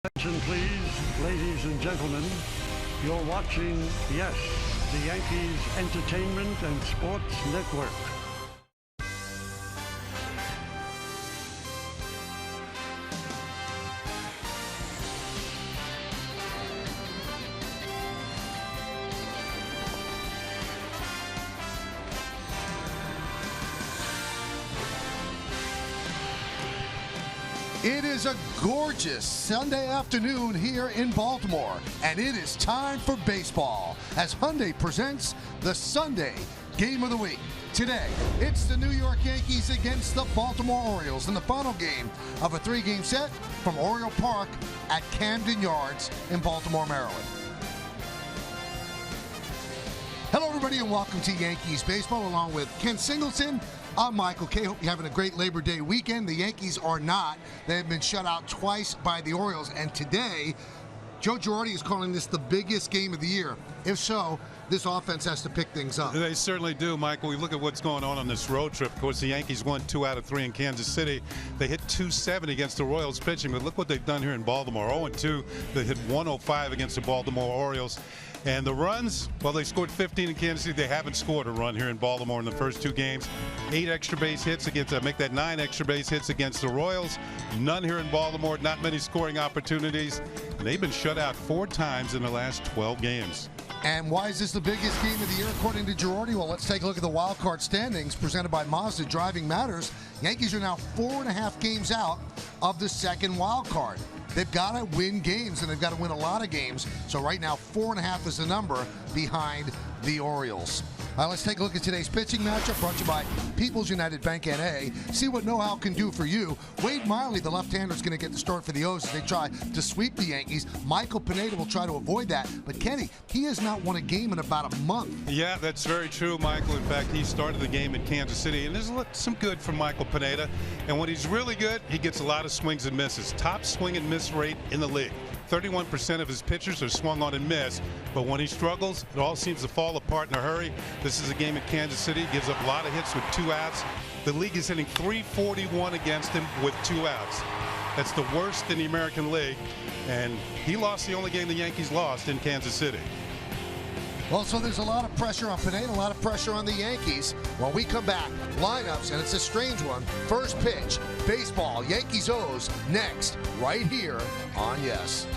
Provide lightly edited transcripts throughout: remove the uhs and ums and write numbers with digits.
Attention please, ladies and gentlemen. You're watching, yes, the Yankees Entertainment and Sports Network. It is a gorgeous Sunday afternoon here in Baltimore, and it is time for baseball as Hyundai presents the Sunday Game of the Week. Today, it's the New York Yankees against the Baltimore Orioles in the final game of a three-game set from Oriole Park at Camden Yards in Baltimore, Maryland. Hello, everybody, and welcome to Yankees Baseball along with Ken Singleton. I'm Michael Kay. Hope you're having a great Labor Day weekend. The Yankees are not. They have been shut out twice by the Orioles. And today, Joe Girardi is calling this the biggest game of the year. If so, this offense has to pick things up. They certainly do, Michael. We look at what's going on this road trip. Of course, the Yankees won 2 out of 3 in Kansas City. They hit .270 against the Royals pitching, but look what they've done here in Baltimore. 0-2. They hit .105 against the Baltimore Orioles. And the runs, well, they scored 15 in Kansas City. They haven't scored a run here in Baltimore in the first 2 games. 8 extra base hits against, make that 9 extra base hits against the Royals. None here in Baltimore, not many scoring opportunities. And they've been shut out 4 times in the last 12 games. And why is this the biggest game of the year, according to Girardi? Well, let's take a look at the wild card standings presented by Mazda Driving Matters. Yankees are now 4.5 games out of the second wild card. They've got to win games, and they've got to win a lot of games. So right now, 4.5 is the number behind the Orioles. Let's take a look at today's pitching matchup brought to you by People's United Bank N.A. See what know-how can do for you. Wade Miley, the left-hander, is going to get the start for the O's as they try to sweep the Yankees. Michael Pineda will try to avoid that. But, Kenny, he has not won a game in about a month. Yeah, that's very true, Michael. In fact, he started the game in Kansas City, and there's some good from Michael Pineda. And when he's really good, he gets a lot of swings and misses. Top swing and miss rate in the league. 31% of his pitchers are swung on and missed, but when he struggles, it all seems to fall apart in a hurry. This is a game in Kansas City. Gives up a lot of hits with 2 outs. The league is hitting .341 against him with 2 outs. That's the worst in the American League, and he lost the only game the Yankees lost in Kansas City. Well, so there's a lot of pressure on Pineda, a lot of pressure on the Yankees. When we come back, lineups, and it's a strange one. First pitch, baseball, Yankees O's, next, right here on Yes.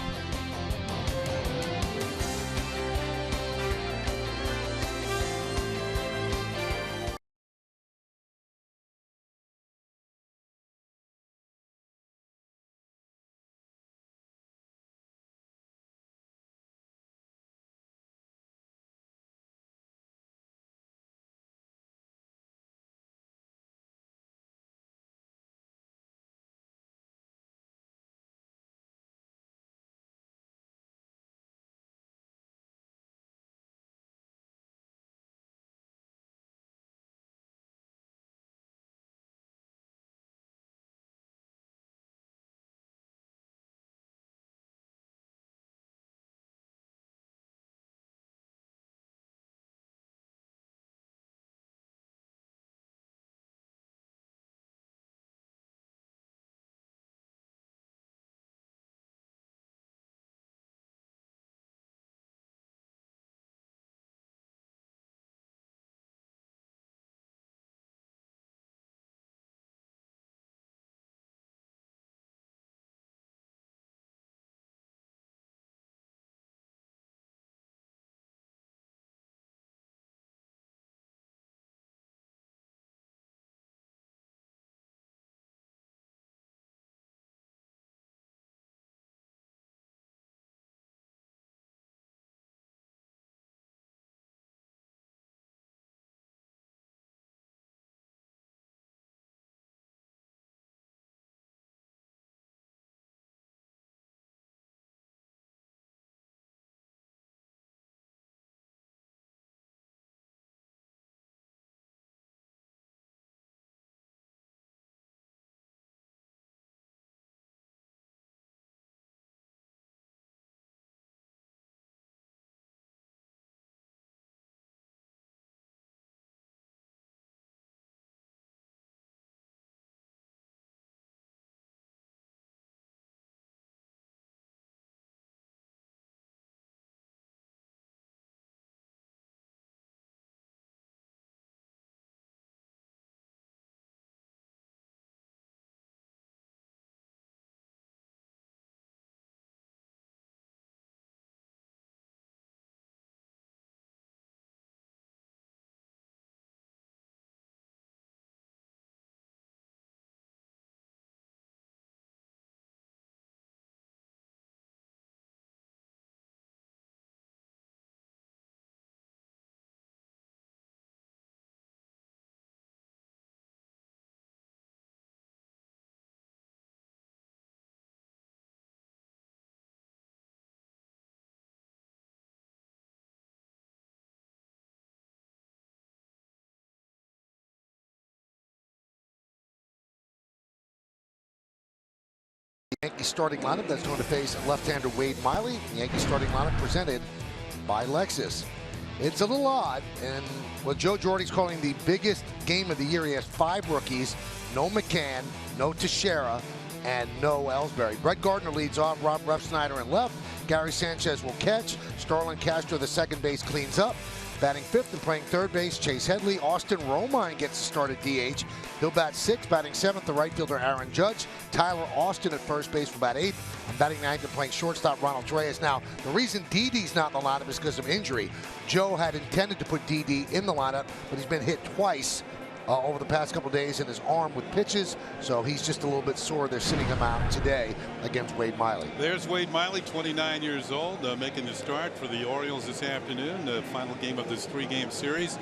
Yankees starting lineup that's going to face left-hander Wade Miley. The Yankees starting lineup presented by Lexus. It's a little odd, and what Joe Girardi's calling the biggest game of the year. He has 5 rookies, no McCann, no Teixeira, and no Ellsbury. Brett Gardner leads off. Rob Refsnyder in left. Gary Sanchez will catch. Starlin Castro, the second base, cleans up. Batting 5th and playing third base, Chase Headley. Austin Romine gets to start at DH. He'll bat 6th. Batting 7th, the right fielder Aaron Judge. Tyler Austin at first base will bat 8th. And batting 9th and playing shortstop Ronald Reyes. Now, the reason Didi's not in the lineup is because of injury. Joe had intended to put Didi in the lineup, but he's been hit twice over the past couple days in his arm with pitches, so he's just a little bit sore. They're sitting him out today against Wade Miley. There's Wade Miley, 29 years old, making the start for the Orioles this afternoon, the final game of this 3-game series.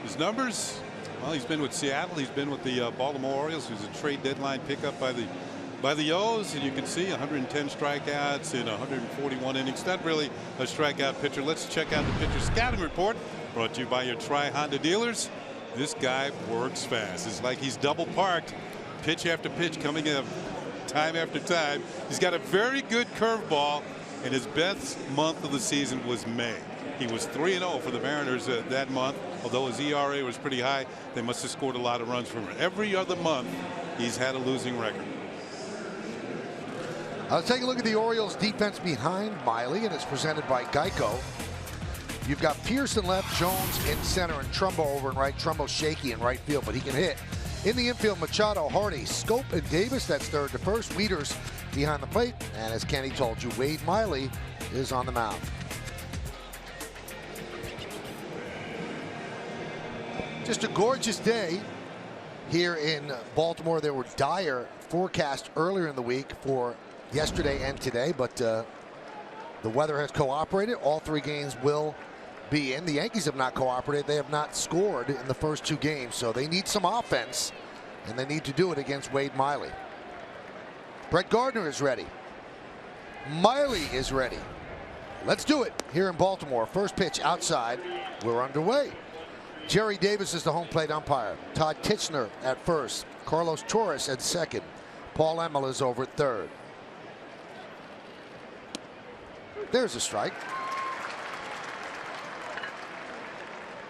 His numbers, well, he's been with Seattle, he's been with the Baltimore Orioles, who's a trade deadline pickup by the O's, and you can see 110 strikeouts in 141 innings. Not really a strikeout pitcher. Let's check out the pitcher scouting report, brought to you by your Tri-Honda dealers. This guy works fast. It's like he's double parked, pitch after pitch, coming in time after time. He's got a very good curveball, and his best month of the season was May. He was 3-0 for the Mariners that month. Although his ERA was pretty high, they must have scored a lot of runs from him. Every other month, he's had a losing record. Let's take a look at the Orioles defense behind Miley, and it's presented by Geico. You've got Pearson left, Jones in center, and Trumbo over in right. Trumbo shaky in right field, but he can hit. In the infield, Machado, Hardy, Scope, and Davis. That's third to first. Wieters behind the plate. And as Kenny told you, Wade Miley is on the mound. Just a gorgeous day here in Baltimore. There were dire forecasts earlier in the week for yesterday and today, but the weather has cooperated. All 3 games will be in. The Yankees have not cooperated. They have not scored in the first 2 games, so they need some offense, and they need to do it against Wade Miley. Brett Gardner is ready. Miley is ready. Let's do it here in Baltimore. First pitch outside. We're underway. Jerry Davis is the home plate umpire. Todd Titchener at first. Carlos Torres at second. Paul Emmel is over at third. There's a strike.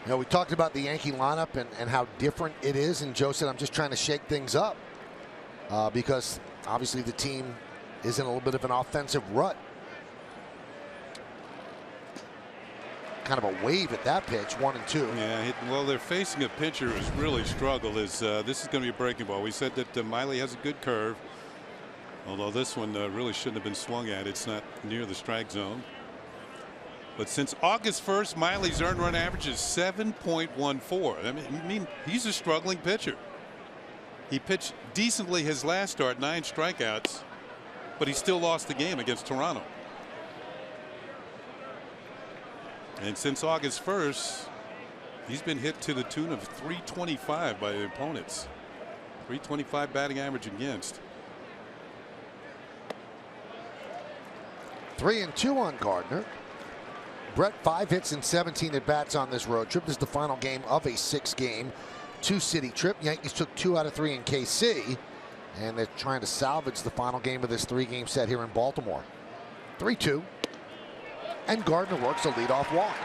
You know, we talked about the Yankee lineup and how different it is, and Joe said, I'm just trying to shake things up because obviously the team is in a little bit of an offensive rut. Kind of a wave at that pitch, 1-2. Yeah, well, they're facing a pitcher who's really struggled. This is going to be a breaking ball. We said that Miley has a good curve, although this one really shouldn't have been swung at. It's not near the strike zone. But since August 1st, Miley's earned run average is 7.14. I mean, he's a struggling pitcher. He pitched decently his last start, 9 strikeouts, but he still lost the game against Toronto. And since August 1st, he's been hit to the tune of 325 by the opponents. 325 batting average against. 3-2 on Gardner. Brett 5 hits and 17 at bats on this road trip. This is the final game of a 6-game 2-city trip. Yankees took 2 out of 3 in KC, and they're trying to salvage the final game of this 3-game set here in Baltimore. 3-2, and Gardner works a leadoff walk.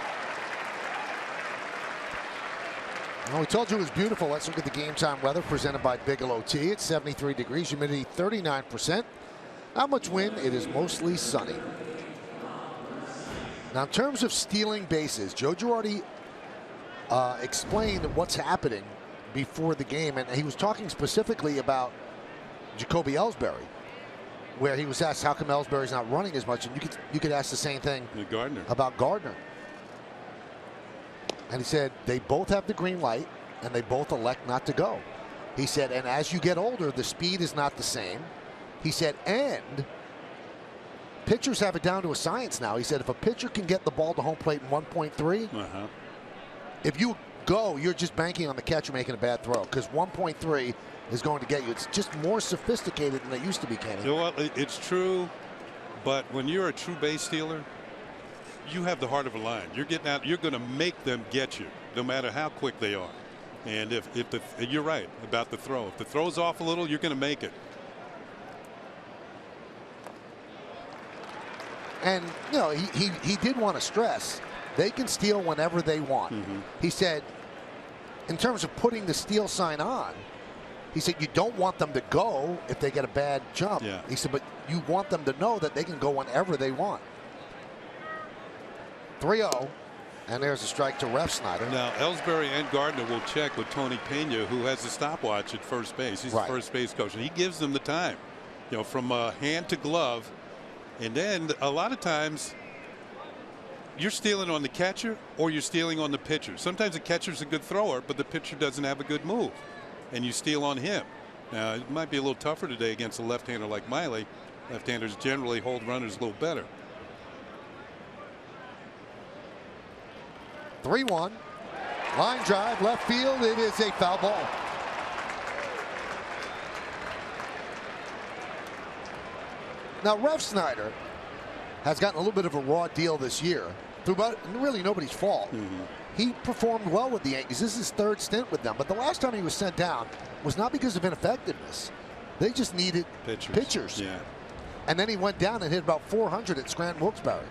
Well, we told you it was beautiful. Let's look at the game time weather presented by Bigelow Tea. It's 73 degrees, humidity 39%. Not much wind. It is mostly sunny. Now, in terms of stealing bases, Joe Girardi explained what's happening before the game, and he was talking specifically about Jacoby Ellsbury, where he was asked how come Ellsbury's not running as much, and you could ask the same thing about Gardner. And he said they both have the green light, and they both elect not to go. He said, and as you get older, the speed is not the same. He said, and pitchers have it down to a science now. He said if a pitcher can get the ball to home plate in 1.3, if you go, you're just banking on the catcher making a bad throw, because 1.3 is going to get you. It's just more sophisticated than it used to be, Kenny. You know what? It's true, but when you're a true base stealer, you have the heart of a lion. You're getting out. You're going to make them get you, no matter how quick they are. And if you're right about the throw. If the throw's off a little, you're going to make it. And, you know, he did want to stress, they can steal whenever they want. He said, in terms of putting the steal sign on, he said you don't want them to go if they get a bad jump. Yeah. He said, but you want them to know that they can go whenever they want. 3-0, and there's a strike to Refsnyder. Now, Ellsbury and Gardner will check with Tony Pena, who has the stopwatch at first base. He's the first base coach, and he gives them the time, you know, from hand to glove. And then a lot of times you're stealing on the catcher or you're stealing on the pitcher. Sometimes the catcher's a good thrower, but the pitcher doesn't have a good move, and you steal on him. Now, it might be a little tougher today against a left-hander like Miley. Left-handers generally hold runners a little better. 3-1. Line drive, left field. It is a foul ball. Now, Refsnyder has gotten a little bit of a raw deal this year, through really nobody's fault. He performed well with the Yankees. This is his third stint with them, but the last time he was sent down was not because of ineffectiveness. They just needed pitchers. Yeah. And then he went down and hit about 400 at Scranton Wilkes-Barre.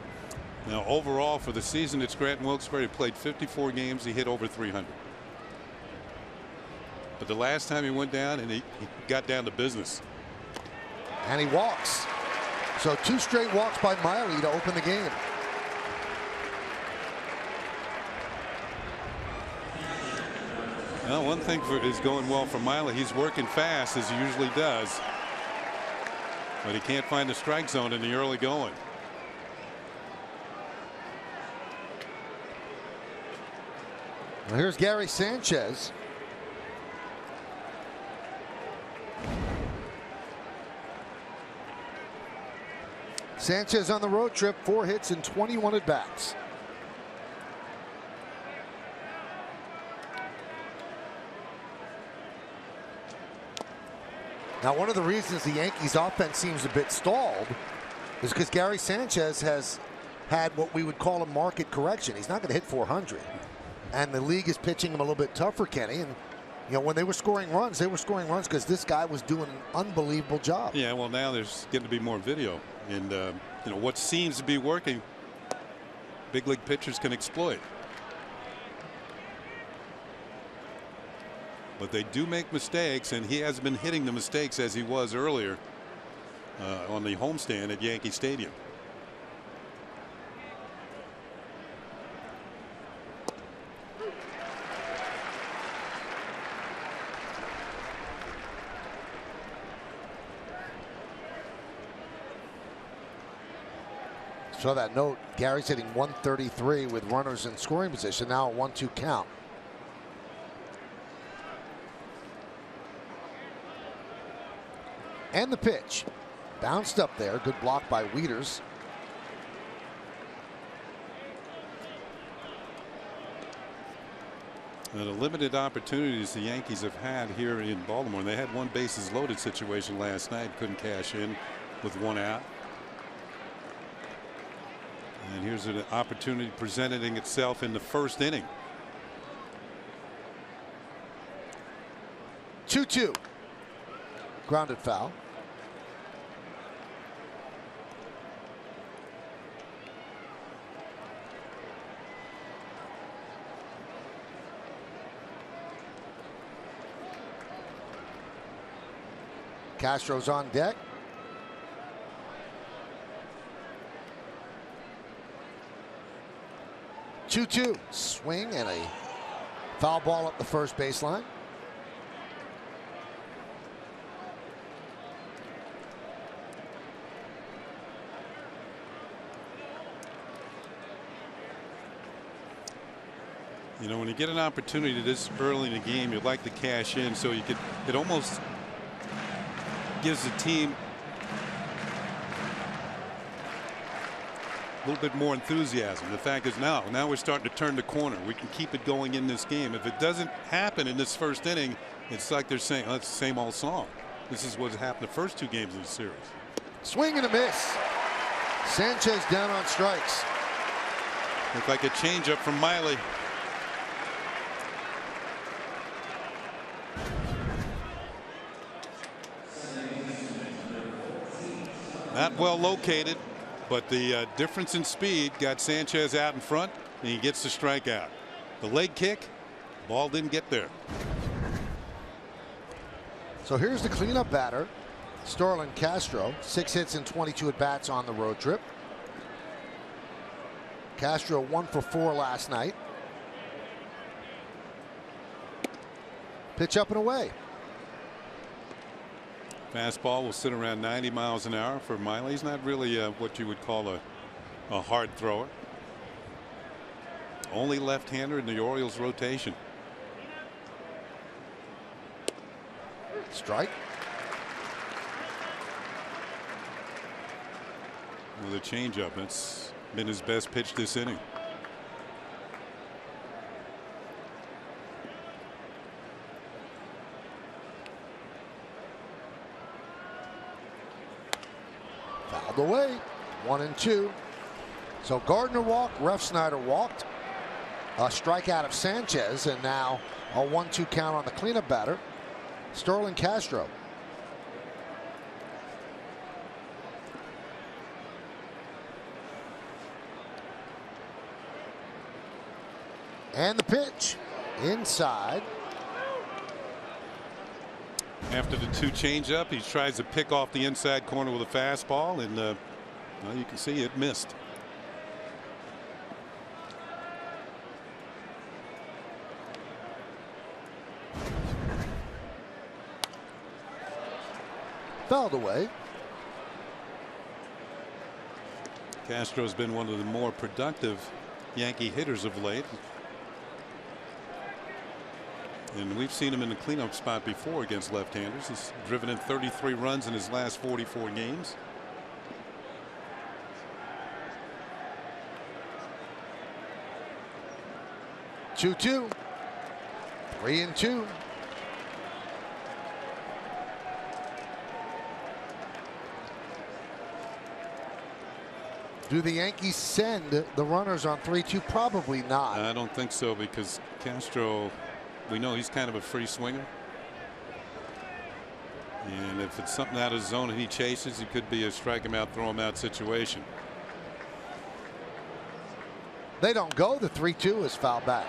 Now, overall for the season at Scranton Wilkes-Barre, he played 54 games. He hit over 300. But the last time he went down, and he got down to business. And he walks. So 2 straight walks by Miley to open the game. Well, one thing is going well for Miley. He's working fast as he usually does, but he can't find the strike zone in the early going. Well, here's Gary Sanchez. Sanchez on the road trip, 4 hits and 21 at bats. Now, one of the reasons the Yankees offense seems a bit stalled is because Gary Sanchez has had what we would call a market correction. He's not going to hit 400. And the league is pitching him a little bit tougher, Kenny. And, you know, when they were scoring runs because this guy was doing an unbelievable job. Yeah, well, now there's getting to be more video. And, you know, what seems to be working, big league pitchers can exploit. But they do make mistakes, and he has been hitting the mistakes as he was earlier on the homestand at Yankee Stadium. Saw that note. Gary's hitting 133 with runners in scoring position. Now a 1-2 count. And the pitch. Bounced up there. Good block by Wieters. The limited opportunities the Yankees have had here in Baltimore. They had one bases loaded situation last night. Couldn't cash in with 1 out. And here's an opportunity presenting itself in the first inning. 2-2. Grounded foul. Castro's on deck. Two-two. Swing and a foul ball up the first baseline. You know, when you get an opportunity this early in the game, you'd like to cash in so you could, it almost gives the team a little bit more enthusiasm. The fact is now we're starting to turn the corner. We can keep it going in this game. If it doesn't happen in this first inning, it's like they're saying, oh, it's the same old song. This is what happened the first 2 games of the series. Swing and a miss. Sanchez down on strikes. Looked like a changeup from Miley. Not well located. but the difference in speed got Sanchez out in front, and he gets the strikeout. The leg kick, ball didn't get there. So here's the cleanup batter, Starlin Castro. 6 hits and 22 at bats on the road trip. Castro 1 for 4 last night. Pitch up and away. Fastball will sit around 90 miles an hour for Miley. He's not really what you would call a hard thrower. Only left-hander in the Orioles rotation. Strike. With a changeup. That's been his best pitch this inning. Fouled away. 1-2. So Gardner walked. Refsnyder walked. A strikeout of Sanchez, and now a 1-2 count on the cleanup batter, Starlin Castro. And the pitch inside. After the 2 changeup, he tries to pick off the inside corner with a fastball, and well, you can see it missed. Fouled away. Castro's been one of the more productive Yankee hitters of late. And we've seen him in the cleanup spot before against left-handers. He's driven in 33 runs in his last 44 games. Two. 3-2. Do the Yankees send the runners on 3-2? Probably not. I don't think so, because Castro, we know he's kind of a free swinger. And if it's something out of his zone and he chases, it could be a strike him out, throw him out situation. They don't go. The 3-2 is fouled back.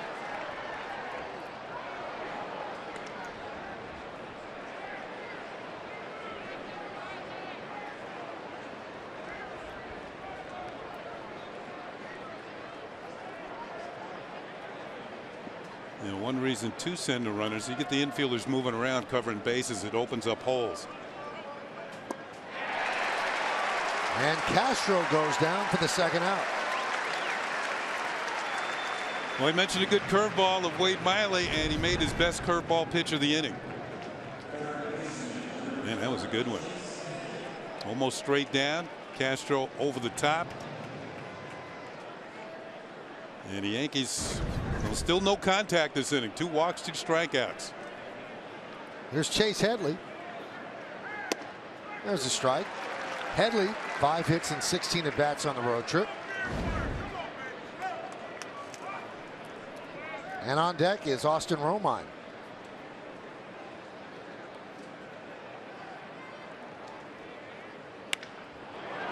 You know, one reason to send the runners, you get the infielders moving around covering bases. It opens up holes. And Castro goes down for the second out. Well, I mentioned a good curveball of Wade Miley, and he made his best curveball pitch of the inning. Man, that was a good one. Almost straight down. Castro over the top. And the Yankees, well, still no contact this inning. 2 walks, 2 strikeouts. Here's Chase Headley. There's a strike. Headley, 5 hits and 16 at bats on the road trip. And on deck is Austin Romine.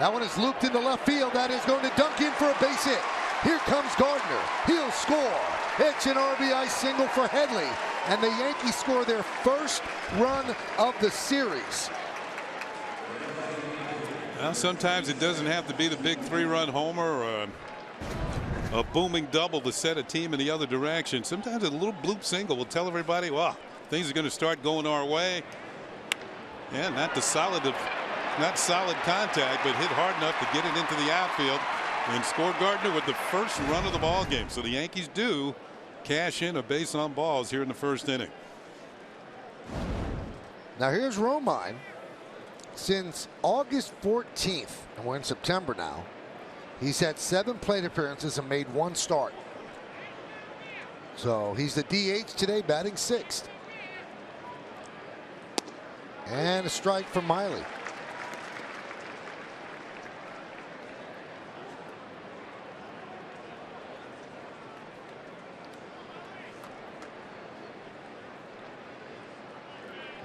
That one is looped into left field. That is going to dunk in for a base hit. Here comes Gardner. He'll score. It's an RBI single for Headley. And the Yankees score their first run of the series. Well, sometimes it doesn't have to be the big 3-run homer or a booming double to set a team in the other direction. Sometimes a little bloop single will tell everybody, well, things are going to start going our way. Yeah, not solid contact, but hit hard enough to get it into the outfield and score Gardner with the first run of the ball game. So the Yankees do cash in a base on balls here in the first inning. Now here's Romine. Since August 14th, and we're in September now, he's had 7 plate appearances and made 1 start. So he's the DH today, batting 6th. And a strike from Miley.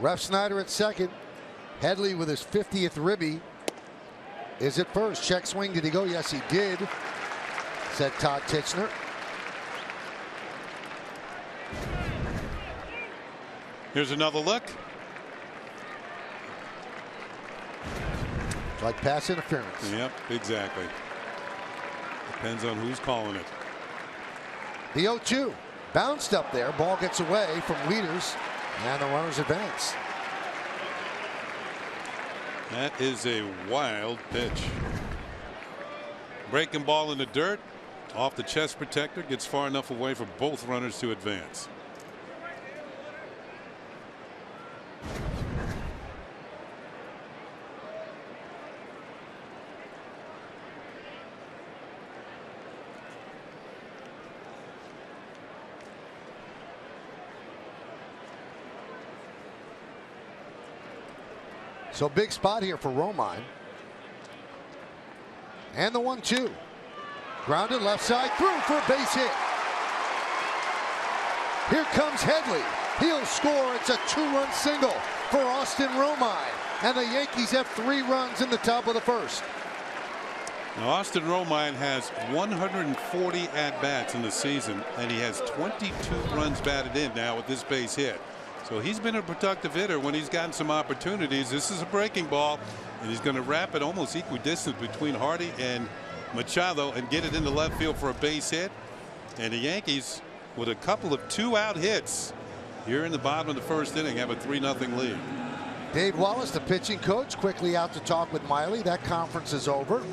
Refsnyder at second. Headley with his 50th ribby. is at first. Check swing. Did he go? Yes, he did, said Todd Titchener. Here's another look. Like pass interference. Yep, exactly. Depends on who's calling it. The 0-2 bounced up there. Ball gets away from leaders, and the runners advance. That is a wild pitch. Breaking ball in the dirt, off the chest protector, gets far enough away for both runners to advance. So big spot here for Romine. And the 1-2. Grounded left side, through for a base hit. Here comes Headley. He'll score. It's a 2-run single for Austin Romine. And the Yankees have 3 runs in the top of the first. Now, Austin Romine has 140 at-bats in the season, and he has 22 runs batted in now with this base hit. So he's been a productive hitter when he's gotten some opportunities. This is a breaking ball, and he's going to wrap it almost equidistant between Hardy and Machado and get it into left field for a base hit. And the Yankees, with a couple of 2-out hits here in the bottom of the first inning, have a 3-0 lead. Dave Wallace, the pitching coach, quickly out to talk with Miley. That conference is over.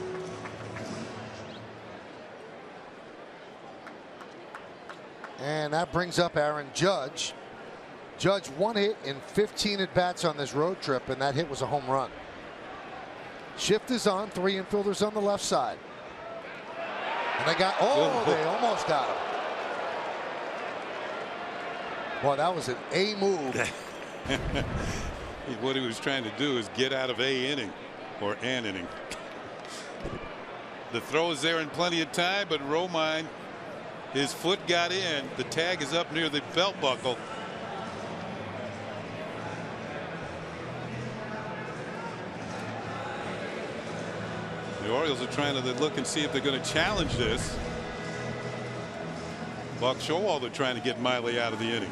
And that brings up Aaron Judge. Judge 1 hit in 15 at-bats on this road trip, and that hit was a home run. Shift is on. 3 infielders on the left side. And they almost got him. Boy, that was an A move. What he was trying to do is get out of a inning, or an inning. The throw is there in plenty of time, but Romine, his foot got in. The tag is up near the belt buckle. The Orioles are trying to look and see if they're going to challenge this. Buck Showalter trying to get Miley out of the inning.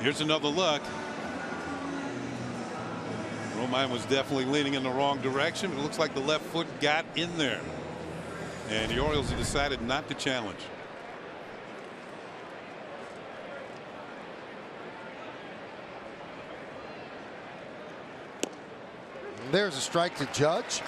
Here's another look. Romine was definitely leaning in the wrong direction. It looks like the left foot got in there. And the Orioles have decided not to challenge. There's a strike to Judge.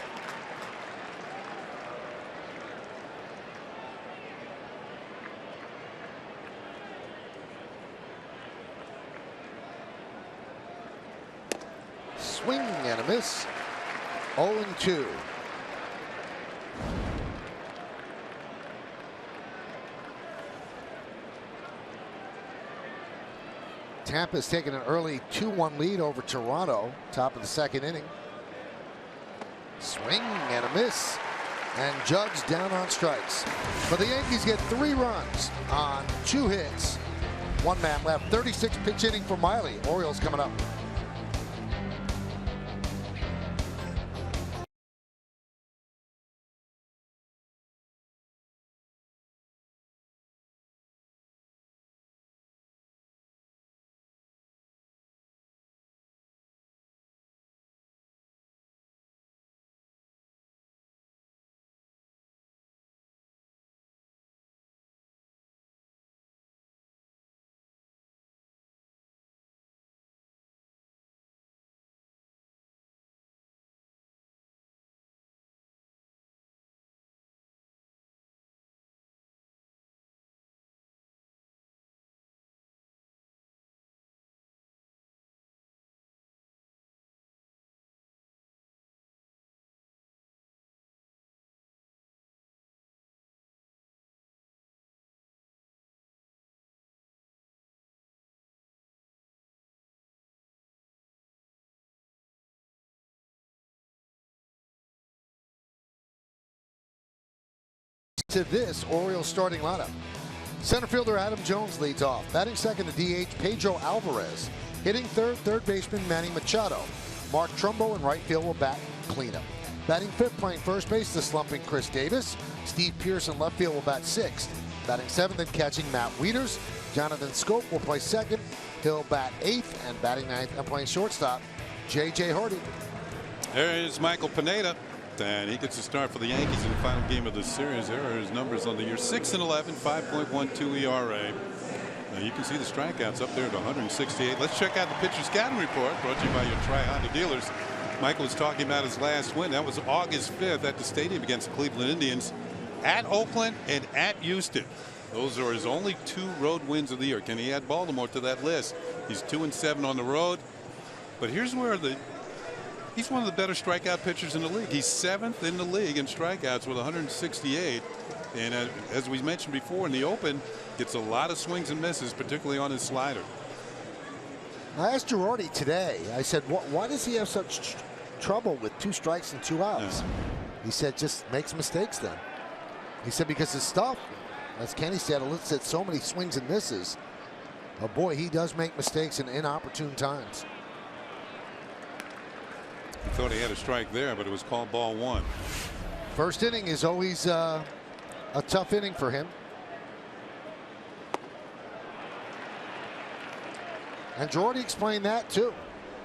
Swing and a miss. 0-2. Tampa's taken an early 2-1 lead over Toronto. Top of the second inning. Swing and a miss. And Judge down on strikes. But the Yankees get 3 runs on 2 hits. 1 man left. 36 pitch inning for Miley. Orioles coming up. To this Orioles starting lineup. Center fielder Adam Jones leads off. Batting second, the DH Pedro Alvarez. Hitting third, third baseman Manny Machado. Mark Trumbo in right field will bat cleanup. Batting fifth, playing first base, the slumping Chris Davis. Steve Pearce in left field will bat sixth. Batting seventh and catching Matt Wieters. Jonathan Scope will play second. He'll bat eighth, and batting ninth and playing shortstop, J.J. Hardy. There is Michael Pineda, and he gets a start for the Yankees in the final game of the series. There are his numbers on the year: 6-11, 5.12 ERA. Now you can see the strikeouts up there at 168. Let's check out the pitcher scouting report brought to you by your Tri-Honda dealers. Michael was talking about his last win. That was August 5th at the stadium against the Cleveland Indians, at Oakland and at Houston. Those are his only 2 road wins of the year. Can he add Baltimore to that list? He's 2-7 on the road. But here's where he's one of the better strikeout pitchers in the league. He's 7th in the league in strikeouts with 168. And as we mentioned before, in the open, gets a lot of swings and misses, particularly on his slider. I asked Girardi today, I said, why does he have such trouble with 2 strikes and 2 outs? Yeah. He said, just makes mistakes then. He said, because his stuff, as Kenny said, elicits so many swings and misses. Oh boy, he does make mistakes in inopportune times. He thought he had a strike there, but it was called ball 1. First inning is always a tough inning for him. And Girardi explained that too.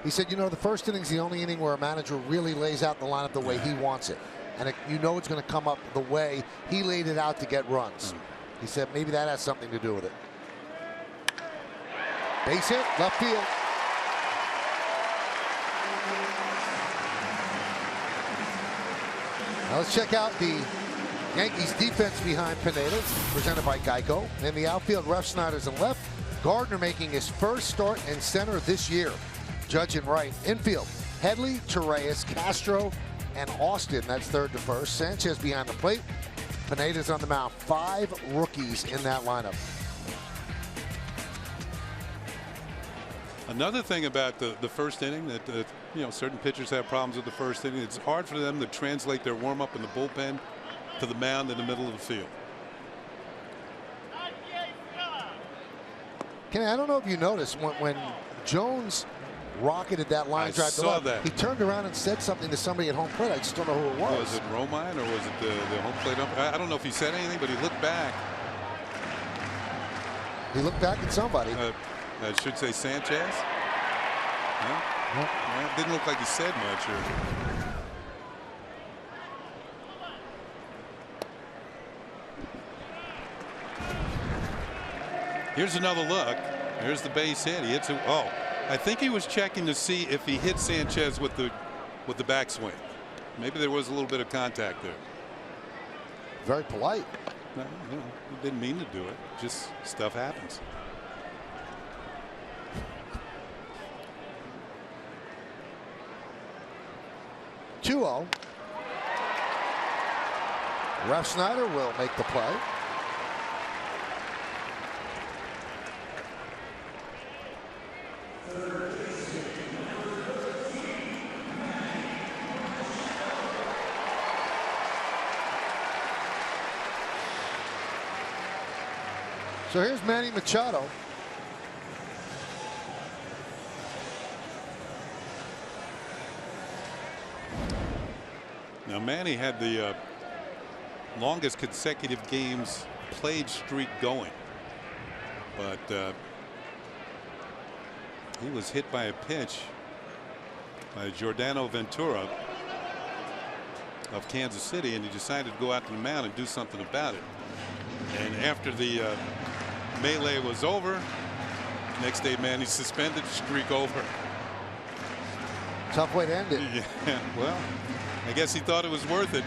He said, you know, the first inning is the only inning where a manager really lays out the lineup the way he wants it. And you know it's going to come up the way he laid it out to get runs. He said maybe that has something to do with it. Base hit, left field. Now let's check out the Yankees defense behind Pineda, presented by Geico. In the outfield, Refsnyder's in left. Gardner making his first start in center this year. Judge in right. Infield, Headley, Torreyes, Castro, and Austin. That's third to first. Sanchez behind the plate. Pineda's on the mound. 5 rookies in that lineup. Another thing about the first inning that you know, certain pitchers have problems with the first inning. It's hard for them to translate their warm-up in the bullpen to the mound in the middle of the field. Kenny, I don't know if you noticed when Jones rocketed that line drive to left, that. he turned around and said something to somebody at home plate. I just don't know who it was. Was it Romine or was it the home plate umpire? I don't know if he said anything, but he looked back. He looked back at somebody. I should say Sanchez. No? Well, it didn't look like he said much. Here's another look. Here's the base hit. He hits it. Oh, I think he was checking to see if he hit Sanchez with the backswing. Maybe there was a little bit of contact there. Very polite. No, he didn't mean to do it. Just stuff happens. (2-0). Refsnyder will make the play. So here's Manny Machado. Now Manny had the longest consecutive games played streak going, but he was hit by a pitch by Giordano Ventura of Kansas City, and he decided to go out to the mound and do something about it. And after the melee was over, next day Manny suspended, streak over. Tough way to end it. Yeah, well, I guess he thought it was worth it.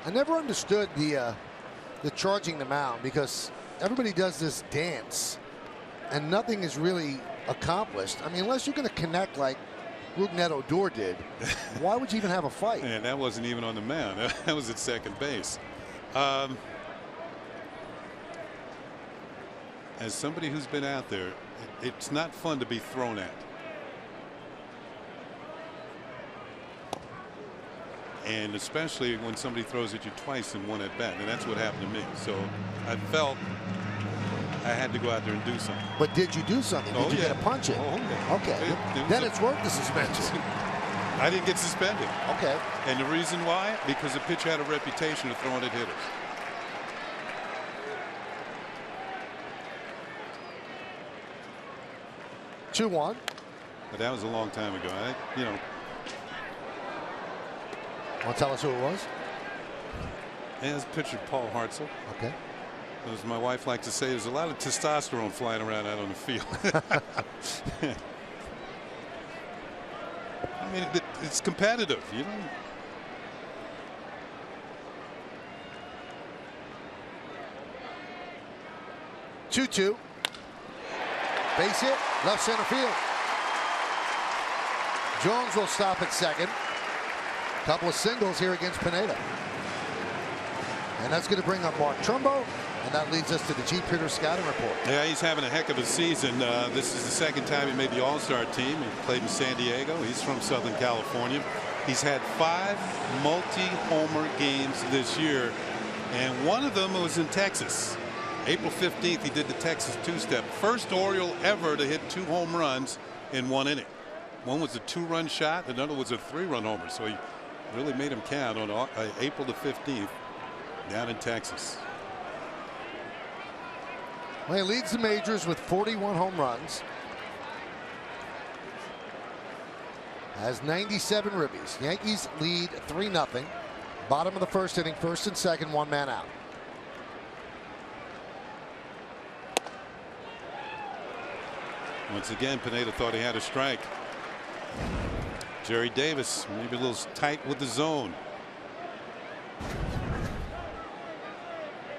I never understood the charging the mound, because everybody does this dance and nothing is really accomplished. I mean, unless you're going to connect like Rougned Odor did, why would you even have a fight? And that wasn't even on the mound. That was at second base. as somebody who's been out there, it's not fun to be thrown at. And especially when somebody throws at you twice in one at bat, and that's what happened to me. So I felt I had to go out there and do something. But did you do something? Did you get a punch in? Oh, yeah. Okay. Then it's worth the suspension. I didn't get suspended. Okay. And the reason why? Because the pitcher had a reputation of throwing at hitters. Two-one. But that was a long time ago. Want to tell us who it was? And it's pitcher Paul Hartzell. Okay. As my wife likes to say, there's a lot of testosterone flying around out on the field. I mean, it's competitive, you know. Two-two. Base hit, left center field. Jones will stop at second. Couple of singles here against Pineda. And that's going to bring up Mark Trumbo. And that leads us to the Jeep Hitter Scouting Report. Yeah, he's having a heck of a season. This is the second time he made the All-Star team. He played in San Diego. He's from Southern California. He's had 5 multi-homer games this year, and one of them was in Texas. April 15th, he did the Texas two-step. First Oriole ever to hit 2 home runs in 1 inning. One was a 2-run shot, another was a 3-run homer. So he really made him count on April the 15th down in Texas. Well, he leads the majors with 41 home runs. Has 97 ribbies. Yankees lead 3-0. Bottom of the first inning, first and second, 1 man out. Once again, Pineda thought he had a strike. Jerry Davis maybe a little tight with the zone.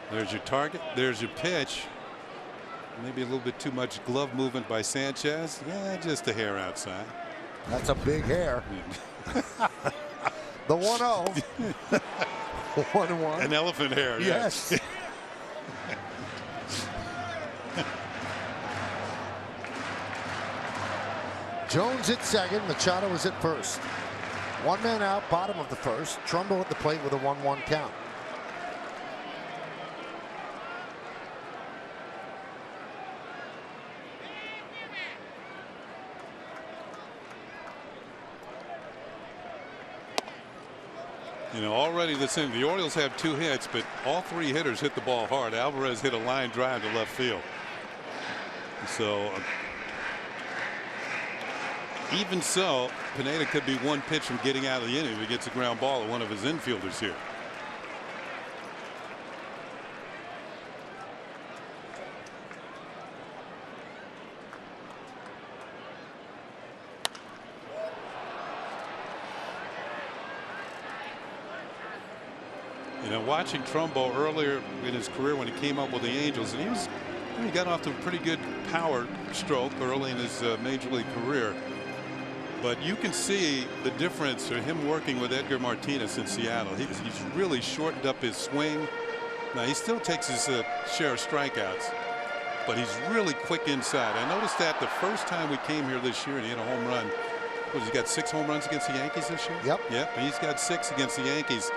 There's your target. There's your pitch. Maybe a little bit too much glove movement by Sanchez. Yeah, just a hair outside. That's a big hair. The 1-0. 1-1. An elephant hair. Yes. Jones at second. Machado is at first. 1 man out, bottom of the first. Trumbo at the plate with a 1-1 count. You know, already this inning, the Orioles have 2 hits, but all 3 hitters hit the ball hard. Alvarez hit a line drive to left field. So even so, Pineda could be 1 pitch from getting out of the inning if he gets a ground ball at one of his infielders here. You know, watching Trumbo earlier in his career when he came up with the Angels, and he got off to a pretty good power stroke early in his major league career. But you can see the difference for him working with Edgar Martinez in Seattle. He's really shortened up his swing. Now he still takes his share of strikeouts, but he's really quick inside. I noticed that the first time we came here this year and he hit a home run. He got 6 home runs against the Yankees this year? Yep. Yep. And he's got 6 against the Yankees.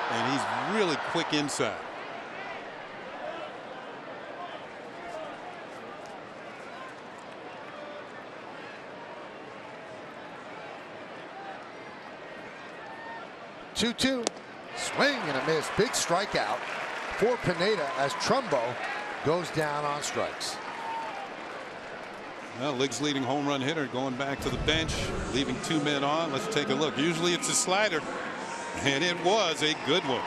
And he's really quick inside. Two-two. Swing and a miss. Big strikeout for Pineda as Trumbo goes down on strikes. Well, league's leading home run hitter going back to the bench, leaving 2 men on. Let's take a look. Usually it's a slider. And it was a good one.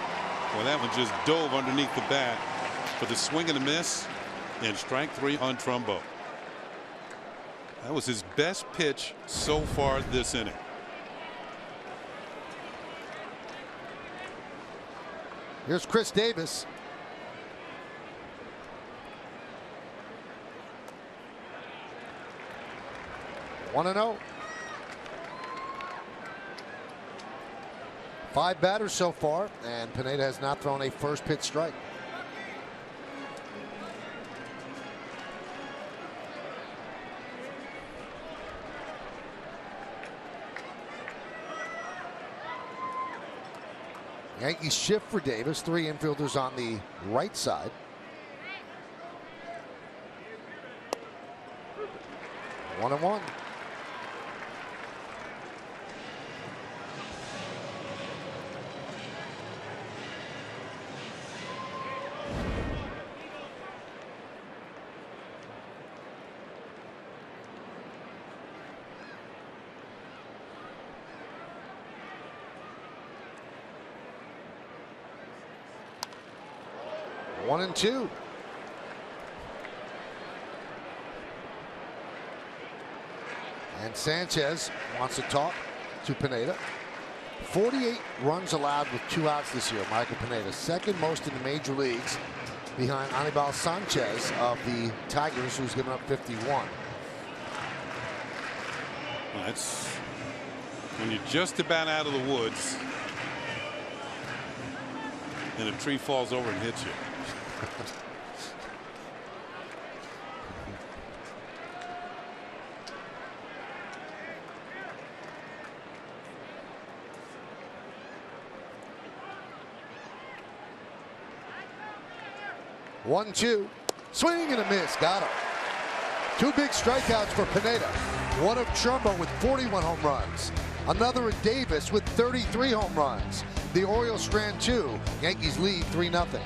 Well, that one just dove underneath the bat for the swing and a miss, and strike 3 on Trumbo. That was his best pitch so far this inning. Here's Chris Davis. One and 0. 5 batters so far, and Pineda has not thrown a first pitch strike. Yankees shift for Davis. 3 infielders on the right side. 1-1. One and two. And Sanchez wants to talk to Pineda. 48 runs allowed with 2 outs this year, Michael Pineda. Second most in the major leagues behind Anibal Sanchez of the Tigers, who's given up 51. Well, that's when you're just about out of the woods and a tree falls over and hits you. 1-2. Swing and a miss. Got him. 2 big strikeouts for Pineda. One of Trumbo with 41 home runs. Another of Davis with 33 home runs. The Orioles strand 2. Yankees lead 3-0.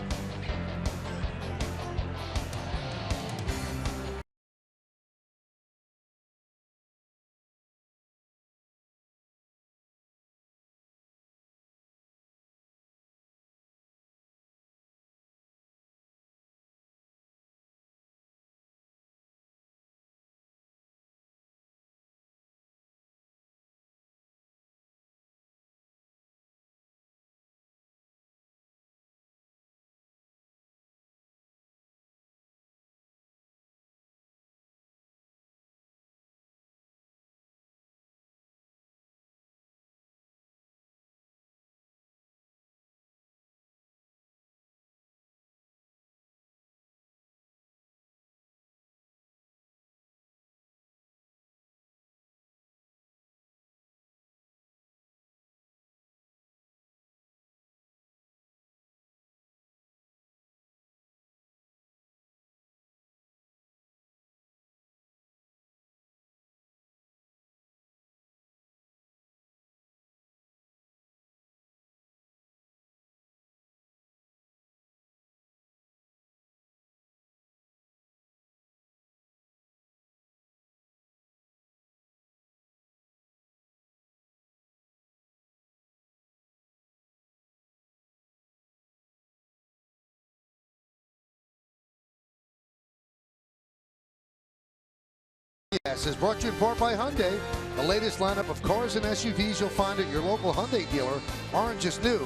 Yes, is brought to you in part by Hyundai. The latest lineup of cars and SUVs you'll find at your local Hyundai dealer aren't just new,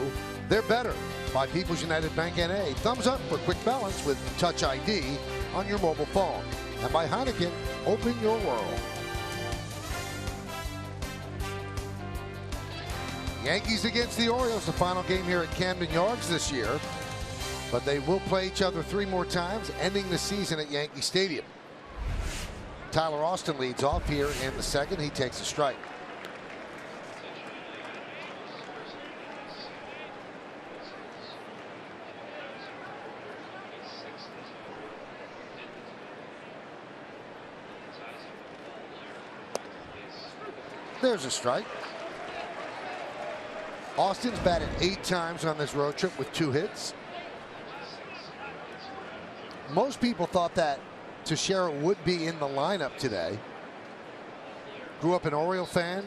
they're better. By People's United Bank N.A. Thumbs up for quick balance with Touch ID on your mobile phone. And by Heineken, open your world. Yankees against the Orioles, the final game here at Camden Yards this year. But they will play each other 3 more times, ending the season at Yankee Stadium. Tyler Austin leads off here in the second. He takes a strike. There's a strike. Austin's batted 8 times on this road trip with 2 hits. Most people thought that Teixeira would be in the lineup today. Grew up an Oriole fan.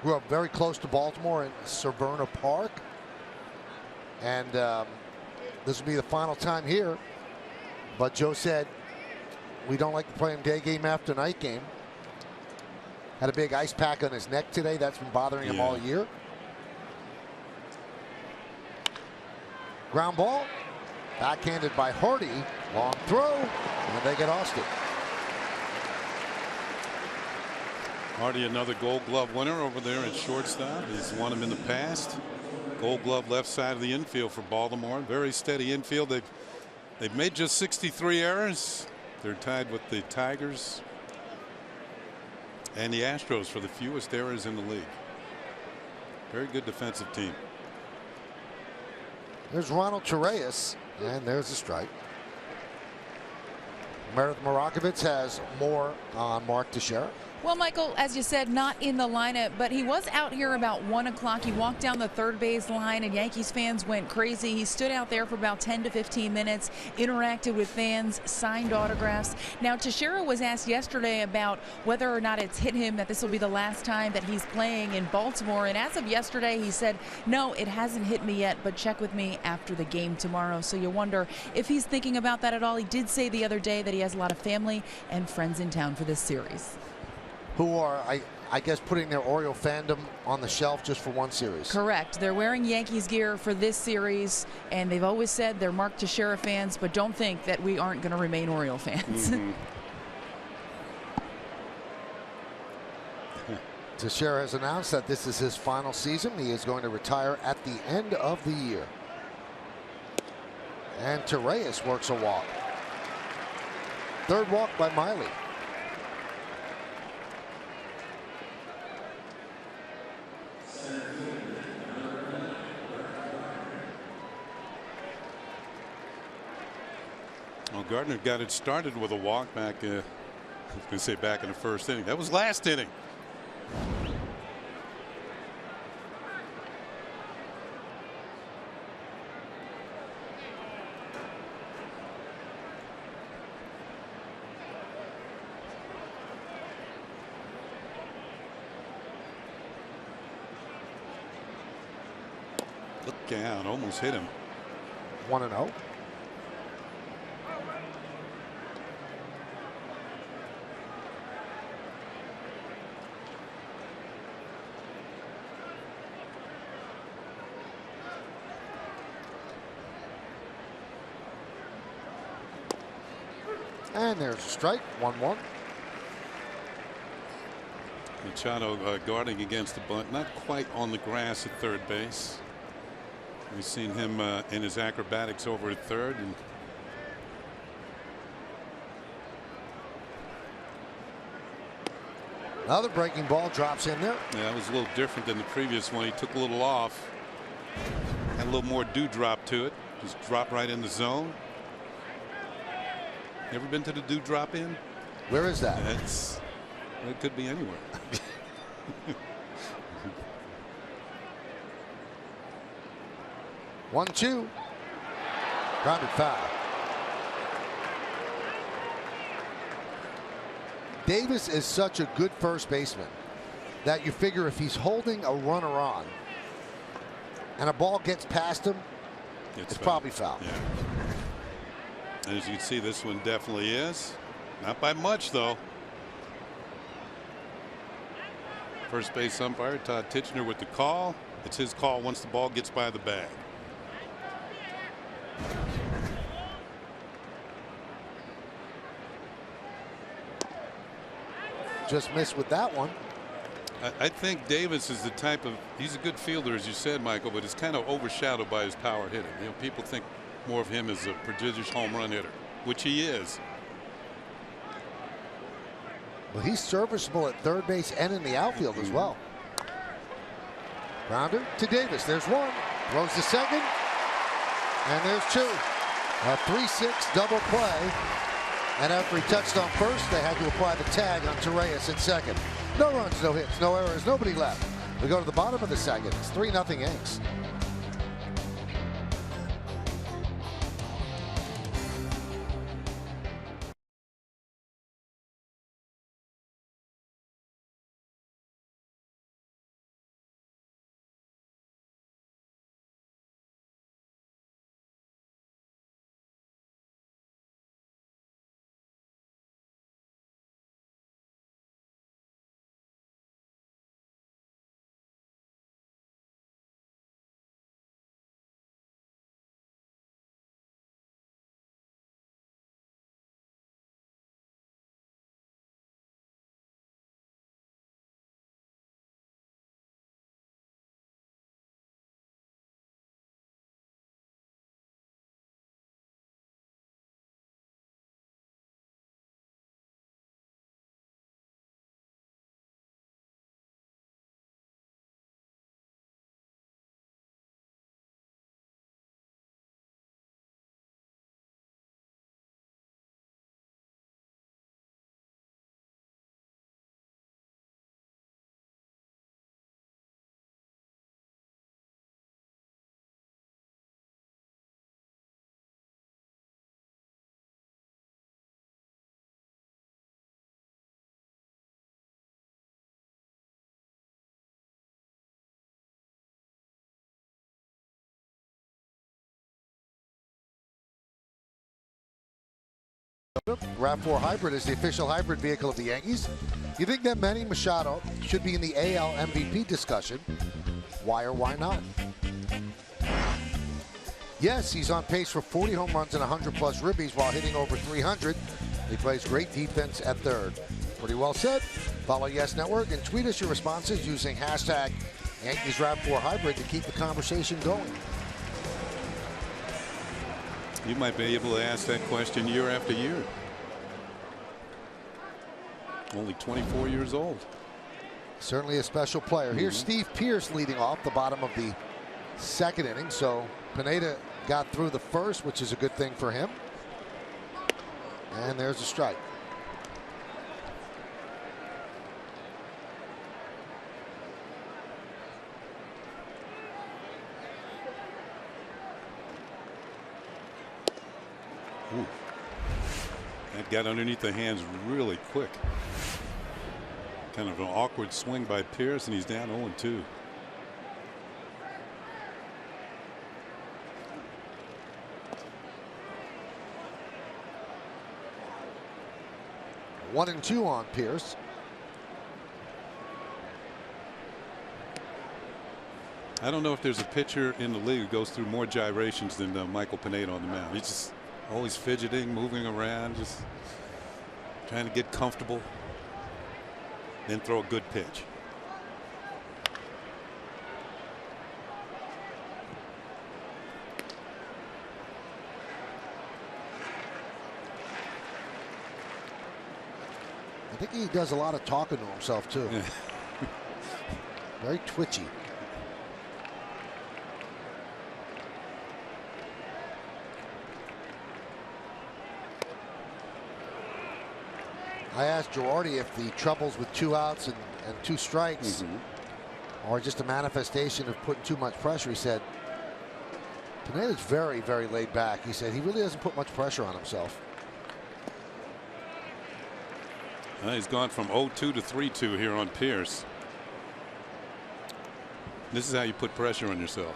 Grew up very close to Baltimore in Severna Park. And this will be the final time here. But Joe said, we don't like to play him day game after night game. Had a big ice pack on his neck today. That's been bothering him all year. Ground ball. Backhanded by Hardy. Long throw. And they get Austin. Hardy, another Gold Glove winner over there at shortstop. He's won them in the past. Gold Glove left side of the infield for Baltimore. Very steady infield. They've made just 63 errors. They're tied with the Tigers and the Astros for the fewest errors in the league. Very good defensive team. There's Ronald Torreyes, and there's a strike. Meredith Marakovitz has more on Mark Teixeira. Well, Michael, as you said, not in the lineup, but he was out here about 1 o'clock. He walked down the third base line, and Yankees fans went crazy. He stood out there for about 10 to 15 minutes, interacted with fans, signed autographs. Now, Teixeira was asked yesterday about whether or not it's hit him that this will be the last time that he's playing in Baltimore, and as of yesterday, he said, no, it hasn't hit me yet, but check with me after the game tomorrow. So you wonder if he's thinking about that at all. He did say the other day that he has a lot of family and friends in town for this series. Who are, I guess, putting their Oriole fandom on the shelf just for one series. Correct. They're wearing Yankees gear for this series, and they've always said they're Mark Teixeira fans, but don't think that we aren't going to remain Oriole fans. Teixeira has announced that this is his final season. He is going to retire at the end of the year. And Torreyes works a walk. Third walk by Miley. Well, Gardner got it started with a walk back, I was going to say back in the first inning. That was last inning. Look out, almost hit him. 1-0. And there's a strike. 1-1. Machado guarding against the bunt, not quite on the grass at third base. We've seen him in his acrobatics over at third. And another breaking ball drops in there. yeah, that was a little different than the previous one. He took a little off, had a little more dewdrop to it. Just drop right in the zone. You ever been to the dewdrop in? Where is that? It could be anywhere. 1-2. Grounded foul. Davis is such a good first baseman that you figure if he's holding a runner on and a ball gets past him, it's probably foul. Yeah. And as you can see, this one definitely is. Not by much, though. First base umpire Todd Tichenor with the call. It's his call once the ball gets by the bag. Just missed with that one. I think Davis is the type of, he's a good fielder, as you said, Michael, but it's kind of overshadowed by his power hitting. You know, people think more of him as a prodigious home run hitter, which he is. Well, he's serviceable at third base and in the outfield as well. Grounder to Davis. There's one. Throws to second. And there's two. A 3-6 double play. And after he touched on first, they had to apply the tag on Torreyes at second. No runs, no hits, no errors, nobody left. We go to the bottom of the second. It's 3-0 Yanks. RAV4 Hybrid is the official hybrid vehicle of the Yankees. You think that Manny Machado should be in the AL MVP discussion? Why or why not? Yes, he's on pace for 40 home runs and 100-plus ribbies while hitting over 300. He plays great defense at third. Pretty well said. Follow Yes Network and tweet us your responses using hashtag Yankees RAV4 Hybrid to keep the conversation going. You might be able to ask that question year after year. Only 24 years old. Certainly a special player. Here's Steve Pearce leading off the bottom of the second inning. So Pineda got through the first, which is a good thing for him. And there's a strike. Ooh. That got underneath the hands really quick. Kind of an awkward swing by Pierce, and he's down 0-2. One and two on Pierce. I don't know if there's a pitcher in the league who goes through more gyrations than Michael Pineda on the mound. He's just always fidgeting, moving around, just trying to get comfortable, then throw a good pitch. I think he does a lot of talking to himself too. Very twitchy. I asked Girardi if the troubles with 2 outs and 2 strikes are just a manifestation of putting too much pressure. He said Pineda's very, very laid back. He said he really doesn't put much pressure on himself. He's gone from 0-2 to 3-2 here on Pierce. This is how you put pressure on yourself.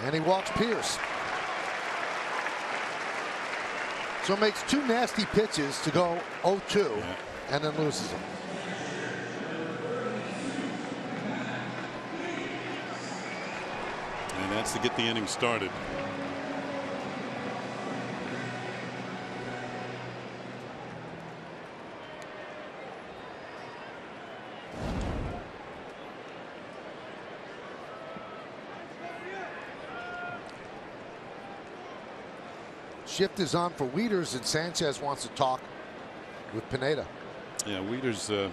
And he walks Pierce. So makes 2 nasty pitches to go 0-2 and then loses them. And that's to get the inning started. Shift is on for Wieters, and Sanchez wants to talk with Pineda. Yeah, Wieters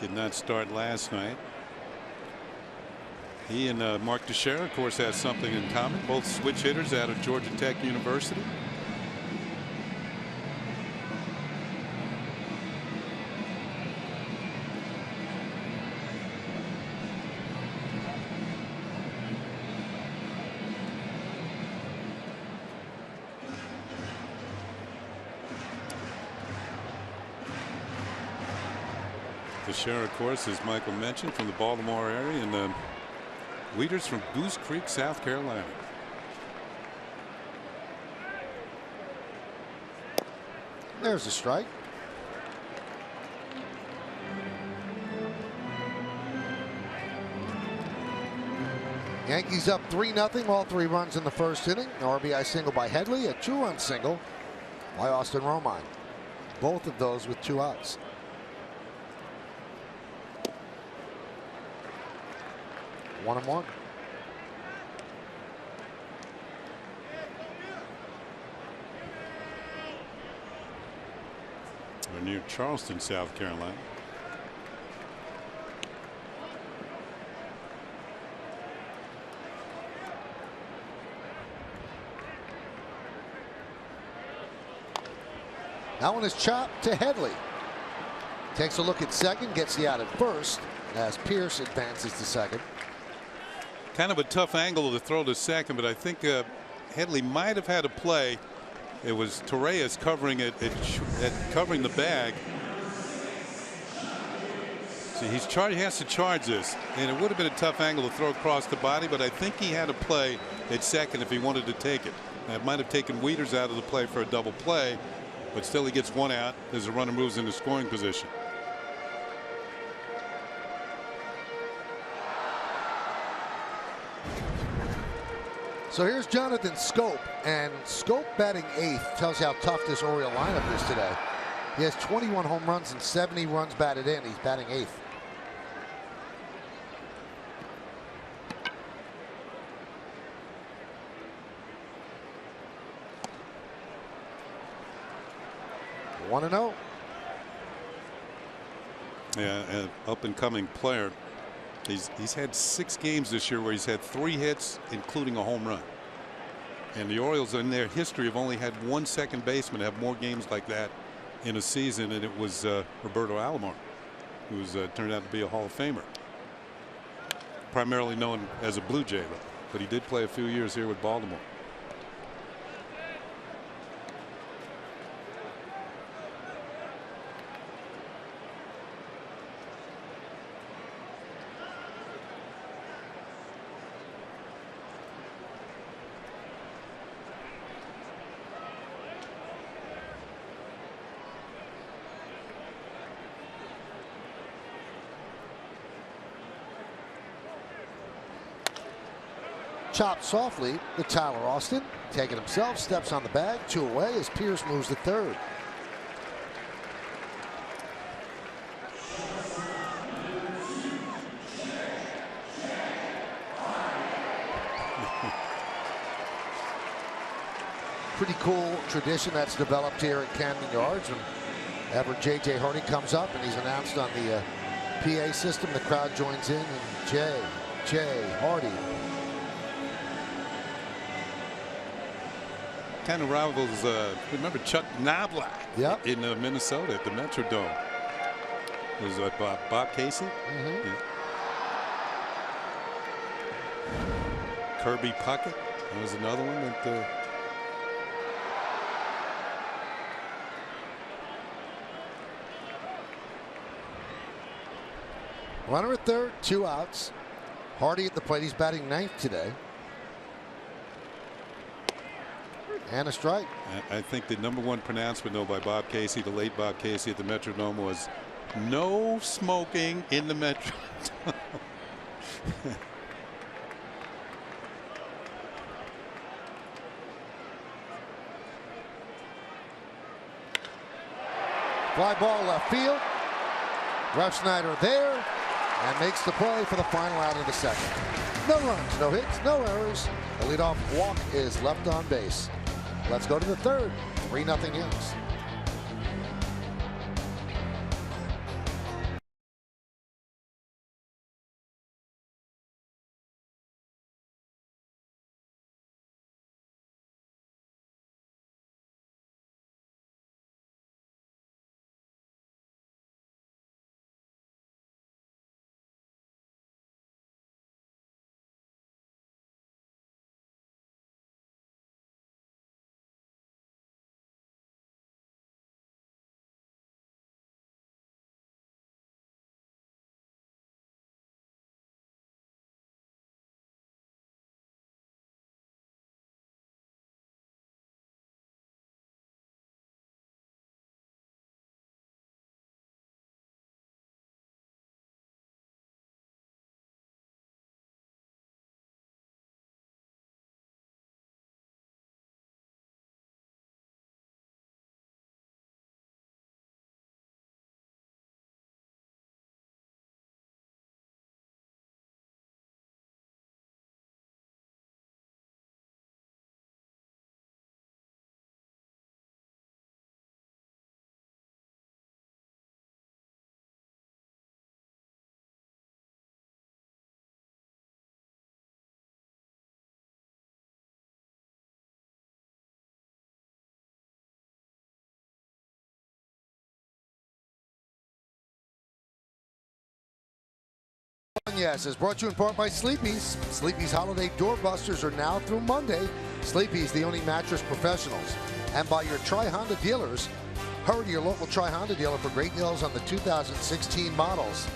did not start last night. He and Mark Teixeira, of course, have something in common. Both switch hitters out of Georgia Tech University. Teixeira, of course, as Michael mentioned, from the Baltimore area, and Wieters from Goose Creek, South Carolina. There's a strike. Yankees up 3-0, all 3 runs in the first inning. An RBI single by Headley, a 2-run single by Austin Romine. Both of those with 2 outs. One and one. We're near Charleston, South Carolina. That one is chopped to Headley. Takes a look at second, gets the out at first as Pierce advances to second. Kind of a tough angle to throw to second, but I think Headley might have had a play. It was Torreyes covering covering the bag. See, he has to charge this, and it would have been a tough angle to throw across the body, but I think he had a play at second if he wanted to take it. That might have taken Wieters out of the play for a double play, but still he gets one out as the runner moves into scoring position. So here's Jonathan Scope, and Scope batting 8th tells you how tough this Oriole lineup is today. He has 21 home runs and 70 runs batted in. He's batting 8th. One and 0. Yeah, an up-and-coming player. He's had 6 games this year where he's had 3 hits, including a home run. And the Orioles, in their history, have only had 1 second baseman have more games like that in a season, and it was Roberto Alomar, who's turned out to be a Hall of Famer. Primarily known as a Blue Jay, but he did play a few years here with Baltimore. Chopped softly to Tyler Austin. Taking himself, steps on the bag, 2 away as Pierce moves to third. Pretty cool tradition that's developed here at Camden Yards. Whenever J.J. Hardy comes up and he's announced on the PA system, the crowd joins in, and J. Hardy. Kind of rivals, remember Chuck Knobloch in Minnesota at the Metrodome. It was Bob Casey. Mm-hmm. Yeah. Kirby Puckett. That was another one that. Runner at third, 2 outs. Hardy at the plate. He's batting 9th today. And a strike. I think the #1 pronouncement, though, by Bob Casey, the late Bob Casey at the Metrodome, was no smoking in the Metrodome. Fly ball left field. Ref Snyder there and makes the play for the final out of the second. No runs, no hits, no errors. The leadoff walk is left on base. Let's go to the third. 3-0 Yankees. Yes, is brought to you in part by Sleepy's. Sleepy's holiday doorbusters are now through Monday. Sleepy's, the only mattress professionals. And by your Tri-Honda dealers. Hurry to your local Tri-Honda dealer for great deals on the 2016 models.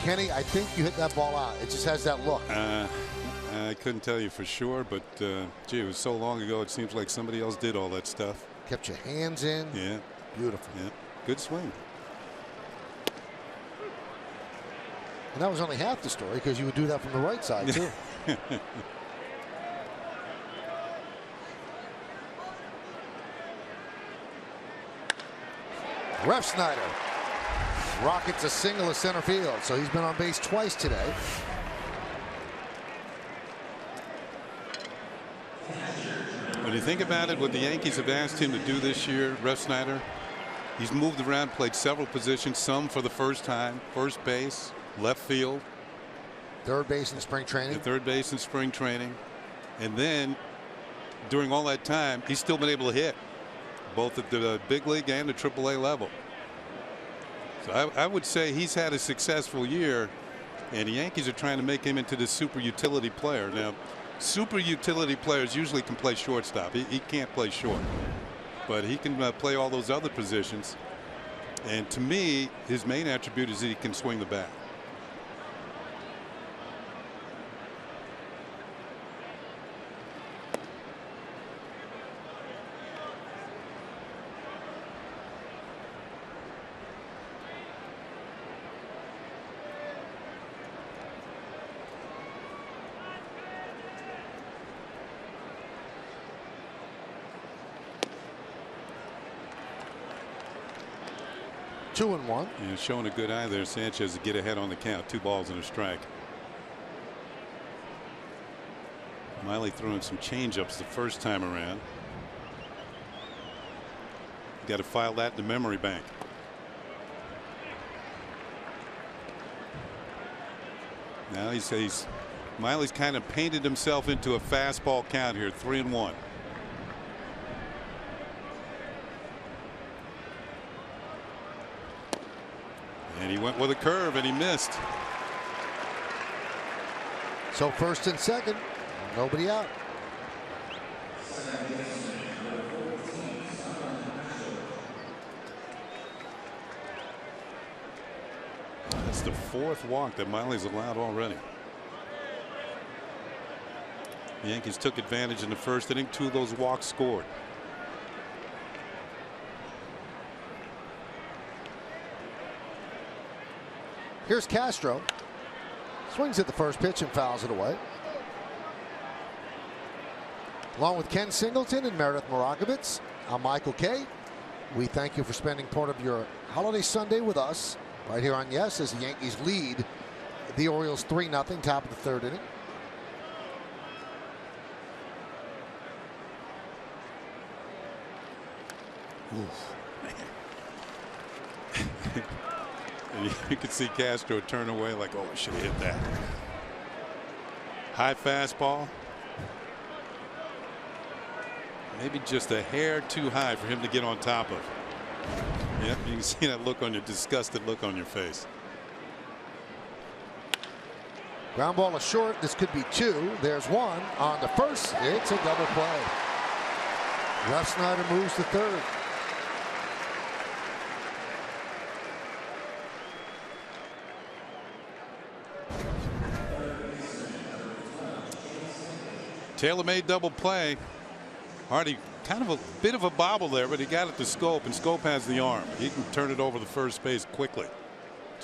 Kenny, I think you hit that ball out. It just has that look. I couldn't tell you for sure, but gee, it was so long ago it seems like somebody else did all that stuff. Kept your hands in. Yeah. Beautiful. Yeah. Good swing. And that was only half the story because you would do that from the right side, too. Refsnyder rockets a single to center field, so he's been on base twice today. When you think about it, what the Yankees have asked him to do this year, Refsnyder, he's moved around, played several positions, some for the first time, first base, left field. Third base in spring training. Third base in spring training. And then during all that time, he's still been able to hit, both at the big league and the AAA level. So I would say he's had a successful year, and the Yankees are trying to make him into the super utility player. Now, super utility players usually can play shortstop. He can't play short, but he can play all those other positions. And to me, his main attribute is that he can swing the bat. Two and one. Yeah, showing a good eye there, Sanchez, to get ahead on the count. 2 balls and a strike. Miley throwing some changeups the first time around. Got to file that in the memory bank. Now Miley's kind of painted himself into a fastball count here. 3-1. And he went with a curve and he missed. So first and second, nobody out. That's the 4th walk that Miley's allowed already. The Yankees took advantage in the first inning. 2 of those walks scored. Here's Castro. Swings at the first pitch and fouls it away. Along with Ken Singleton and Meredith Marakovitz, I'm Michael Kay. We thank you for spending part of your holiday Sunday with us right here on Yes as the Yankees lead the Orioles 3-0, top of the 3rd inning. You could see Castro turn away like, oh, I should have hit that. High fastball. Maybe just a hair too high for him to get on top of. Yep, you can see that look on your disgusted look on your face. Ground ball is short. This could be 2. There's 1 on the first. It's a double play. Refsnyder moves to 3rd. Tailor-made double play. Hardy kind of a bit of a bobble there, but he got it to Scope, and Scope has the arm. He can turn it over the first base quickly.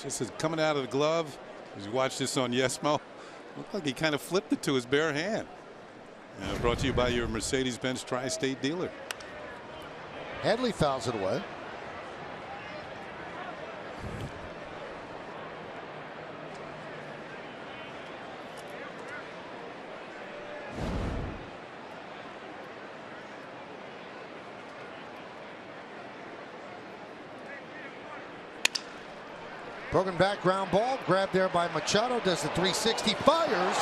Just as coming out of the glove, as you watch this on Yesmo, looked like he kind of flipped it to his bare hand. Brought to you by your Mercedes-Benz Tri-State dealer. Headley fouls it away. Broken back ground ball, grabbed there by Machado, does the 360, fires,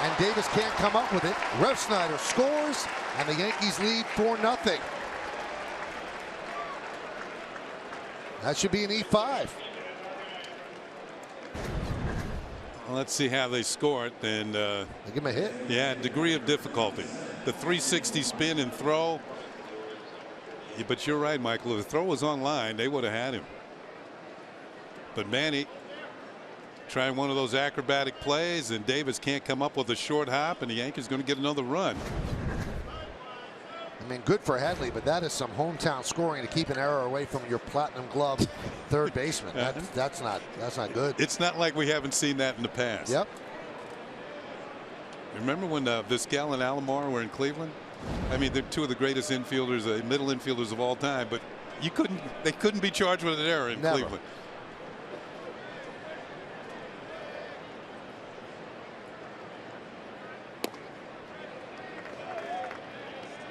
and Davis can't come up with it. Refsnyder scores, and the Yankees lead 4-0. That should be an E5. Let's see how they score it. And they give him a hit. Yeah, degree of difficulty. The 360 spin and throw. Yeah, but you're right, Michael. If the throw was on line, they would have had him. But Manny trying one of those acrobatic plays, and Davis can't come up with a short hop, and the Yankees going to get another run. I mean, good for Headley, but that is some hometown scoring to keep an error away from your platinum glove third baseman. That's not good. It's not like we haven't seen that in the past. Yep. Remember when Vizquel and Alomar were in Cleveland? I mean, they're two of the greatest infielders, middle infielders of all time, but they couldn't be charged with an error in Cleveland.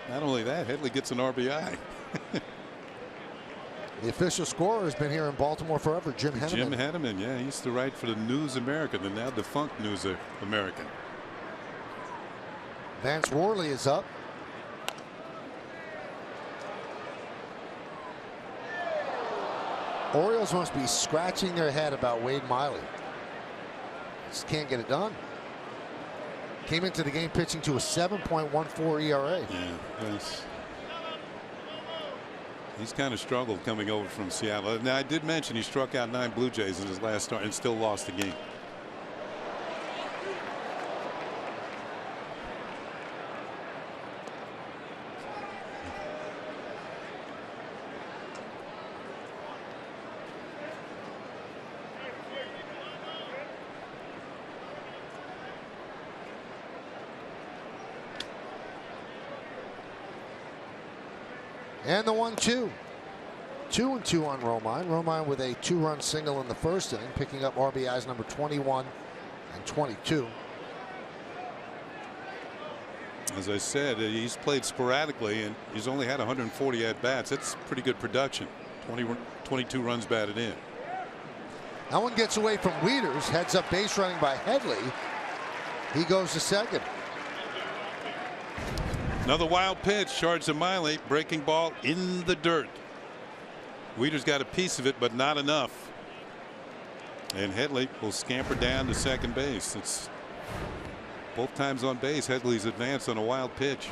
Not only that, Headley gets an RBI. The official scorer has been here in Baltimore forever, Jim Henneman. Jim Henneman, yeah, he used to write for the News American, the now defunct News American. Vance Worley is up. Orioles must be scratching their head about Wade Miley. Just can't get it done. Came into the game pitching to a 7.14 ERA. Yeah, he's kind of struggled coming over from Seattle. Now, I did mention he struck out 9 Blue Jays in his last start and still lost the game. And the 1-2. 2-2 on Romine. Romine with a 2-run single in the first inning, picking up RBIs number 21 and 22. As I said, he's played sporadically, and he's only had 140 at-bats. That's pretty good production. 22 runs batted in. That one gets away from Wieters. Heads up base running by Headley. He goes to second. Another wild pitch, charged to Miley, breaking ball in the dirt. Wieters got a piece of it, but not enough. And Headley will scamper down to second base. It's both times on base. Headley's advanced on a wild pitch.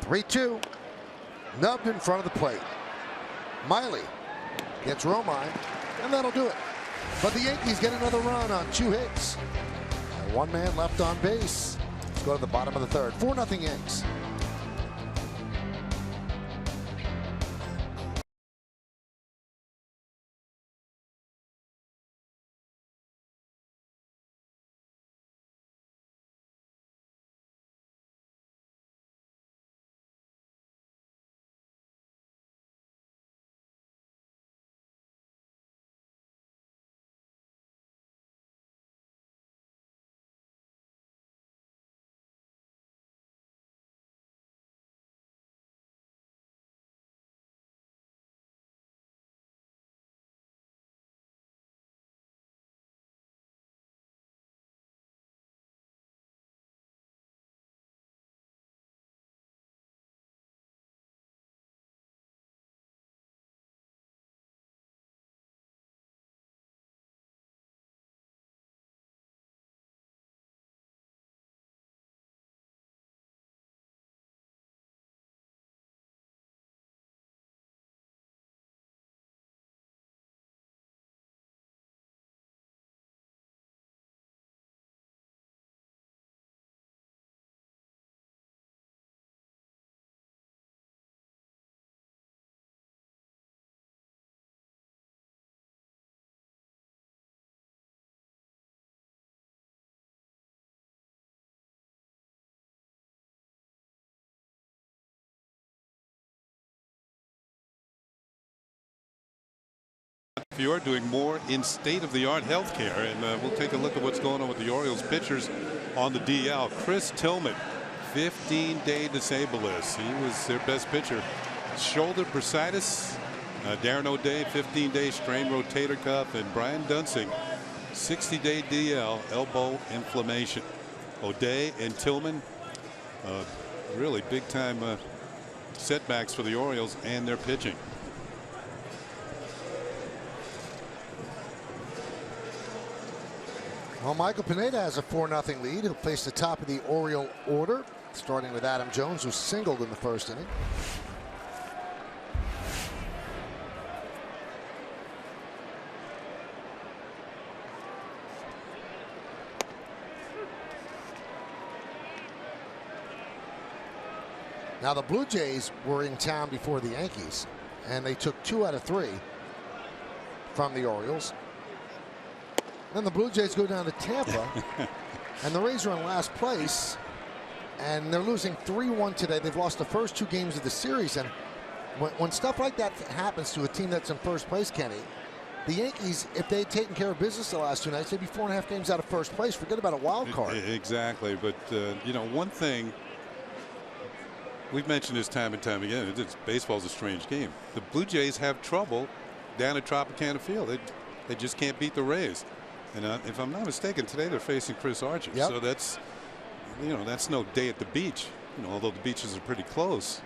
(3-2). Nubbed in front of the plate. Miley gets Romine, and that'll do it. But the Yankees get another run on 2 hits. And 1 man left on base. Let's go to the bottom of the third. 4-0 Yanks. You're doing more in state-of-the-art healthcare, and we'll take a look at what's going on with the Orioles pitchers on the DL. Chris Tillman, 15-day disabled list. He was their best pitcher. Shoulder bursitis. Darren O'Day, 15-day strained rotator cuff, and Brian Dunsing, 60-day DL, elbow inflammation. O'Day and Tillman, really big-time setbacks for the Orioles and their pitching. Well, Michael Pineda has a 4-0 lead. He'll face the top of the Oriole order, starting with Adam Jones, who singled in the first inning. Now, the Blue Jays were in town before the Yankees, and they took 2 out of 3 from the Orioles. Then the Blue Jays go down to Tampa, and the Rays are in last place, and they're losing 3-1 today. They've lost the first 2 games of the series, and when stuff like that happens to a team that's in first place, Kenny, the Yankees, if they had taken care of business the last 2 nights, they'd be 4.5 games out of first place. Forget about a wild card. Exactly, but you know, one thing we've mentioned this time and time again, baseball's a strange game. The Blue Jays have trouble down at Tropicana Field. They just can't beat the Rays. And if I'm not mistaken, today they're facing Chris Archer. Yep. So that's, you know, that's no day at the beach. You know, although the beaches are pretty close.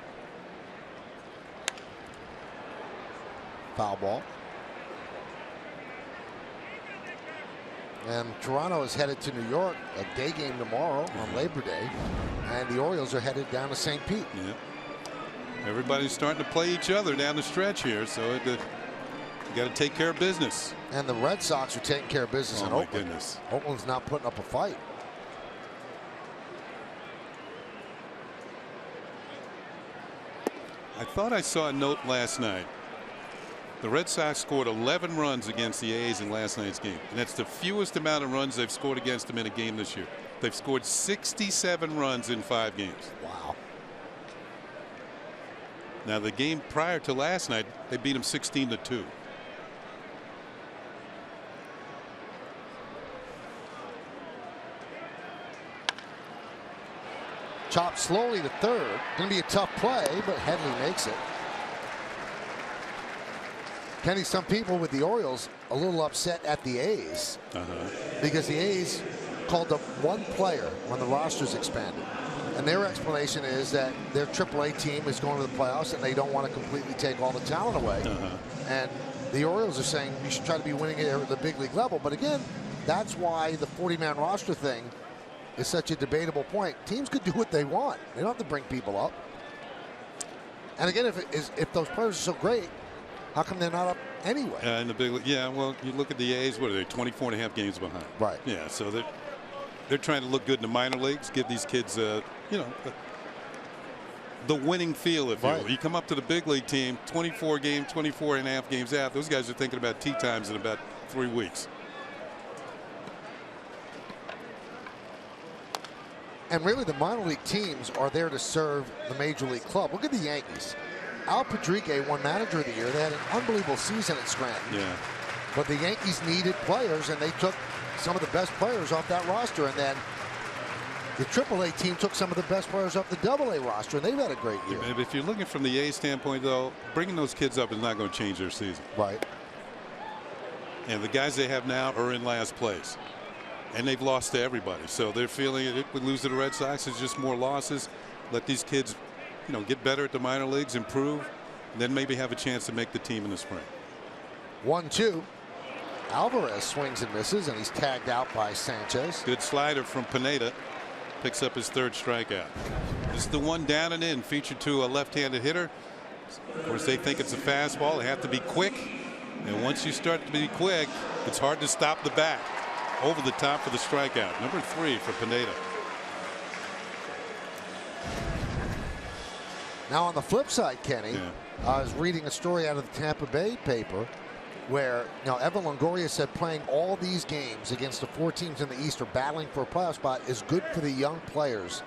Foul ball. And Toronto is headed to New York, a day game tomorrow on Labor Day. And the Orioles are headed down to St. Pete. Yeah. Everybody's starting to play each other down the stretch here, so you got to take care of business. And the Red Sox are taking care of business in Oh, my Oakland. goodness. Oakland's not putting up a fight. I thought I saw a note last night. The Red Sox scored 11 runs against the A's in last night's game. And that's the fewest amount of runs they've scored against them in a game this year. They've scored 67 runs in 5 games. Wow. Now, the game prior to last night, they beat them 16-2. Chopped slowly to third. Going to be a tough play, but Headley makes it. Kenny, some people with the Orioles a little upset at the A's because the A's called up 1 player when the roster's expanded. And their explanation is that their AAA team is going to the playoffs and they don't want to completely take all the talent away. And the Orioles are saying you should try to be winning it at the big league level. But again, that's why the 40-man roster thing is such a debatable point. Teams could do what they want. They don't have to bring people up. And again, if those players are so great, how come they're not up anyway? In the big league, yeah. Well, you look at the A's. What are they? 24.5 games behind. Right. Yeah. So they're trying to look good in the minor leagues. Give these kids, you know, the winning feel. If you will. You come up to the big league team, 24 and a half games out. Those guys are thinking about tee times in about 3 weeks. And really, the minor league teams are there to serve the major league club. Look at the Yankees. Al Padrique won Manager of the Year. They had an unbelievable season at Scranton. Yeah. But the Yankees needed players, and they took some of the best players off that roster. And then the AAA team took some of the best players off the AA roster, and they've had a great year. Yeah, if you're looking from the A's standpoint, though, bringing those kids up is not going to change their season. Right. And the guys they have now are in last place. And they've lost to everybody. So they're feeling it. If we lose to the Red Sox, it's just more losses. Let these kids, you know, get better at the minor leagues, improve, and then maybe have a chance to make the team in the spring. 1-2. Alvarez swings and misses, and he's tagged out by Sanchez. Good slider from Pineda. Picks up his 3rd strikeout. This is the one down and in, featured to a left-handed hitter. Of course, they think it's a fastball. They have to be quick. And once you start to be quick, it's hard to stop the bat. Over the top for the strikeout. Number 3 for Pineda. Now on the flip side, Kenny, I was reading a story out of the Tampa Bay paper where Evan Longoria said playing all these games against the 4 teams in the East or battling for a playoff spot is good for the young players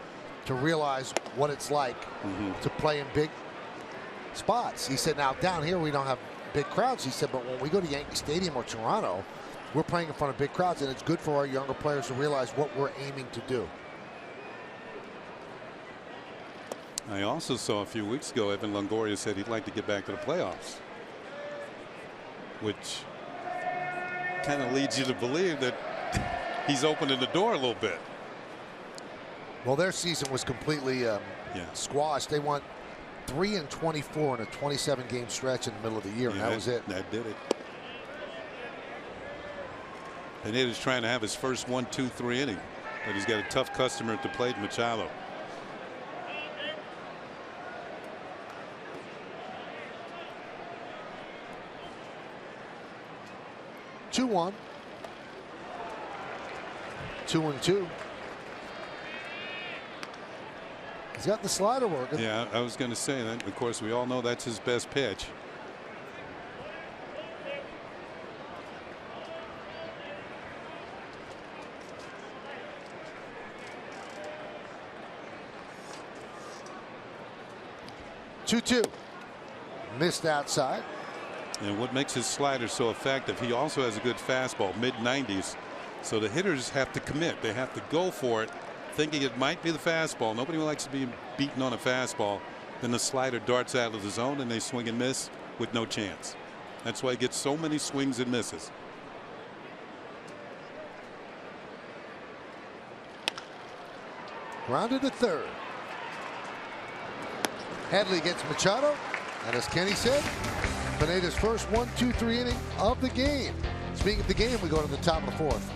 to realize what it's like to play in big spots. He said, now down here we don't have big crowds. He said, but when we go to Yankee Stadium or Toronto, we're playing in front of big crowds, and it's good for our younger players to realize what we're aiming to do. I also saw a few weeks ago Evan Longoria said he'd like to get back to the playoffs, which kind of leads you to believe that he's opening the door a little bit. Well, their season was completely squashed. They won 3-24 in a 27-game stretch in the middle of the year, and that was it. That did it. Pineda's trying to have his first 1-2-3 inning, but he's got a tough customer at the plate, Machado. Two one. 2-2. He's got the slider working. Yeah, I was going to say that. Of course, we all know that's his best pitch. Two. Missed outside. And what makes his slider so effective, he also has a good fastball, mid-90s. So the hitters have to commit. They have to go for it, thinking it might be the fastball. Nobody likes to be beaten on a fastball. Then the slider darts out of the zone and they swing and miss with no chance. That's why he gets so many swings and misses. Grounded to third. Headley gets Machado. And as Kenny said, Pineda's first 1-2-3 inning of the game. Speaking of the game, we go to the top of the fourth.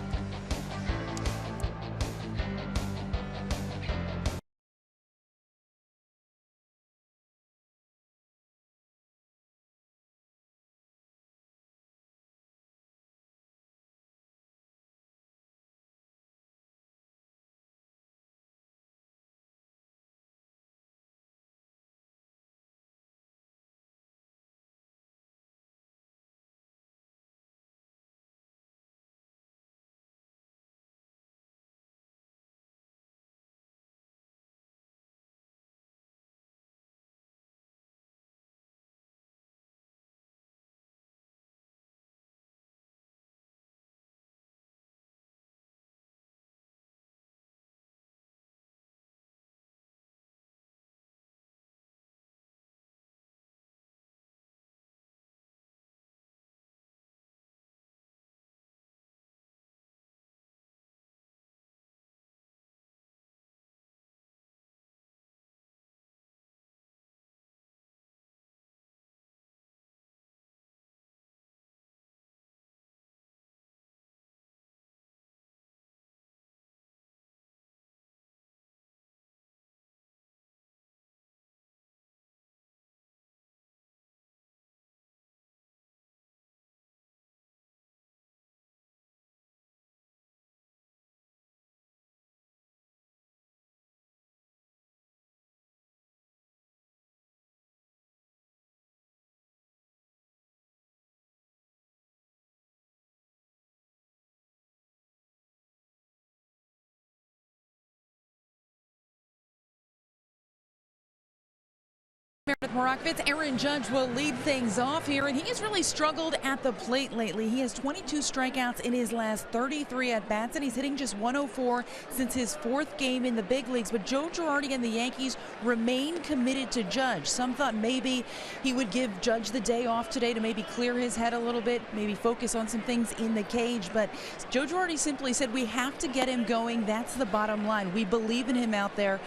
Meredith Morakovitz, Aaron Judge will lead things off here, and he has really struggled at the plate lately. He has 22 strikeouts in his last 33 at-bats, and he's hitting just 104 since his fourth game in the big leagues. But Joe Girardi and the Yankees remain committed to Judge. Some thought maybe he would give Judge the day off today to maybe clear his head a little bit, maybe focus on some things in the cage. But Joe Girardi simply said, we have to get him going. That's the bottom line. We believe in him out there.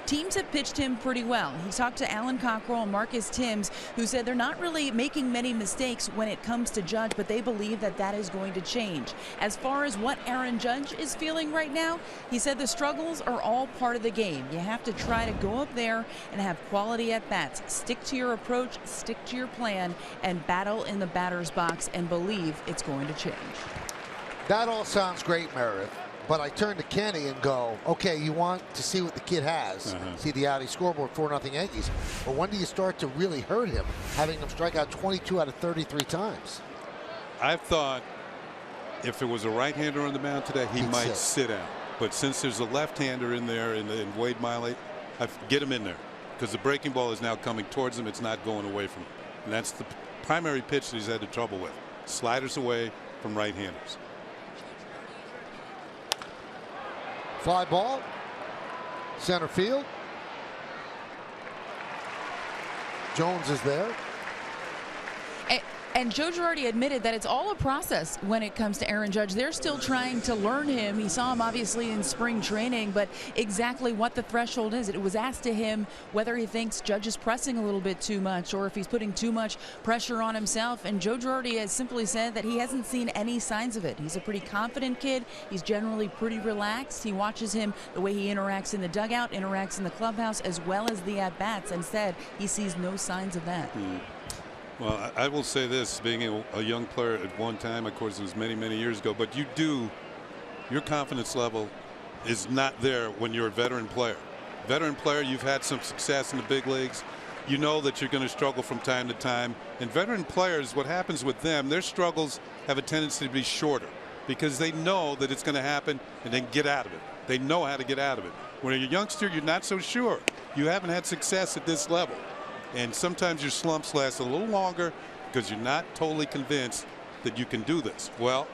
Teams have pitched him pretty well. He talked to Alan Cockrell and Marcus Timms, who said they're not really making many mistakes when it comes to Judge, but they believe that that is going to change. As far as what Aaron Judge is feeling right now, he said the struggles are all part of the game. You have to try to go up there and have quality at-bats. Stick to your approach, stick to your plan, and battle in the batter's box and believe it's going to change. That all sounds great, Meredith. But I turn to Kenny and go, okay, you want to see what the kid has. See the Audi scoreboard, 4-0 Yankees. But when do you start to really hurt him, having him strike out 22 out of 33 times? I've thought if there was a right-hander on the mound today, he might sit out. But since there's a left-hander in there in Wade Miley, get him in there. Because the breaking ball is now coming towards him. It's not going away from him. And that's the primary pitch that he's had trouble with. Sliders away from right-handers. Fly ball, center field. Jones is there. And Joe Girardi admitted that it's all a process when it comes to Aaron Judge. They're still trying to learn him. He saw him obviously in spring training, but exactly what the threshold is. It was asked to him whether he thinks Judge is pressing a little bit too much or if he's putting too much pressure on himself. And Joe Girardi has simply said that he hasn't seen any signs of it. He's a pretty confident kid. He's generally pretty relaxed. He watches him the way he interacts in the dugout, interacts in the clubhouse, as well as the at-bats, and said he sees no signs of that. Well, I will say this, being a young player at one time, of course, it was many, many years ago, but your confidence level is not there when you're a veteran player. Veteran player, you've had some success in the big leagues. You know that you're going to struggle from time to time. And veteran players, what happens with them, their struggles have a tendency to be shorter because they know that it's going to happen and then get out of it. They know how to get out of it. When you're a youngster, you're not so sure. You haven't had success at this level. And sometimes your slumps last a little longer because you're not totally convinced that you can do this. Well,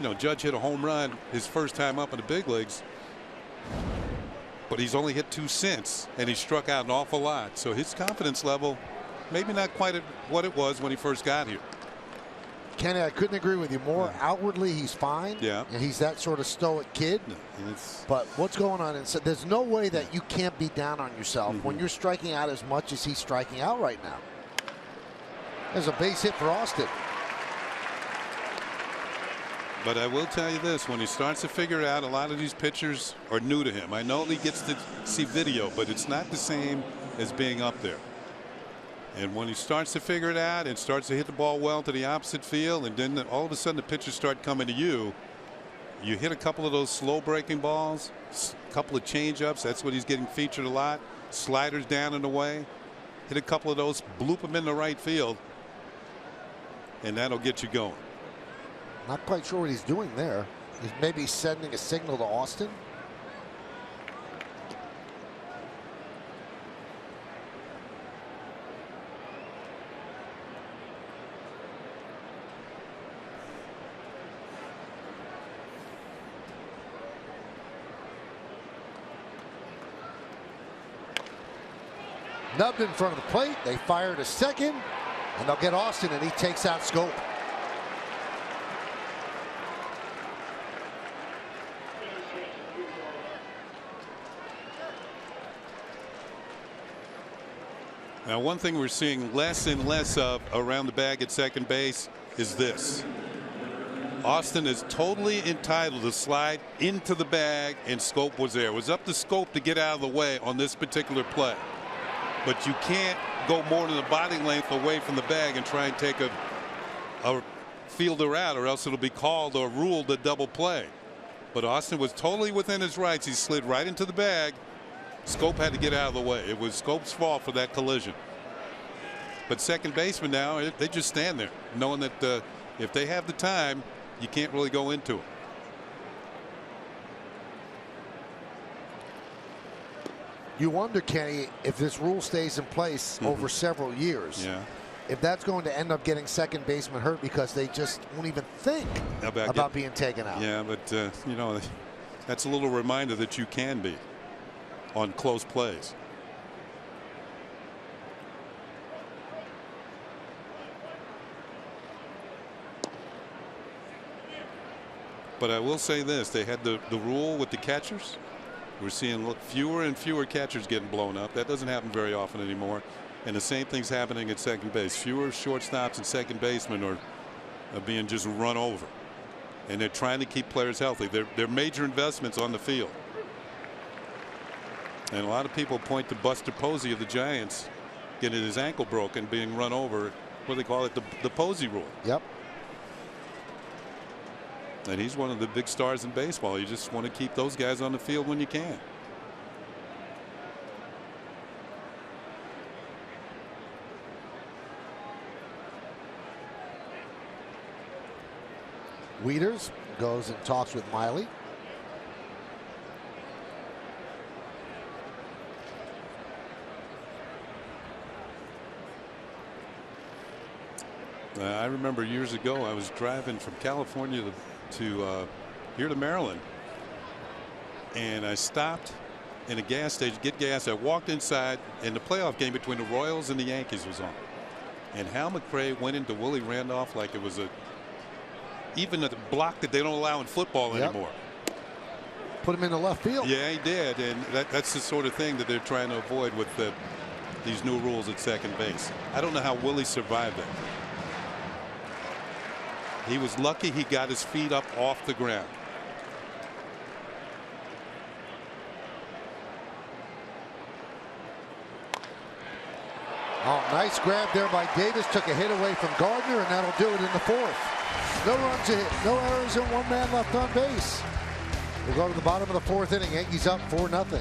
you know, Judge hit a home run his first time up in the big leagues, but he's only hit 2 since, and he struck out an awful lot. So his confidence level maybe not quite at what it was when he first got here. Kenny, I couldn't agree with you more. Outwardly, he's fine. Yeah. And he's that sort of stoic kid. But what's going on inside? There's no way that you can't be down on yourself when you're striking out as much as he's striking out right now. There's a base hit for Austin. But I will tell you this, when he starts to figure it out, a lot of these pitchers are new to him. I know he gets to see video, but it's not the same as being up there. And when he starts to figure it out and starts to hit the ball well to the opposite field, and then all of a sudden the pitchers start coming to you, you hit a couple of those slow breaking balls, a couple of change-ups. That's what he's getting featured a lot. Sliders down and away. Hit a couple of those, bloop them in the right field, and that'll get you going. Not quite sure what he's doing there. He's maybe sending a signal to Austin. Nubbed in front of the plate. They fire to second, and they'll get Austin, and he takes out Scope. Now, one thing we're seeing less and less of around the bag at second base is this. Austin is totally entitled to slide into the bag, and Scope was there. It was up to Scope to get out of the way on this particular play. But you can't go more than a body length away from the bag and try and take a fielder out, or else it'll be called or ruled a double play. But Austin was totally within his rights. He slid right into the bag. Scope had to get out of the way. It was Scope's fault for that collision. But second baseman now, they just stand there knowing that if they have the time, you can't really go into it. You wonder, Kenny, if this rule stays in place over several years, if that's going to end up getting second baseman hurt because they just won't even think about being taken out. Yeah, but you know, that's a little reminder that you can be on close plays. But I will say this, they had the rule with the catchers. We're seeing fewer and fewer catchers getting blown up. That doesn't happen very often anymore. And the same thing's happening at second base. Fewer shortstops and second basemen are being just run over. And they're trying to keep players healthy. They're major investments on the field. And a lot of people point to Buster Posey of the Giants getting his ankle broken, being run over. What do they call it? The Posey rule. Yep. And he's one of the big stars in baseball. You just want to keep those guys on the field when you can. Wieters goes and talks with Miley. I remember years ago I was driving from California to here to Maryland, and I stopped in a gas station to get gas. I walked inside, and the playoff game between the Royals and the Yankees was on. And Hal McRae went into Willie Randolph like it was even a block that they don't allow in football anymore. Put him in the left field. Yeah, he did, and that's the sort of thing that they're trying to avoid with these new rules at second base. I don't know how Willie survived that. He was lucky he got his feet up off the ground. Oh, nice grab there by Davis. Took a hit away from Gardner, and that'll do it in the fourth. No runs a hit, no errors, and one man left on base. We'll go to the bottom of the fourth inning. Yankees up 4-0.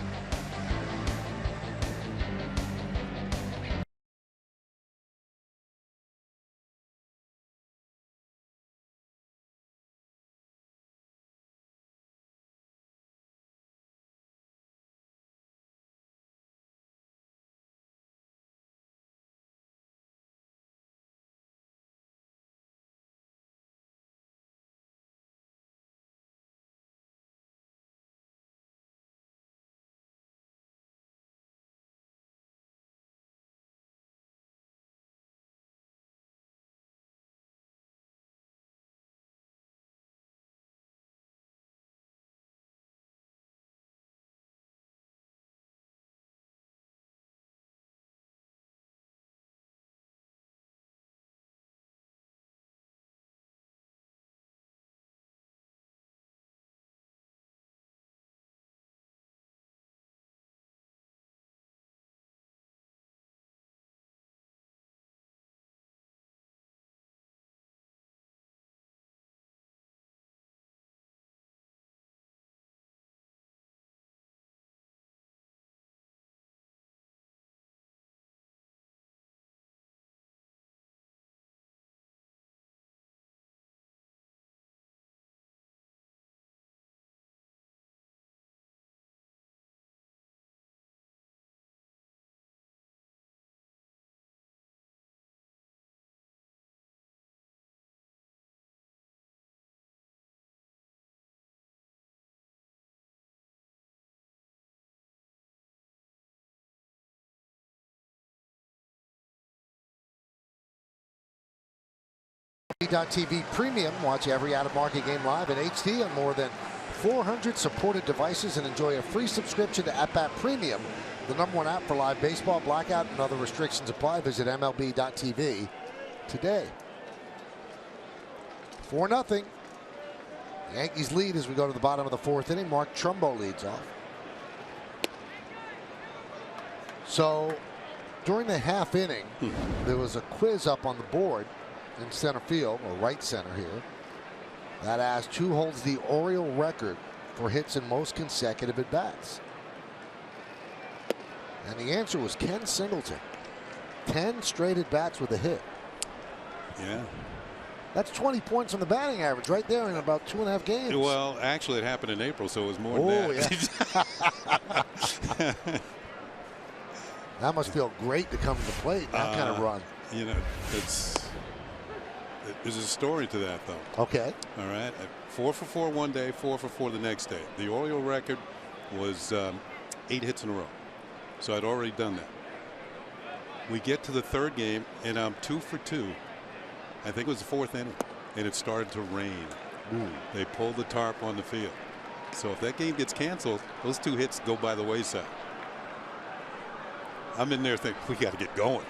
TV Premium. Watch every out-of-market game live in HD on more than 400 supported devices and enjoy a free subscription to At-Bat Premium, the #1 app for live baseball. Blackout and other restrictions apply. Visit MLB.tv today. 4-0. Yankees lead as we go to the bottom of the fourth inning. Mark Trumbo leads off. So during the half inning, there was a quiz up on the board in center field, or right center here, that asked who holds the Oriole record for hits in most consecutive at-bats. And the answer was Ken Singleton. 10 straight at-bats with a hit. Yeah. That's 20 points on the batting average right there in about 2.5 games. Well, actually, it happened in April, so it was more than that. Yeah. That must feel great to come to the plate, that kind of run. You know, there's a story to that, though. Okay. All right. 4 for 4 one day, 4 for 4 the next day. The Oriole record was 8 hits in a row. So I'd already done that. We get to the third game, and I'm 2 for 2. I think it was the fourth inning, and it started to rain. Ooh. They pulled the tarp on the field. So if that game gets canceled, those 2 hits go by the wayside. I'm in there thinking, we got to get going.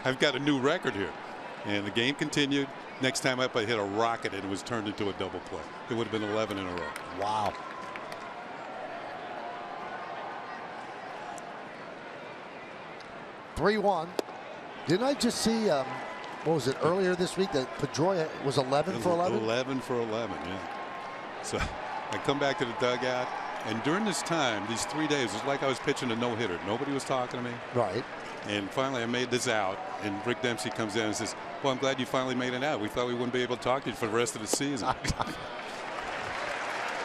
I've got a new record here. And the game continued. Next time up, I hit a rocket, and it was turned into a double play. It would have been 11 in a row. Wow. (3-1). Didn't I just see, what was it, earlier this week that Pedroia was 11 for 11? 11 for 11, yeah. So I come back to the dugout, and during this time, these 3 days, it was like I was pitching a no-hitter. Nobody was talking to me. Right. And finally, I made this out, and Rick Dempsey comes in and says, well, I'm glad you finally made it out. We thought we wouldn't be able to talk to you for the rest of the season.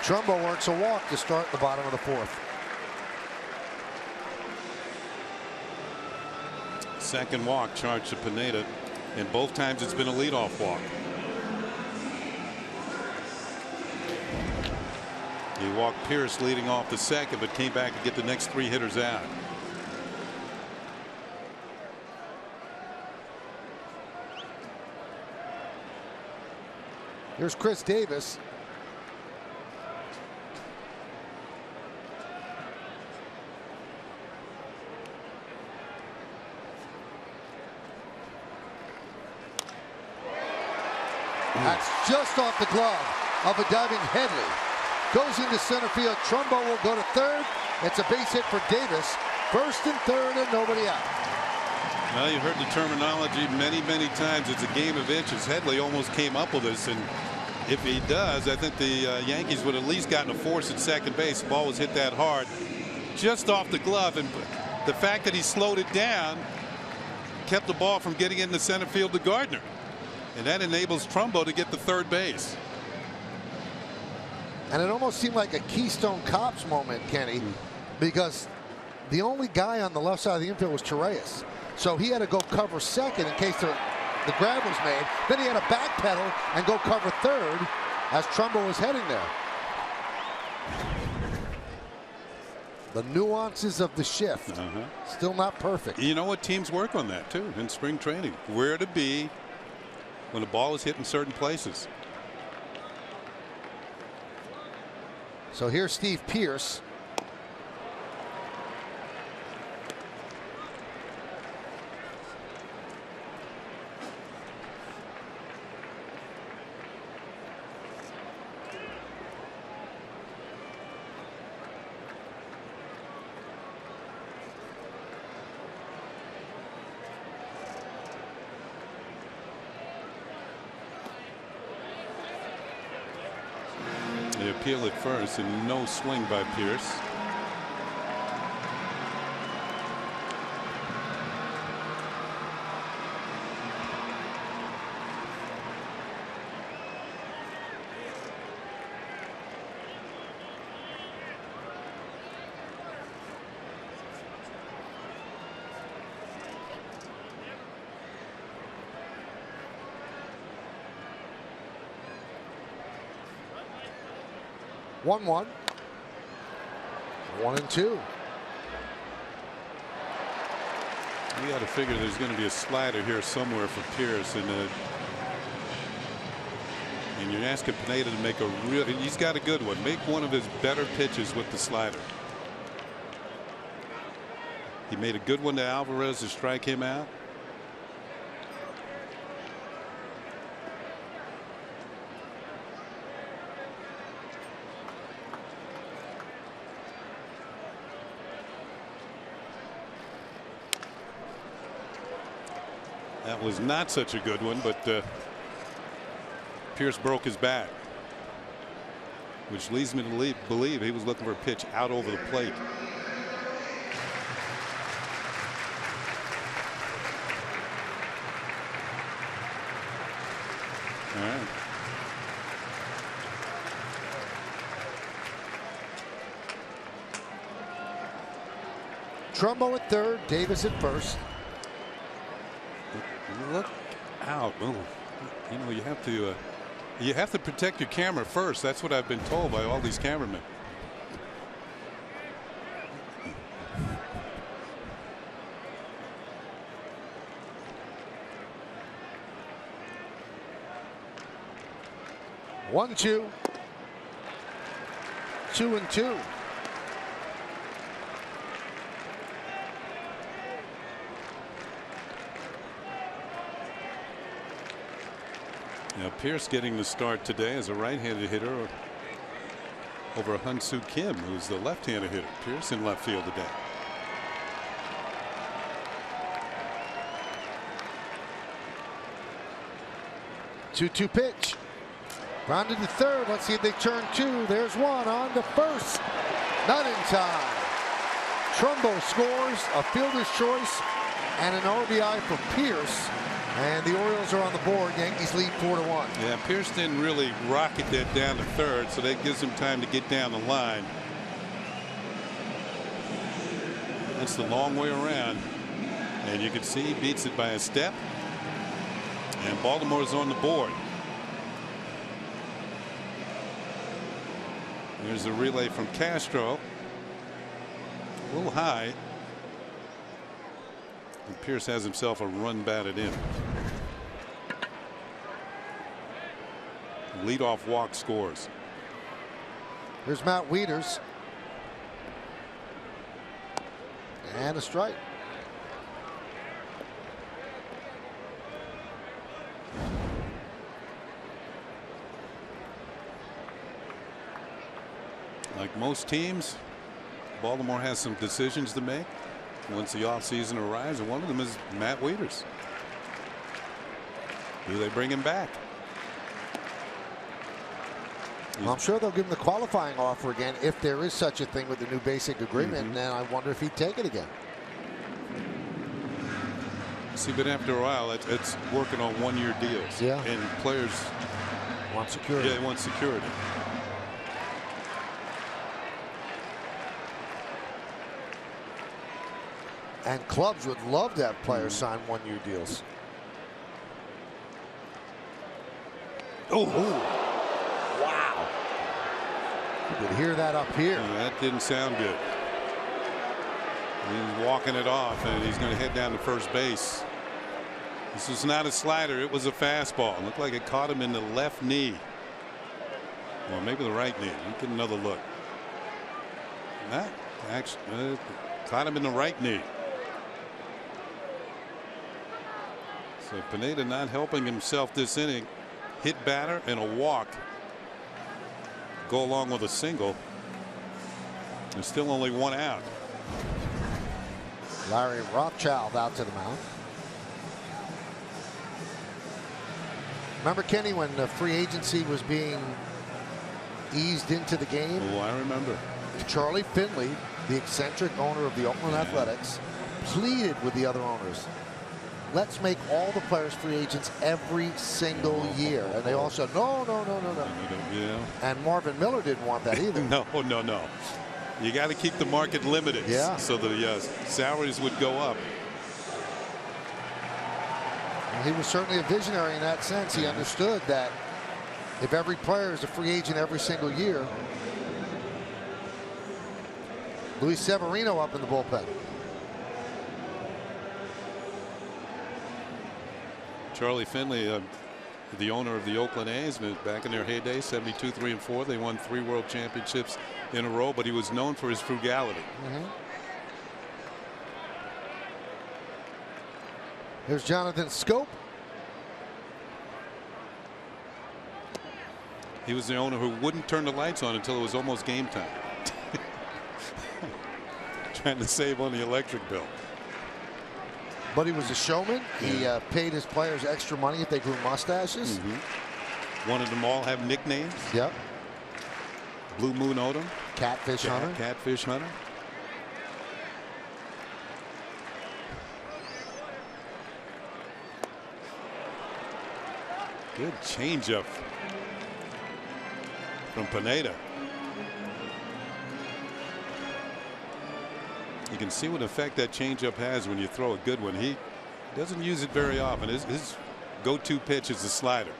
Trumbo works a walk to start the bottom of the fourth. Second walk charged to Pineda, and both times it's been a leadoff walk. He walked Pierce leading off the second, but came back to get the next 3 hitters out. Here's Chris Davis. That's just off the glove of a diving Headley. Goes into center field. Trumbo will go to third. It's a base hit for Davis. First and third and nobody out. Well, you heard the terminology many, many times. It's a game of inches. Headley almost came up with this, and if he does, I think the Yankees would at least gotten a force at second base. The ball was hit that hard, just off the glove, and the fact that he slowed it down kept the ball from getting into center field to Gardner, and that enables Trumbo to get to third base. And it almost seemed like a Keystone Cops moment, Kenny, because the only guy on the left side of the infield was Torreyes. So he had to go cover second in case the grab was made. Then he had to backpedal and go cover third as Trumbo was heading there. The nuances of the shift. Still not perfect. You know what, teams work on that too in spring training. Where to be when the ball is hit in certain places. So here's Steve Pearce. They appeal at first and no swing by Pearce. One, 1-2. You got to figure there's going to be a slider here somewhere for Pearce, and you're asking Pineda to make a real. He's got a good one. Make one of his better pitches with the slider. He made a good one to Alvarez to strike him out. That was not such a good one, but Pearce broke his back, which leads me to believe he was looking for a pitch out over the plate. All right. Trumbo at third, Davis at first. Look out. Oh, you know, you have to protect your camera first. That's what I've been told by all these cameramen. One, 2. 2-2. Now Pearce getting the start today as a right-handed hitter over Han-Soo Kim, who's the left-handed hitter. Pearce in left field today. Two pitch. Grounded to third. Let's see if they turn two. There's one on to first. Not in time. Trumbo scores a fielder's choice and an RBI for Pearce. And the Orioles are on the board. Yankees lead 4-1. Yeah, Pearce didn't really rocket that down to third, so that gives him time to get down the line. That's the long way around. And you can see he beats it by a step. And Baltimore's on the board. There's a relay from Castro. A little high. And Pearce has himself a run batted in. Leadoff walk scores. Here's Matt Wieters. And a strike. Like most teams, Baltimore has some decisions to make once the offseason arrives, and one of them is Matt Wieters. Do they bring him back? Well, I'm sure they'll give him the qualifying offer again if there is such a thing with the new basic agreement. And I wonder if he'd take it again. See, but after a while, it's working on one-year deals. Yeah. And players want security. Yeah, they want security. And clubs would love to have players sign one-year deals. Oh. Wow. You could hear that up here. That didn't sound good. He's walking it off, and he's going to head down to first base. This was not a slider. It was a fastball. It looked like it caught him in the left knee. Or maybe the right knee. Let's get another look. That actually caught him in the right knee. So Pineda not helping himself this inning. Hit batter and a walk go along with a single. There's still only one out. Larry Rothschild out to the mound. Remember, Kenny, when the free agency was being eased into the game? Oh, I remember. Charlie Finley, the eccentric owner of the Oakland Athletics, pleaded with the other owners. Let's make all the players free agents every single year. And they all said, no. Yeah. And Marvin Miller didn't want that either. No. You got to keep the market limited. Yeah. So the salaries would go up. Well, he was certainly a visionary in that sense. He understood that if every player is a free agent every single year. Luis Severino up in the bullpen. Charlie Finley, the owner of the Oakland A's, back in their heyday, 72, 3-4. They won 3 World Championships in a row, but he was known for his frugality. Here's Jonathan Scope. He was the owner who wouldn't turn the lights on until it was almost game time. Trying to save on the electric bill. But he was a showman. He paid his players extra money if they grew mustaches. Wanted them all have nicknames. Yep. Blue Moon Odom. Catfish Hunter. Catfish Hunter. Good changeup from Pineda. You can see what effect that changeup has when you throw a good one. He doesn't use it very often. His go-to pitch is the slider.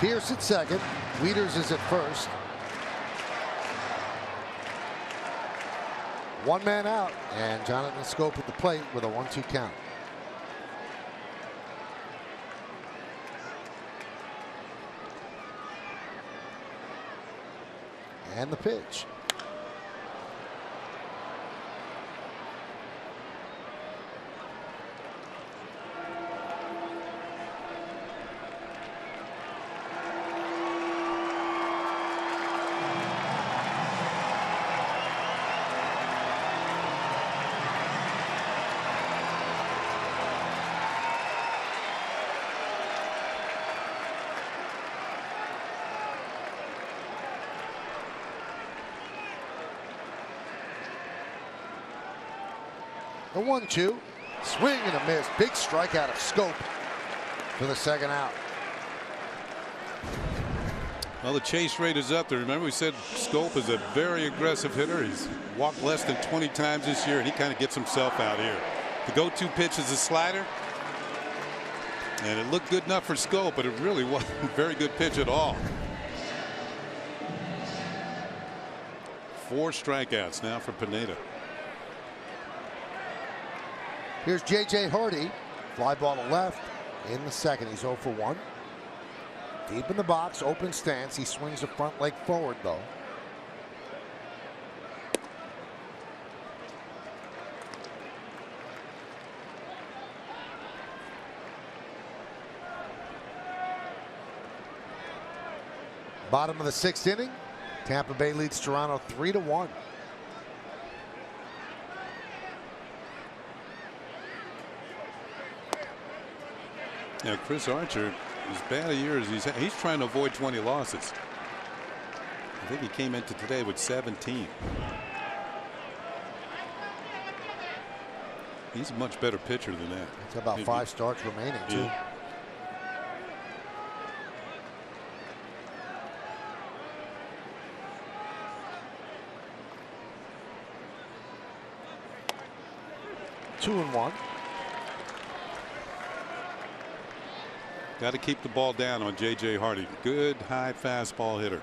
Pierce at second. Wieters is at first. One man out, and Jonathan Scope at the plate with a 1-2 count. And the pitch. The 1-2. Swing and a miss. Big strikeout of Scope for the second out. Well, the chase rate is up there. Remember, we said Scope is a very aggressive hitter. He's walked less than 20 times this year, and he kind of gets himself out here. The go-to pitch is a slider, and it looked good enough for Scope, but it really wasn't a very good pitch at all. 4 strikeouts now for Pineda. Here's J.J. Hardy. Fly ball to left in the second. He's 0 for 1. Deep in the box, open stance. He swings the front leg forward, though. Bottom of the 6th inning. Tampa Bay leads Toronto 3-1. Now, Chris Archer, as bad a year as he's trying to avoid 20 losses. I think he came into today with 17. He's a much better pitcher than that. It's about 5 starts remaining, too. Yeah. Two and 1. Got to keep the ball down on J.J. Hardy. Good high fastball hitter.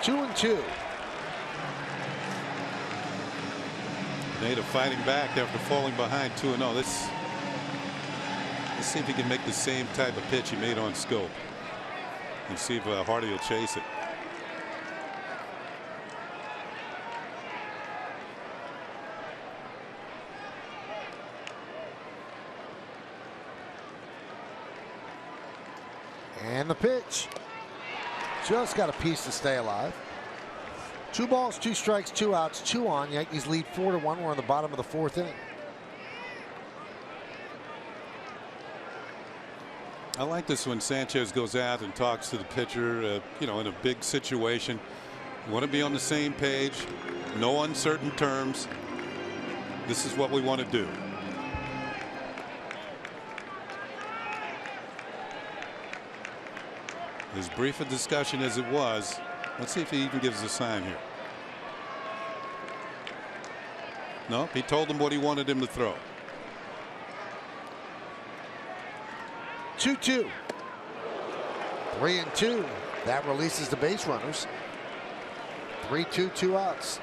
Two and 2. Pineda fighting back after falling behind 2-0. Let's see if he can make the same type of pitch he made on Scope and see if Hardy will chase it. And the pitch. Just got a piece to stay alive. 2 balls, 2 strikes, 2 outs, 2 on. Yankees lead 4-1. We're on the bottom of the 4th inning. I like this when Sanchez goes out and talks to the pitcher, you know, in a big situation. You want to be on the same page, no uncertain terms. This is what we want to do. As brief a discussion as it was, let's see if he even gives a sign here. No, he told him what he wanted him to throw. 2-2. 3 and 2. That releases the base runners. 3-2, 2 outs.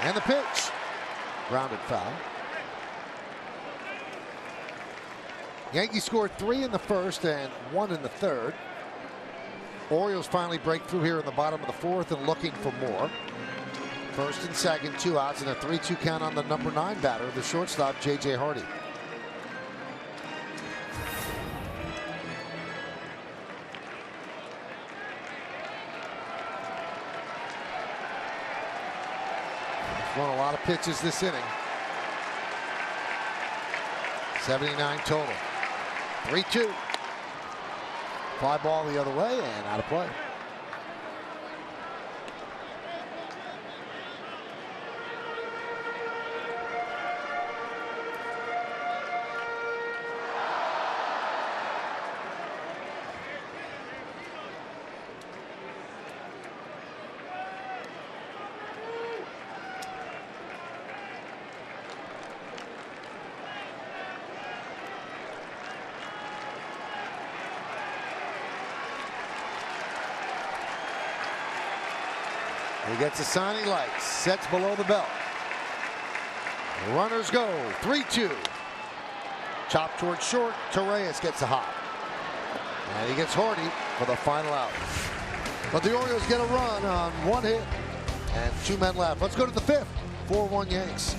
And the pitch. Grounded foul. Yankees scored 3 in the first and 1 in the third. Orioles finally break through here in the bottom of the 4th and looking for more. First and second, 2 outs and a 3-2 count on the number 9 batter, the shortstop, J.J. Hardy. Thrown a lot of pitches this inning. 79 total. 3-2. Fly ball the other way and out of play. He gets a sign he likes, sets below the belt. Runners go, 3-2. Chop towards short, Torreyes gets a hop. And he gets Hardy for the final out. But the Orioles get a run on 1 hit and 2 men left. Let's go to the 5th, 4-1 Yanks.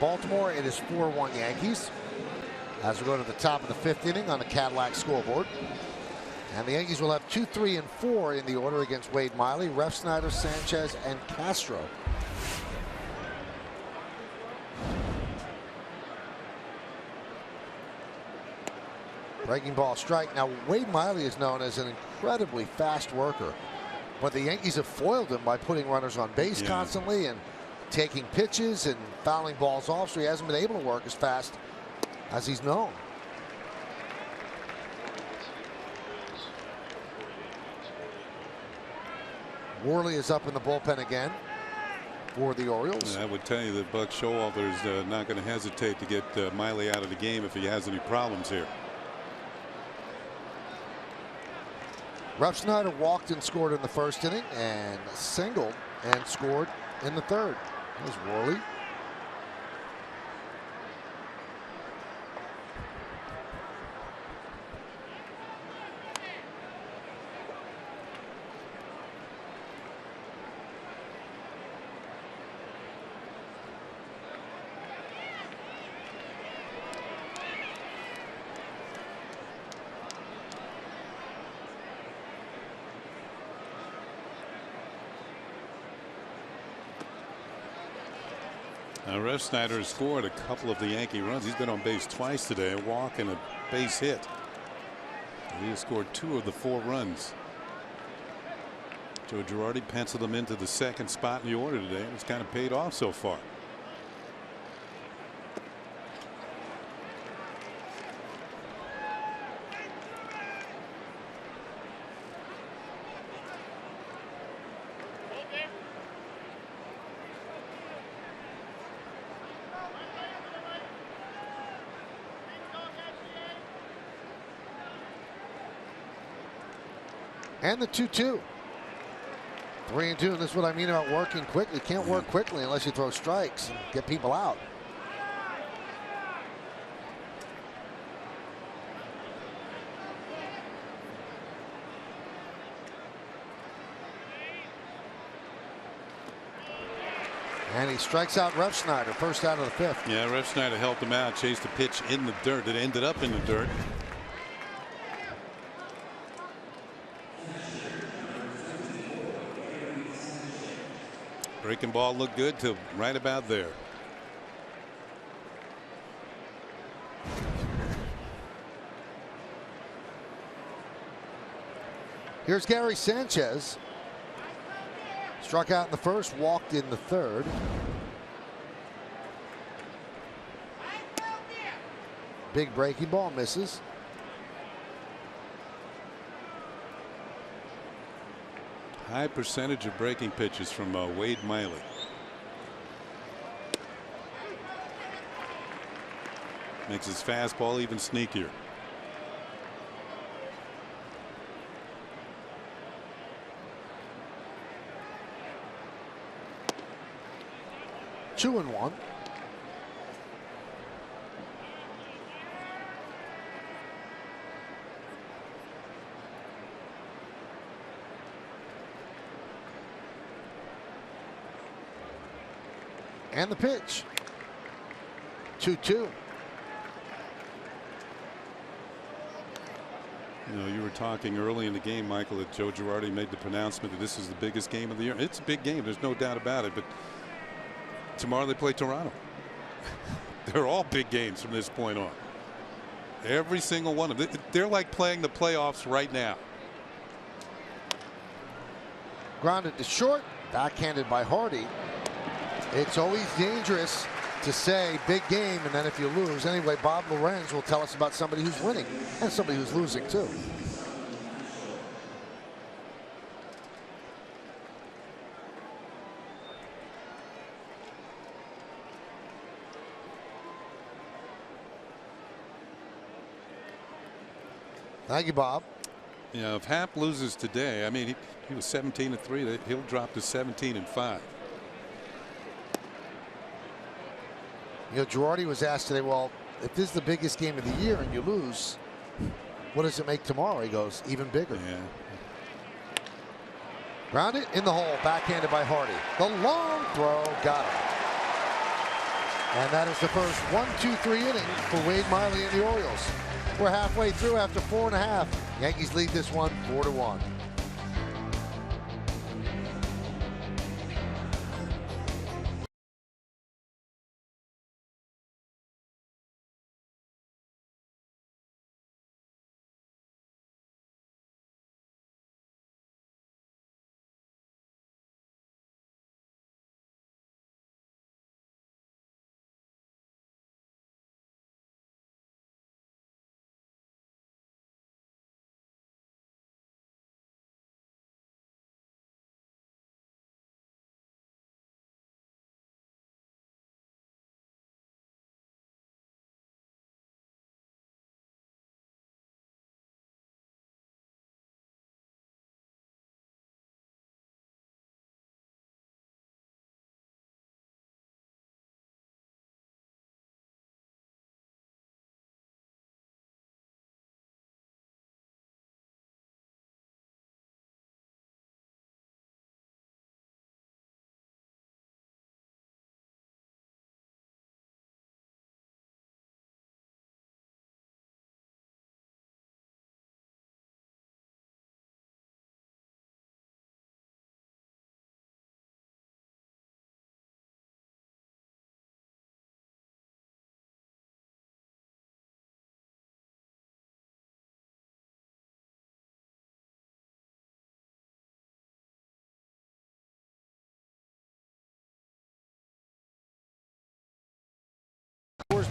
Baltimore. It is 4-1 Yankees. As we go to the top of the 5th inning on the Cadillac scoreboard. And the Yankees will have 2, 3, and 4 in the order against Wade Miley, Refsnyder, Sanchez, and Castro. Breaking ball strike. Now, Wade Miley is known as an incredibly fast worker, but the Yankees have foiled him by putting runners on base constantly and taking pitches and fouling balls off, so he hasn't been able to work as fast as he's known. Worley is up in the bullpen again for the Orioles. I would tell you that Buck Showalter is not going to hesitate to get Miley out of the game if he has any problems here. Refsnyder walked and scored in the 1st inning and singled and scored in the 3rd. There's Worley. Now, Refsnyder has scored a couple of the Yankee runs. He's been on base twice today, a walk and a base hit. And he has scored 2 of the 4 runs. Joe Girardi penciled him into the 2nd spot in the order today, and it's kind of paid off so far. And the 2-2. 3-2. And this is what I mean about working quickly. You can't work quickly unless you throw strikes and get people out. And he strikes out Refsnyder, first out of the 5th. Yeah, Refsnyder helped him out, chased a pitch in the dirt. It ended up in the dirt. Breaking ball looked good till right about there. Here's Gary Sanchez. Struck out in the 1st, walked in the 3rd. Big breaking ball, misses. High percentage of breaking pitches from Wade Miley. Makes his fastball even sneakier. Two and one. And the pitch. 2-2. You know, you were talking early in the game, Michael, that Joe Girardi made the pronouncement that this is the biggest game of the year. It's a big game. There's no doubt about it. But tomorrow they play Toronto. They're all big games from this point on. Every single one of them. They're like playing the playoffs right now. Grounded to short. Backhanded by Hardy. It's always dangerous to say big game, and then if you lose. Anyway, Bob Lorenz will tell us about somebody who's winning and somebody who's losing too. Thank you, Bob. You know, if Happ loses today, I mean, he was 17-3. He'll drop to 17-5. You know, Girardi was asked today, well, if this is the biggest game of the year and you lose, what does it make tomorrow? He goes, even bigger. Yeah. Grounded in the hole, backhanded by Hardy. The long throw, got him. And that is the first 1-2-3 inning for Wade Miley and the Orioles. We're halfway through after 4.5. Yankees lead this one 4-1.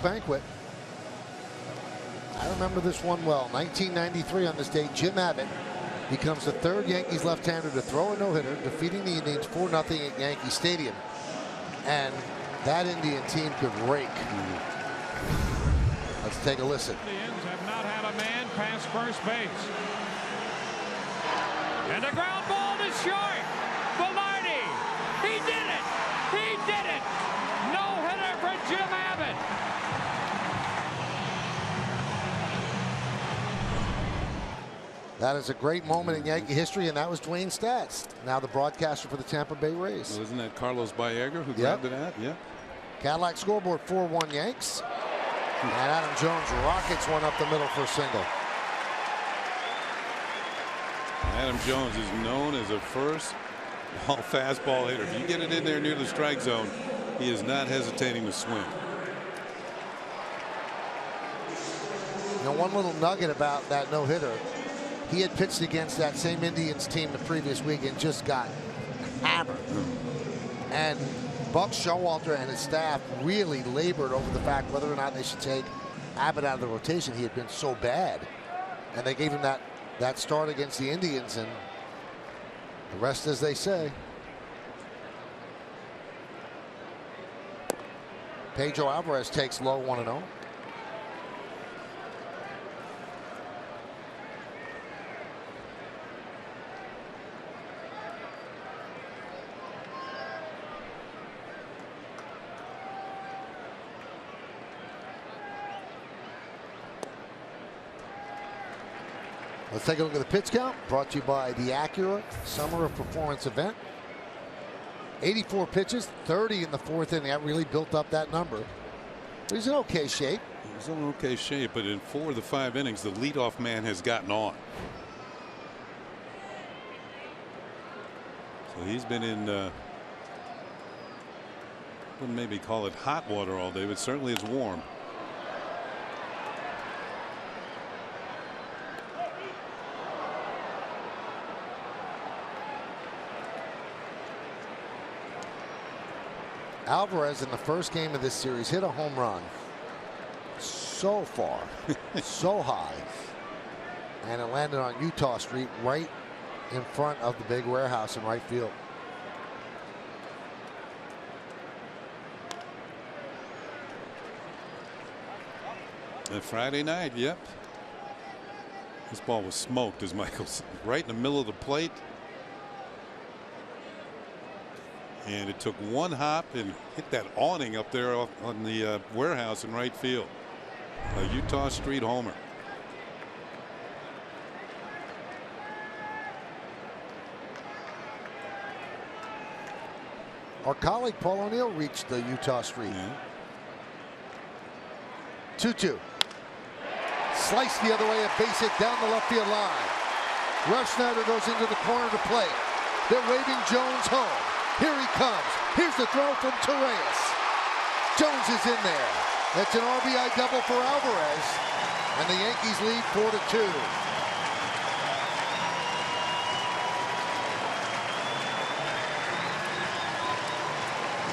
Banquet. I remember this one well. 1993 on this day, Jim Abbott becomes the third Yankees left-hander to throw a no-hitter, defeating the Indians 4-0 at Yankee Stadium. And that Indian team could rake. Let's take a listen. Indians have not had a man past first base. And the ground ball is short. Velarde, he did it. He did it. No-hitter for Jim Abbott. That is a great moment in Yankee history, and that was Dwayne Statz, now the broadcaster for the Tampa Bay Rays. Well, isn't that Carlos Baerga who grabbed it at? Yeah. Cadillac scoreboard 4-1 Yanks. And Adam Jones rockets one up the middle for a single. Adam Jones is known as a first ball fastball hitter. If you get it in there near the strike zone, he is not hesitating to swing. You know, one little nugget about that no-hitter. He had pitched against that same Indians team the previous week and just got hammered. And Buck Showalter and his staff really labored over the fact whether or not they should take Abbott out of the rotation. He had been so bad. And they gave him that start against the Indians, and the rest, as they say. Pedro Alvarez takes low 1-0. Let's take a look at the pitch count, brought to you by the Acura Summer of Performance event. 84 pitches, 30 in the fourth inning. That really built up that number. But he's in okay shape. He's in okay shape, but in 4 of the 5 innings, the leadoff man has gotten on. So he's been in, wouldn't maybe call it hot water all day, but certainly it's warm. Alvarez in the first game of this series hit a home run so far, so high, and it landed on Utah Street right in front of the big warehouse in right field. And Friday night, yep. This ball was smoked, as Michael said, right in the middle of the plate. And it took one hop and hit that awning up there on the warehouse in right field. A Utah Street homer. Our colleague Paul O'Neill reached the Utah Street. Yeah. 2-2. Sliced the other way, a base hit down the left field line. Rush Snyder goes into the corner to play. They're waving Jones home. Here he comes. Here's the throw from Torres. Jones is in there. That's an RBI double for Alvarez. And the Yankees lead 4-2.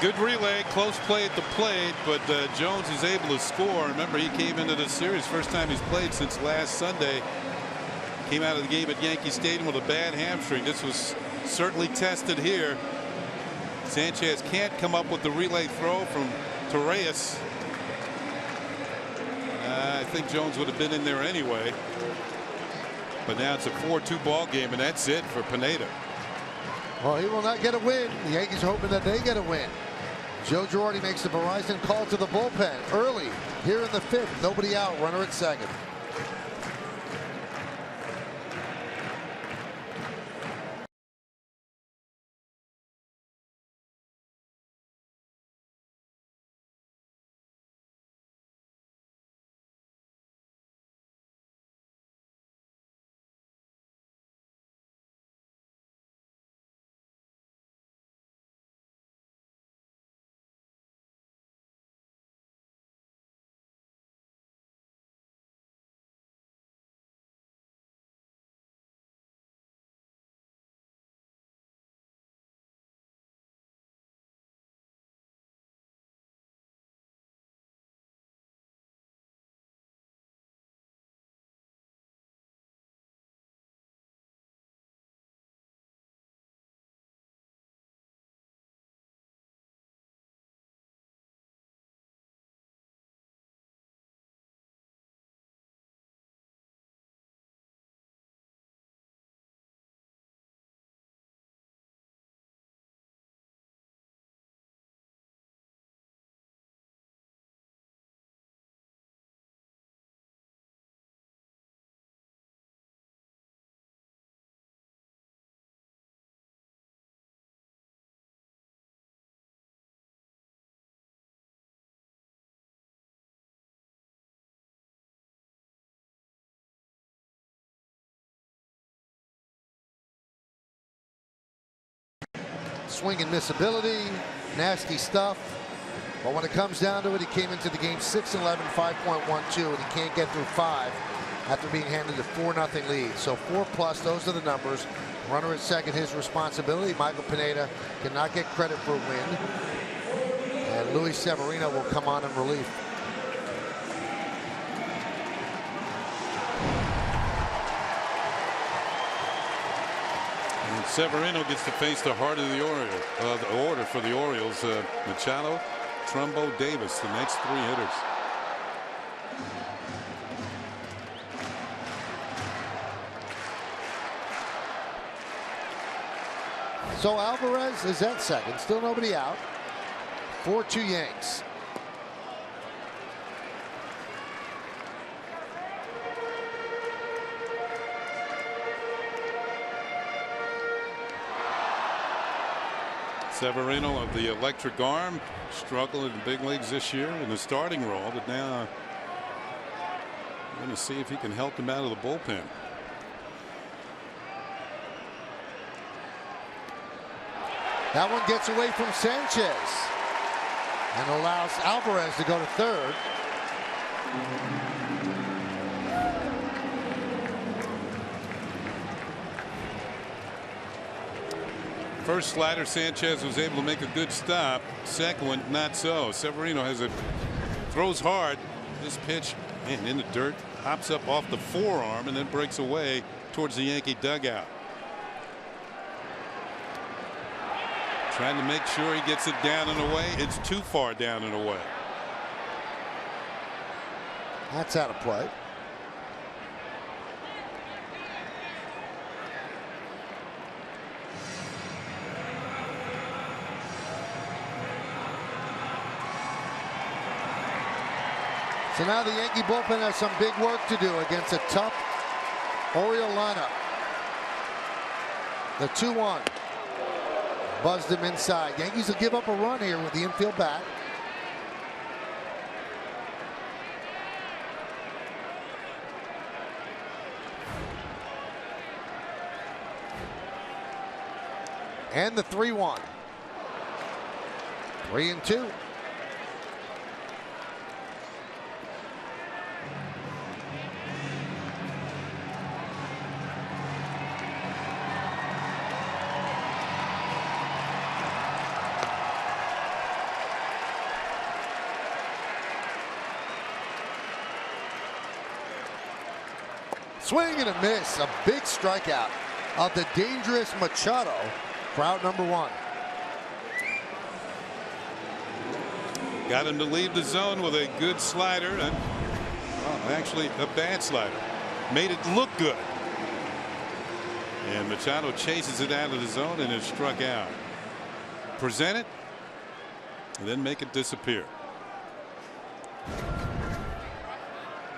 Good relay, close play at the plate, but Jones is able to score. Remember, he came into the series first time he's played since last Sunday. Came out of the game at Yankee Stadium with a bad hamstring. This was certainly tested here. Sanchez can't come up with the relay throw from Torres. I think Jones would have been in there anyway. But now it's a 4-2 ball game, and that's it for Pineda. Well, he will not get a win. The Yankees are hoping that they get a win. Joe Girardi makes the Verizon call to the bullpen early here in the 5th. Nobody out. Runner at second. Swing and missability, nasty stuff. But when it comes down to it, he came into the game 6-11, 5.12, and he can't get through 5 after being handed a 4-0 lead. So 4+, those are the numbers. Runner at second, his responsibility. Michael Pineda cannot get credit for a win. And Luis Severino will come on in relief. Severino gets to face the heart of the order for the Orioles. Machado, Trumbo, Davis, the next 3 hitters. So Alvarez is at second. Still nobody out. 4-2 Yanks. Severino of the electric arm struggled in the big leagues this year in the starting role, but now we're going to see if he can help him out of the bullpen. That one gets away from Sanchez and allows Alvarez to go to third. First slider, Sanchez was able to make a good stop. Second one, not so. Severino throws hard. This pitch, man, in the dirt, hops up off the forearm and then breaks away towards the Yankee dugout. Trying to make sure he gets it down and away. It's too far down and away. That's out of play. So now the Yankee bullpen has some big work to do against a tough Oriole lineup. The 2-1. Buzzed him inside. Yankees will give up a run here with the infield bat. And the 3-1. 3-2. Swing and a miss. A big strikeout of the dangerous Machado for out number 1. Got him to leave the zone with a good slider, and actually a bad slider. Made it look good. And Machado chases it out of the zone and is struck out. Present it and then make it disappear.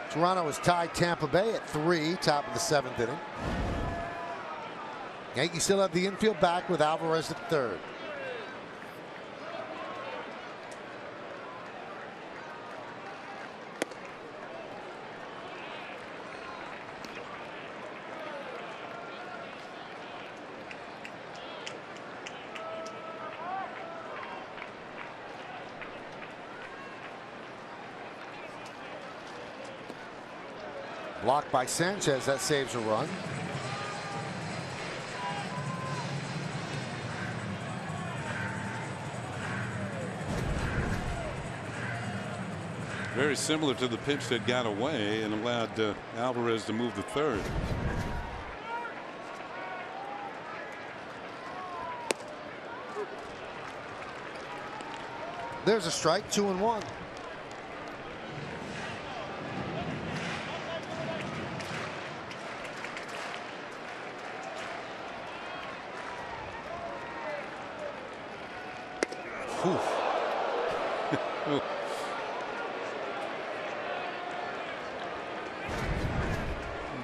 Toronto has tied Tampa Bay at 3, top of the 7th inning. Yankees still have the infield back with Alvarez at third. Blocked by Sanchez. That saves a run. Very similar to the pitch that got away and allowed Alvarez to move to third. There's a strike, 2-1.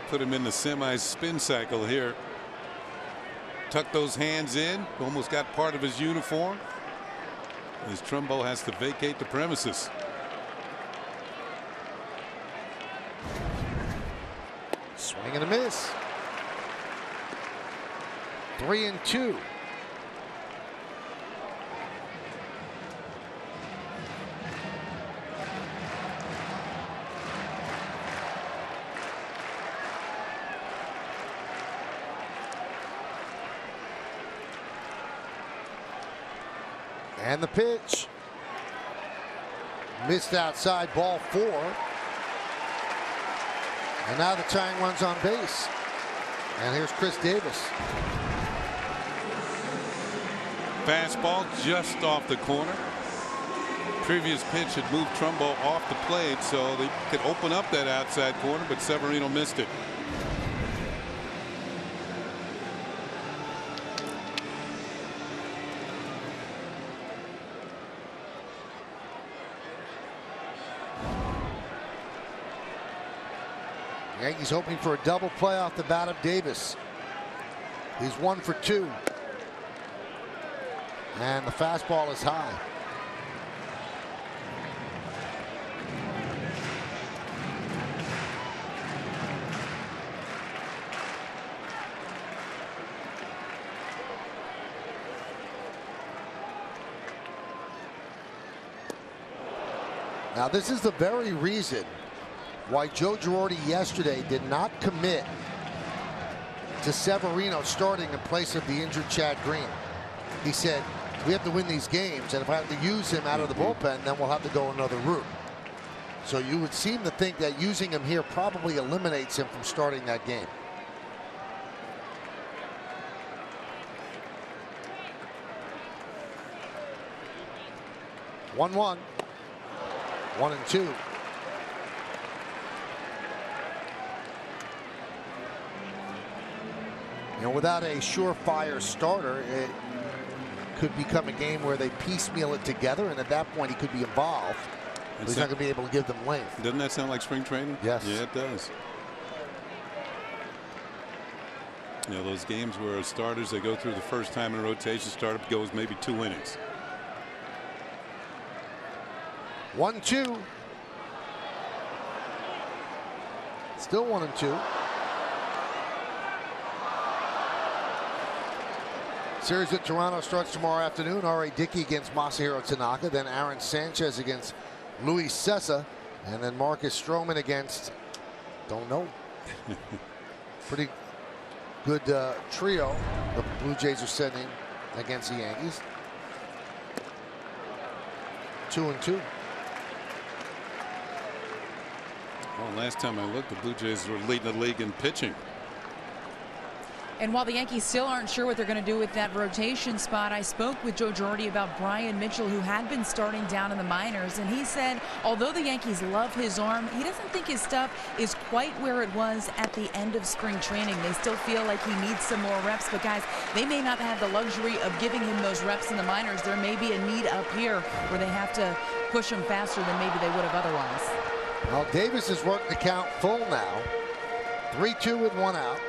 Put him in the semi-spin cycle here. Tuck those hands in. Almost got part of his uniform. As Trumbo has to vacate the premises. Swing and a miss. 3-2. And the pitch. Missed outside, ball 4. And now the tying runs on base. And here's Chris Davis. Fastball just off the corner. Previous pitch had moved Trumbo off the plate so they could open up that outside corner, but Severino missed it. Yankees hoping for a double play off the bat of Davis. He's 1 for 2. And the fastball is high. Now this is the very reason why Joe Girardi yesterday did not commit to Severino starting in place of the injured Chad Green. He said, we have to win these games, and if I have to use him out of the bullpen, then we'll have to go another route. So you would seem to think that using him here probably eliminates him from starting that game. One, 1-2. You know, without a surefire starter, it could become a game where they piecemeal it together, and at that point he could be involved. He's not going to be able to give them length. Doesn't that sound like spring training? Yes. Yeah, it does. You know, those games where starters, they go through the first time in a rotation, startup goes maybe 2 innings. 1-2. Still 1-2. Series with Toronto starts tomorrow afternoon. R.A. Dickey against Masahiro Tanaka. Then Aaron Sanchez against Luis Sessa. And then Marcus Stroman against, don't know. Pretty good trio the Blue Jays are sending against the Yankees. 2-2. Well, last time I looked, the Blue Jays were leading the league in pitching. And while the Yankees still aren't sure what they're going to do with that rotation spot, I spoke with Joe Girardi about Brian Mitchell, who had been starting down in the minors, and he said although the Yankees love his arm, he doesn't think his stuff is quite where it was at the end of spring training. They still feel like he needs some more reps, but guys, they may not have the luxury of giving him those reps in the minors. There may be a need up here where they have to push him faster than maybe they would have otherwise. Well, Davis has worked the count full now. 3-2 with one out.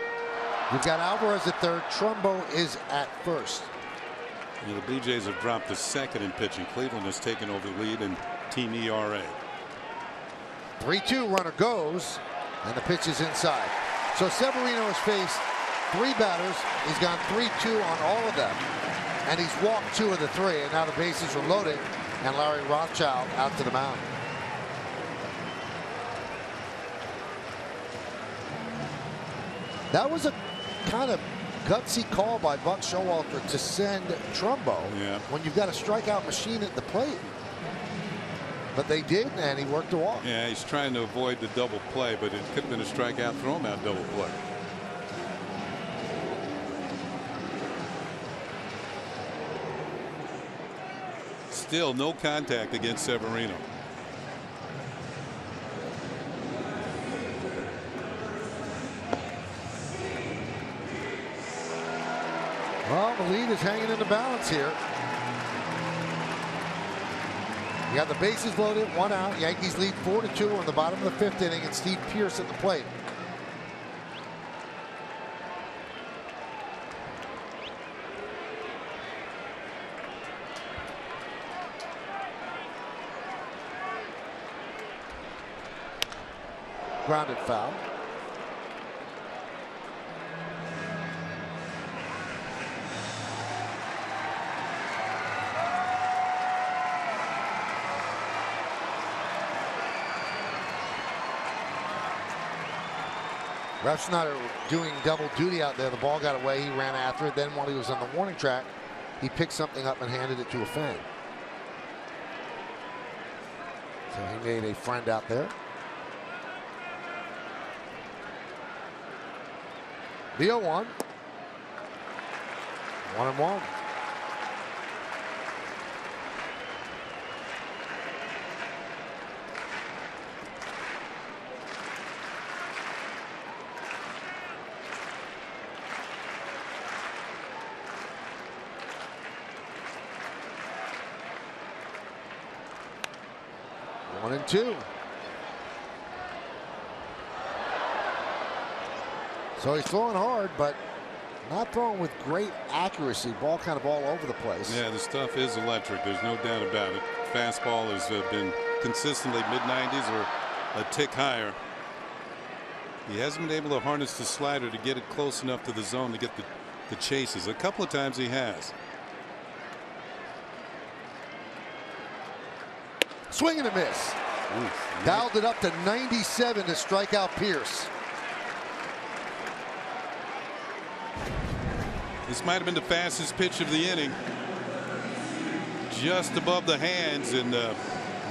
You've got Alvarez at third. Trumbo is at first. The Blue Jays have dropped to second in pitching. Cleveland has taken over the lead in team ERA. 3-2, runner goes, and the pitch is inside. So Severino has faced 3 batters. He's gone 3-2 on all of them, and he's walked 2 of the 3. And now the bases are loaded, and Larry Rothschild out to the mound. That was a kind of gutsy call by Buck Showalter to send Trumbo when you've got a strikeout machine at the plate. But they did, and he worked the walk. Yeah, he's trying to avoid the double play, but it could have been a strikeout, throw him out double play. Still no contact against Severino. Well, the lead is hanging in the balance here. You got the bases loaded, 1 out. Yankees lead 4-2 on the bottom of the 5th inning, and Steve Pearce at the plate. Grounded foul. Refsnyder doing double duty out there. The ball got away. He ran after it. Then while he was on the warning track, he picked something up and handed it to a fan. So he made a friend out there. The 0-1. 1-1. One and two. So he's throwing hard, but not throwing with great accuracy. Ball kind of all over the place. Yeah, the stuff is electric. There's no doubt about it. Fastball has been consistently mid-90s or a tick higher. He hasn't been able to harness the slider to get it close enough to the zone to get the chases. A couple of times he has. Swing and a miss. Oof. Dialed it up to 97 to strike out Pearce. This might have been the fastest pitch of the inning. Just above the hands and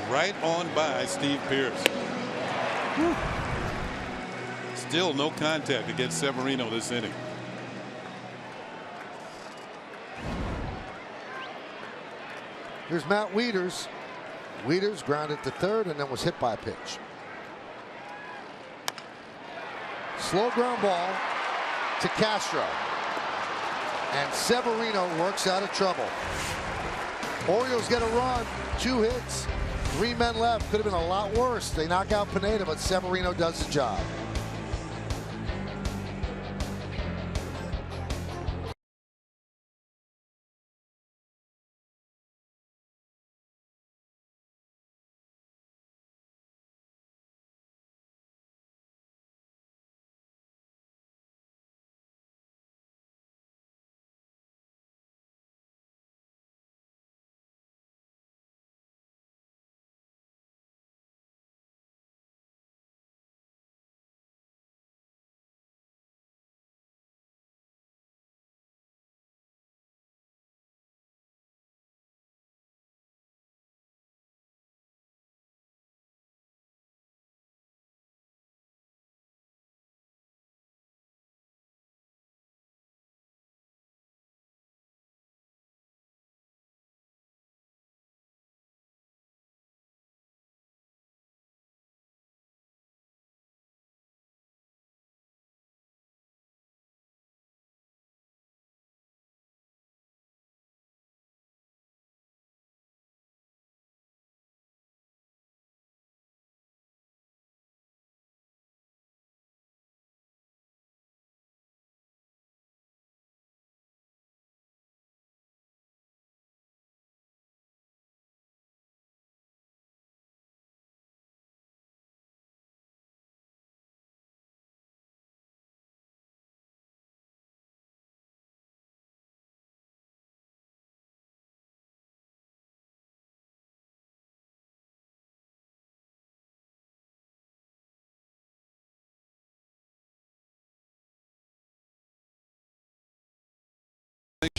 right on by Steve Pearce. Whew. Still no contact against Severino this inning. Here's Matt Wieters. Wieters grounded to third and then was hit by a pitch. Slow ground ball to Castro. And Severino works out of trouble. Orioles get a run, 2 hits, 3 men left. Could have been a lot worse. They knock out Pineda, but Severino does the job.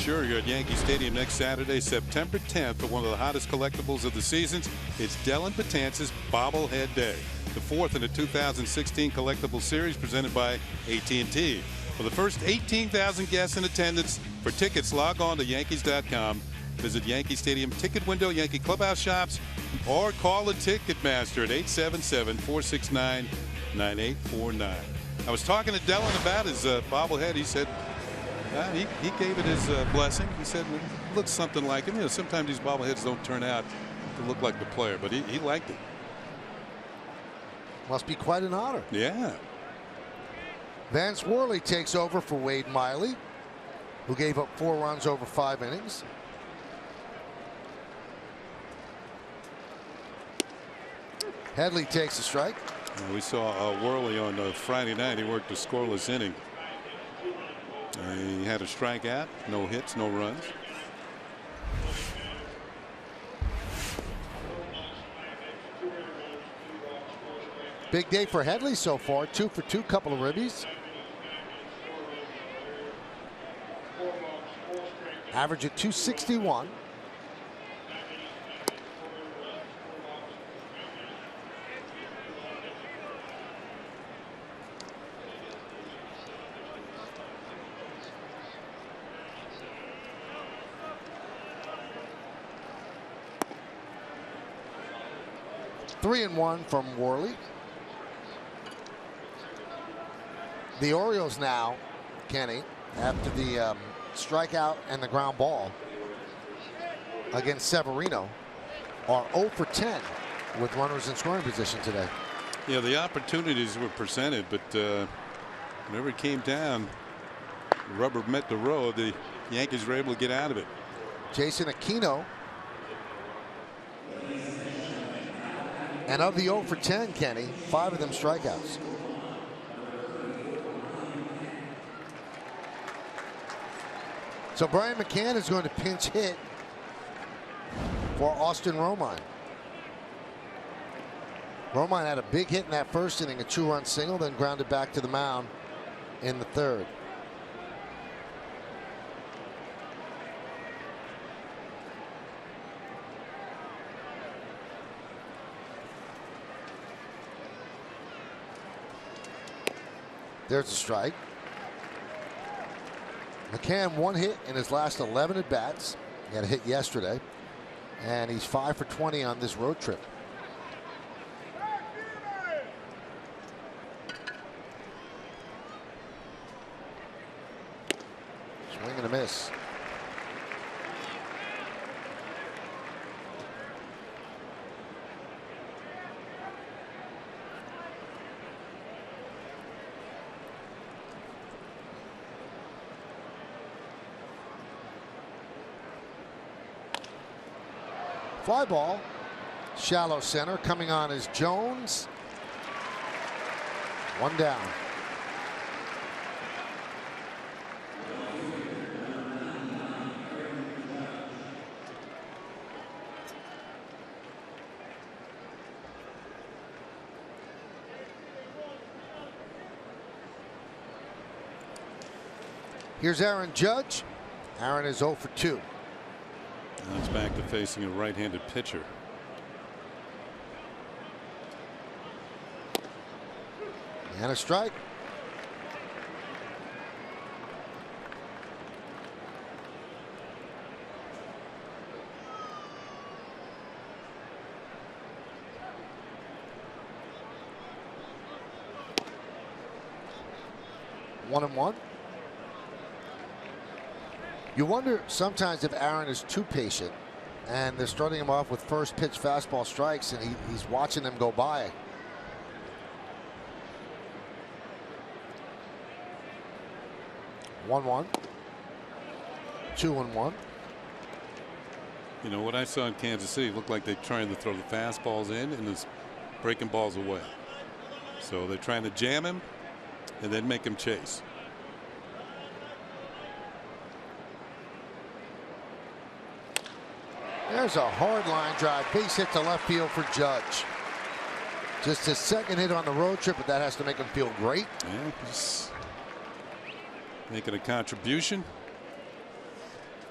sure you're at Yankee Stadium next Saturday, September 10th, for one of the hottest collectibles of the season. It's Dellin Betances Bobblehead Day, the fourth in the 2016 collectible series presented by AT&T. For the first 18,000 guests in attendance, for tickets, log on to Yankees.com. Visit Yankee Stadium ticket window, Yankee Clubhouse shops, or call the Ticketmaster at 877-469-9849. I was talking to Dellin about his bobblehead. He said he gave it his blessing. He said it looks something like him. You know, sometimes these bobbleheads don't turn out to look like the player, but he liked it. Must be quite an honor. Yeah. Vance Worley takes over for Wade Miley, who gave up 4 runs over 5 innings. Headley takes a strike. We saw Worley on Friday night. He worked a scoreless inning. He had a strikeout, no hits, no runs. Big day for Headley so far. 2 for 2, couple of ribbies. Average at 261. Three and 1 from Worley. The Orioles now, Kenny, after the strikeout and the ground ball against Severino, are 0 for 10 with runners in scoring position today. Yeah, the opportunities were presented, but whenever it came down, the rubber met the road. The Yankees were able to get out of it. Jason Aquino. And of the 0 for 10, Kenny, 5 of them strikeouts. So Brian McCann is going to pinch hit for Austin Romine. Romine had a big hit in that first inning, a 2-run single, then grounded back to the mound in the third. There's a strike. McCann 1 hit in his last 11 at bats. He had a hit yesterday, and he's 5 for 20 on this road trip. Swing and a miss. Fly ball, shallow center. Coming on is Jones. 1 down. Here's Aaron Judge. Aaron is 0 for 2. Now it's back to facing a right-handed pitcher. And a strike. One and 1. You wonder sometimes if Aaron is too patient and they're starting him off with first pitch fastball strikes and he's watching them go by. One, 2-1. You know what I saw in Kansas City looked like they're trying to throw the fastballs in and it's breaking balls away. So they're trying to jam him and then make him chase. There's a hard line drive, base hit to left field for Judge. Just his second hit on the road trip, but that has to make him feel great. Yeah, just making a contribution.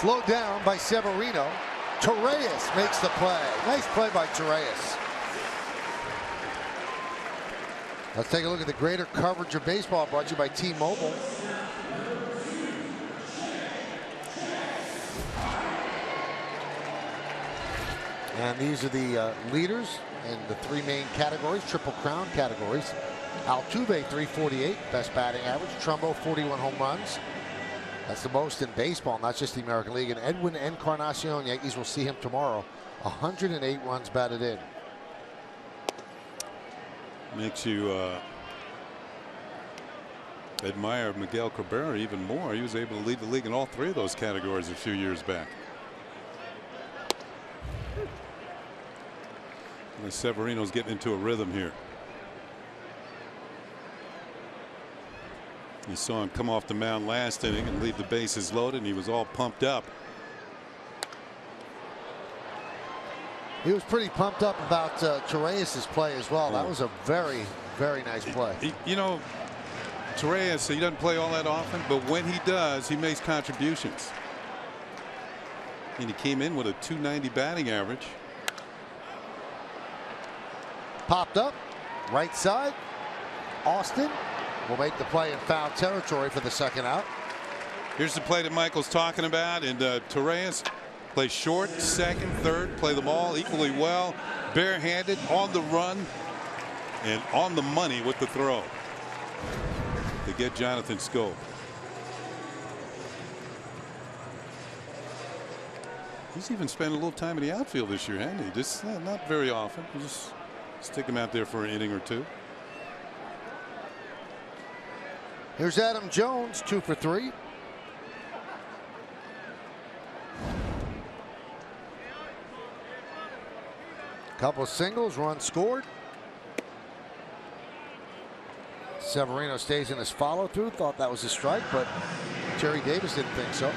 Slowed down by Severino. Torreyes makes the play. Nice play by Torreyes. Let's take a look at the greater coverage of baseball, brought to you by T-Mobile. And these are the leaders in the three main categories, Triple Crown categories. Altuve, 348, best batting average. Trumbo, 41 home runs. That's the most in baseball, not just the American League. And Edwin Encarnacion, Yankees will see him tomorrow. 108 runs batted in. Makes you admire Miguel Cabrera even more. He was able to lead the league in all three of those categories a few years back. And Severino's getting into a rhythm here. You saw him come off the mound last inning and leave the bases loaded, and he was all pumped up. He was pretty pumped up about Torreyes' play as well. That was a very, very nice play. You know, Torreyes, he doesn't play all that often, but when he does, he makes contributions. And he came in with a .290 batting average. Popped up, right side. Austin will make the play in foul territory for the second out. Here's the play that Michael's talking about, and Torreyes plays short, second, third, play them all equally well, barehanded, on the run, and on the money with the throw to get Jonathan Schoop. He's even spent a little time in the outfield this year, hasn't he? Just not very often. Just stick him out there for an inning or two. Here's Adam Jones, 2 for 3. Couple of singles, run scored. Severino stays in his follow through. Thought that was a strike, but Terry Davis didn't think so.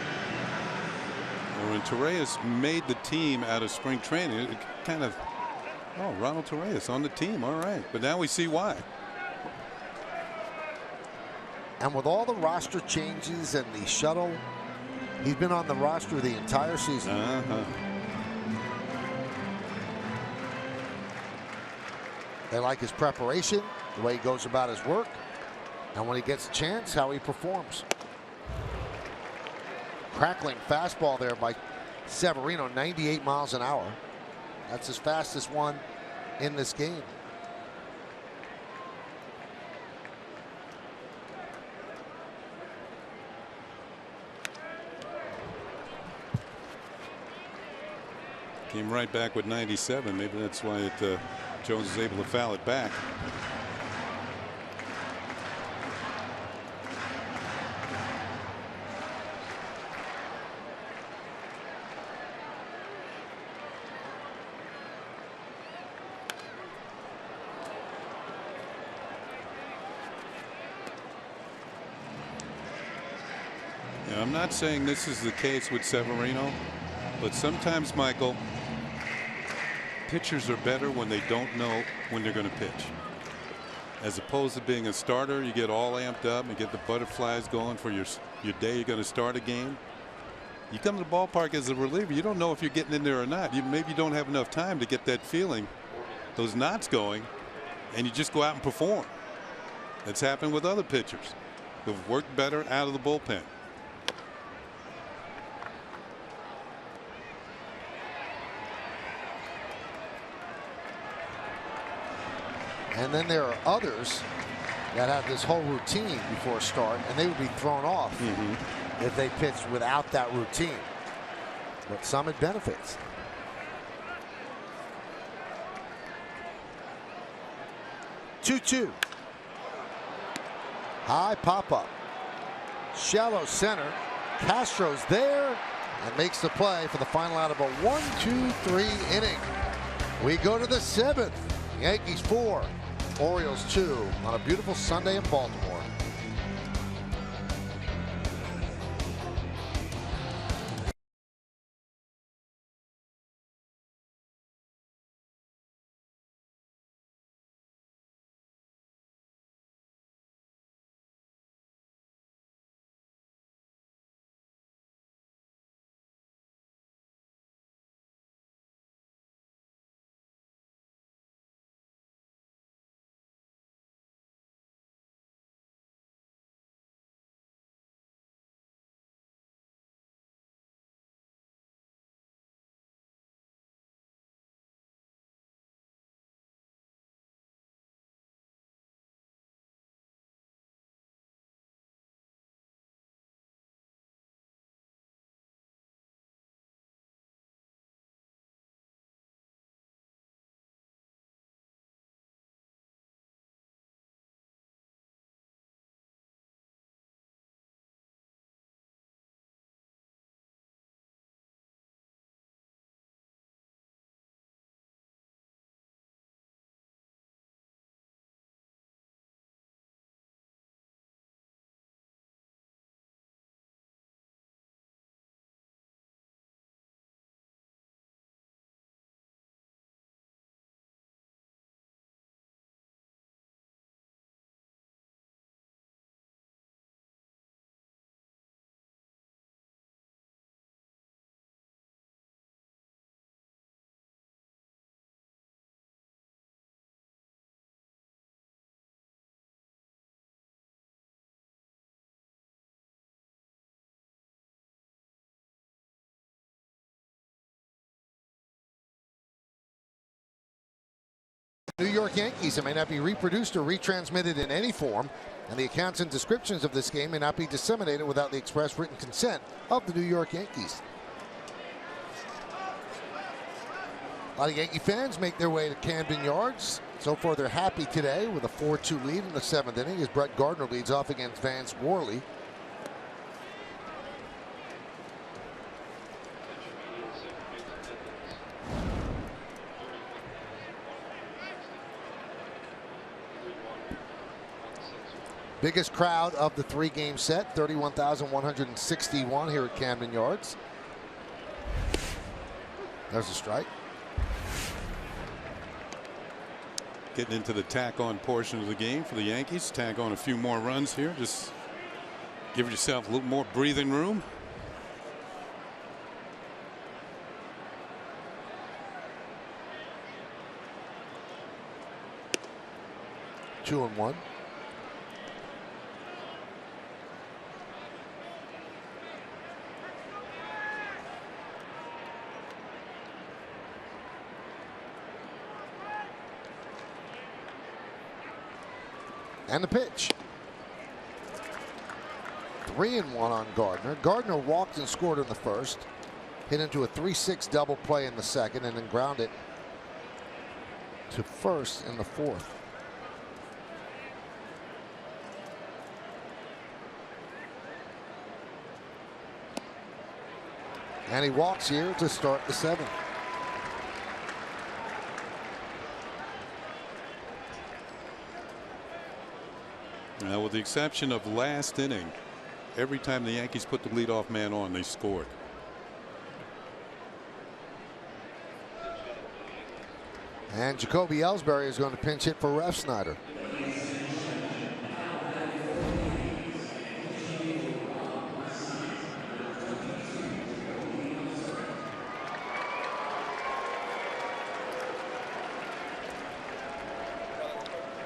Well, when Torreyes made the team out of spring training, it kind of, oh, Ronald Torreyes on the team, all right. But now we see why. And with all the roster changes and the shuttle, he's been on the roster the entire season. They like his preparation, the way he goes about his work, and when he gets a chance, how he performs. Crackling fastball there by Severino, 98 miles an hour. That's his fastest one in this game. Came right back with 97. Maybe that's why Jones is able to foul it back. Now, I'm not saying this is the case with Severino, but sometimes, Michael, pitchers are better when they don't know when they're going to pitch. As opposed to being a starter, you get all amped up and get the butterflies going for your day you're going to start a game. You come to the ballpark as a reliever, you don't know if you're getting in there or not. Maybe you don't have enough time to get that feeling, those knots going, and you just go out and perform. That's happened with other pitchers who've worked better out of the bullpen. And then there are others that have this whole routine before a start, and they would be thrown off if they pitched without that routine. But some it benefits. Two-two. High pop-up. Shallow center. Castro's there and makes the play for the final out of a 1-2-3 inning. We go to the 7th. Yankees 4. Orioles 2 on a beautiful Sunday in Baltimore. New York Yankees. It may not be reproduced or retransmitted in any form, and the accounts and descriptions of this game may not be disseminated without the express written consent of the New York Yankees. A lot of Yankee fans make their way to Camden Yards. So far, they're happy today with a 4-2 lead in the 7th inning as Brett Gardner leads off against Vance Worley. Biggest crowd of the 3-game set, 31,161 here at Camden Yards. There's a strike. Getting into the tack-on portion of the game for the Yankees. Tack on a few more runs here. Just give yourself a little more breathing room. Two and one. And the pitch. 3-1 on Gardner. Gardner walked and scored in the first. Hit into a 3-6 double play in the second and then grounded to first in the fourth. And he walks here to start the 7th. Now, with the exception of last inning, every time the Yankees put the leadoff man on, they scored. And Jacoby Ellsbury is going to pinch hit for Ref Snyder.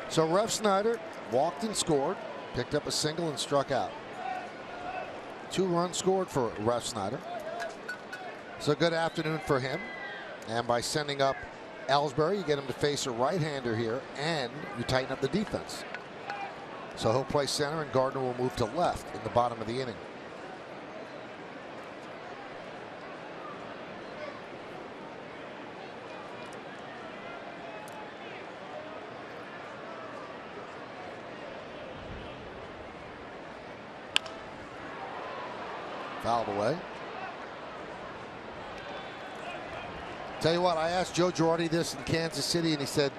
So Ref Snyder walked and scored, picked up a single and struck out. 2 runs scored for Ref Snyder. So good afternoon for him. And by sending up Ellsbury, you get him to face a right-hander here, and you tighten up the defense. So he'll play center, and Gardner will move to left in the bottom of the inning. Fouled away. Tell you what, I asked Joe Girardi this in Kansas City, and he said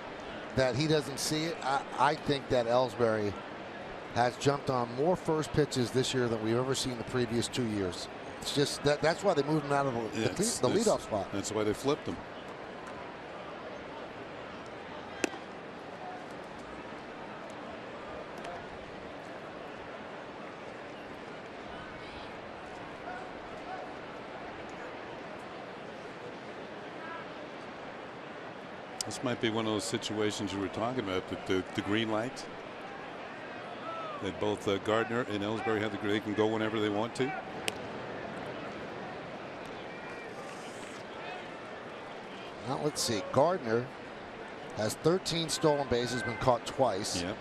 that he doesn't see it. I think that Ellsbury has jumped on more first pitches this year than we've ever seen the previous 2 years. It's just that's why they moved him out of the leadoff spot. That's why they flipped him. This might be one of those situations you were talking about, the green light. That both Gardner and Ellsbury have they can go whenever they want to. Now let's see. Gardner has 13 stolen bases, been caught twice. Yep.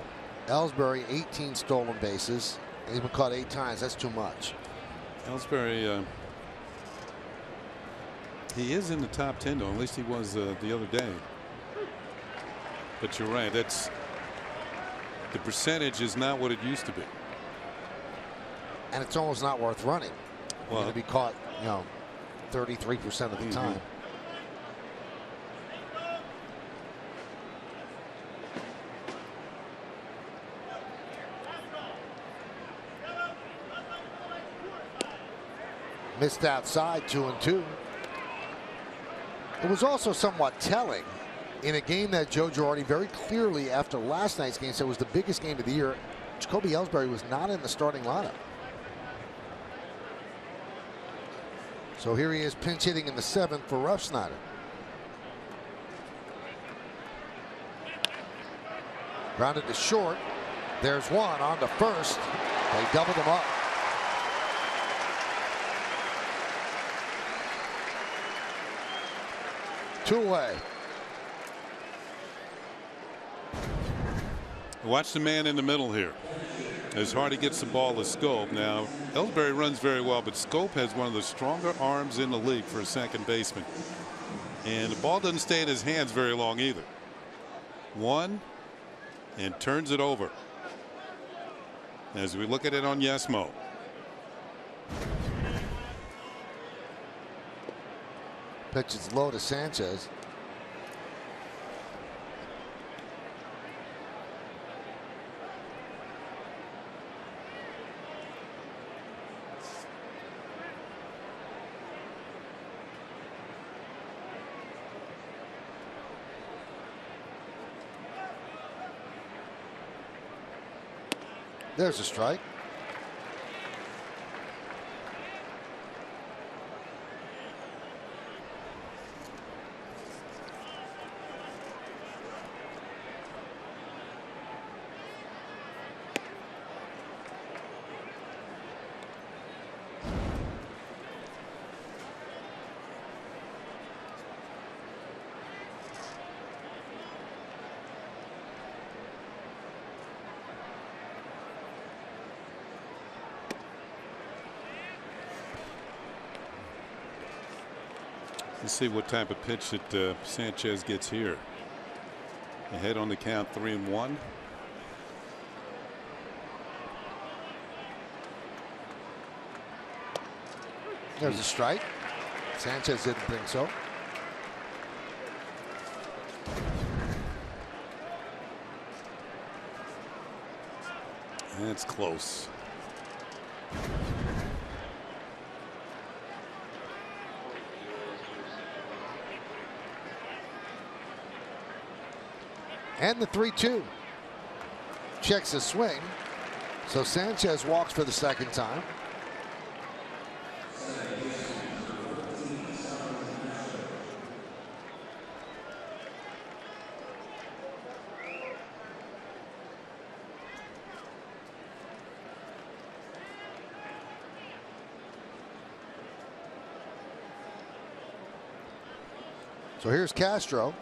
Ellsbury 18 stolen bases. He's been caught 8 times. That's too much. Ellsbury, he is in the top 10 though. At least he was the other day. But you're right. That's the percentage is not what it used to be. And it's almost not worth running. Well, You're going to be caught, 33% of the time. Missed outside, 2-2. It was also somewhat telling in a game that Joe Girardi very clearly after last night's game said was the biggest game of the year. Jacoby Ellsbury was not in the starting lineup. So here he is pinch hitting in the 7th for Ref Snyder. Grounded to short. There's one on to first. They doubled him up. Two away. Watch the man in the middle here. As Hardy gets the ball to Scope. Now, Ellsbury runs very well, but Scope has one of the stronger arms in the league for a second baseman. And the ball doesn't stay in his hands very long either. One, and turns it over. As we look at it on Yesmo. Pitch is low to Sanchez. There's a strike. Let's see what type of pitch that Sanchez gets here. Ahead on the count, 3-1. There's a strike. Sanchez didn't think so. That's close. And the 3-2. Checks his swing. So Sanchez walks for the second time. So here's Castro.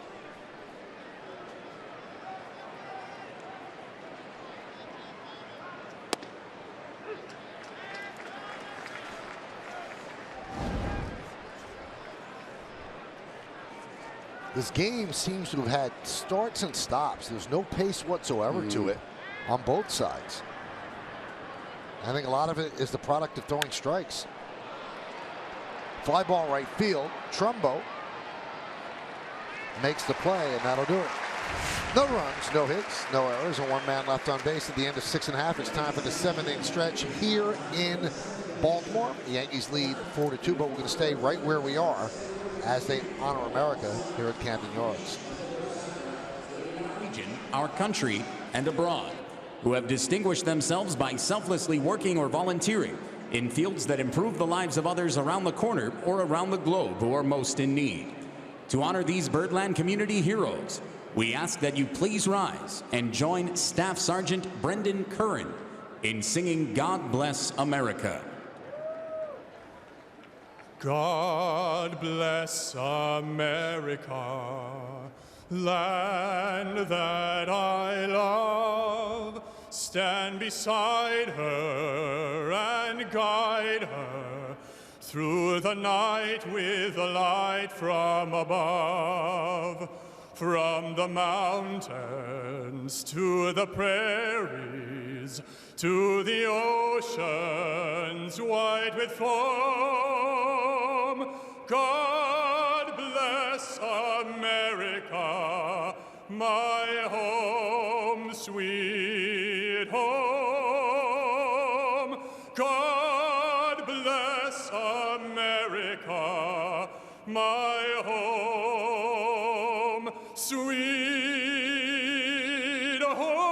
This game seems to have had starts and stops. There's no pace whatsoever to it on both sides. I think a lot of it is the product of throwing strikes. Fly ball right field. Trumbo makes the play, and that'll do it. No runs, no hits, no errors, and one man left on base at the end of 6.5. It's time for the 7th-inning stretch here in Baltimore. The Yankees lead 4-2, but we're going to stay right where we are as they honor America here at Camden Yards. Region, our country, and abroad, who have distinguished themselves by selflessly working or volunteering in fields that improve the lives of others around the corner or around the globe who are most in need. To honor these Birdland community heroes, we ask that you please rise and join Staff Sergeant Brendan Curran in singing God Bless America. God bless America, land that I love. Stand beside her and guide her through the night with the light from above. From the mountains to the prairies, to the oceans white with foam. God bless America, my home, sweet home. God bless America, my home, sweet home.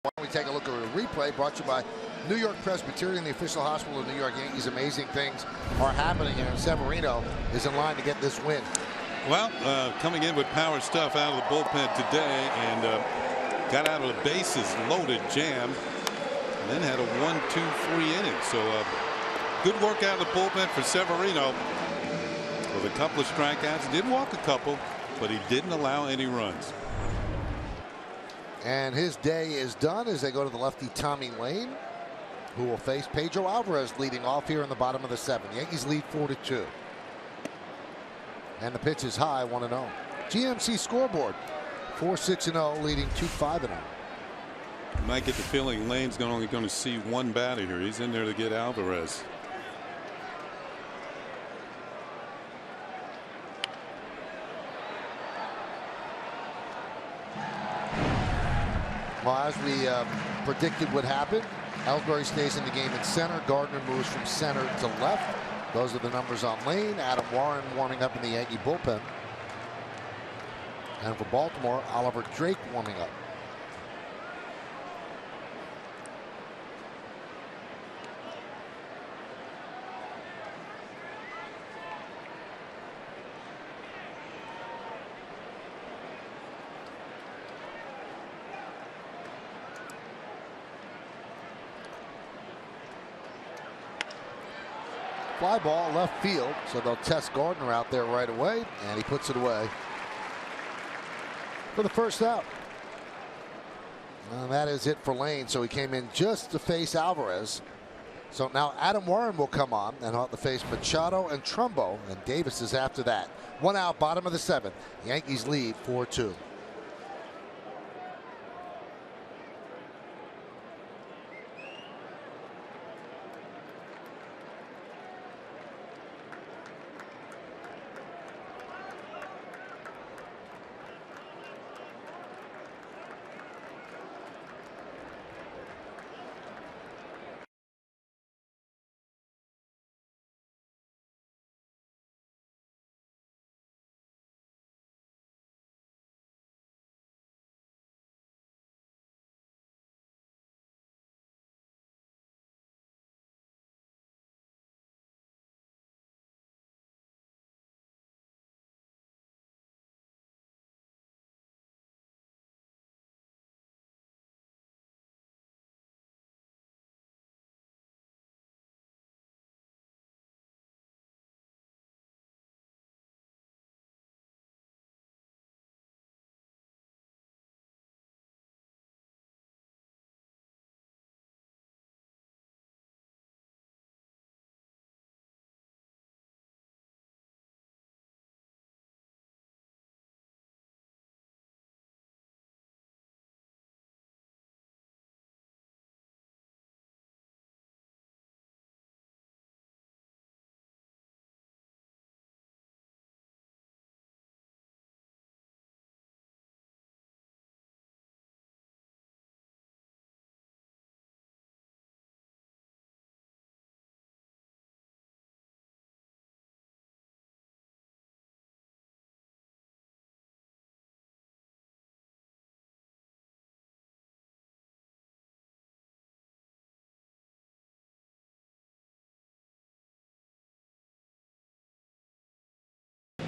Why don't we take a look at a replay brought to you by New York Presbyterian, the official hospital of New York Yankees. Amazing things are happening here, and Severino is in line to get this win. Well, coming in with power stuff out of the bullpen today, and got out of the bases loaded jam, and then had a 1-2-3 inning. So good work out of the bullpen for Severino with a couple of strikeouts. He did walk a couple, but he didn't allow any runs. And his day is done as they go to the lefty Tommy Lane, who will face Pedro Alvarez leading off here in the bottom of the 7th. Yankees lead 4-2. And the pitch is high, 1-0. GMC scoreboard, 4-6-0, leading 2-5-0. You might get the feeling Lane's only going to see one batter here. He's in there to get Alvarez. Well, as we predicted would happen, Ellsbury stays in the game in center. Gardner moves from center to left. Those are the numbers on Lane. Adam Warren warming up in the Yankee bullpen. And for Baltimore, Oliver Drake warming up. Fly ball left field, so they'll test Gardner out there right away, and he puts it away for the first out. And that is it for Lane, so he came in just to face Alvarez. So now Adam Warren will come on and he'll have to face Machado and Trumbo, and Davis is after that. 1 out, bottom of the 7th. Yankees lead 4-2.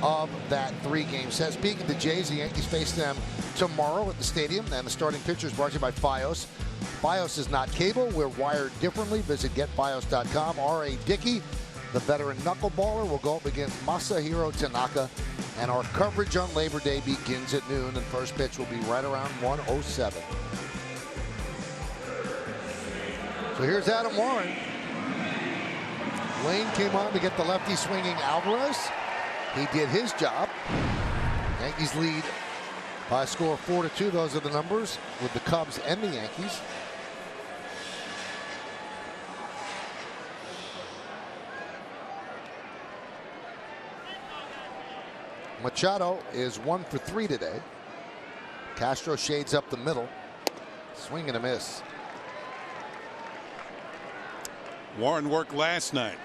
Of that 3-game set. Speaking of the Jays, the Yankees face them tomorrow at the stadium, and the starting pitcher is brought to you by Fios. Fios is not cable. We're wired differently. Visit getfios.com. R.A. Dickey, the veteran knuckleballer, will go up against Masahiro Tanaka, and our coverage on Labor Day begins at noon, and first pitch will be right around 1:07. So here's Adam Warren. Lane came on to get the lefty swinging Alvarez. He did his job. Yankees lead by a score of 4-2. Those are the numbers with the Cubs and the Yankees. Machado is 1 for 3 today. Castro shades up the middle. Swing and a miss. Warren worked last night.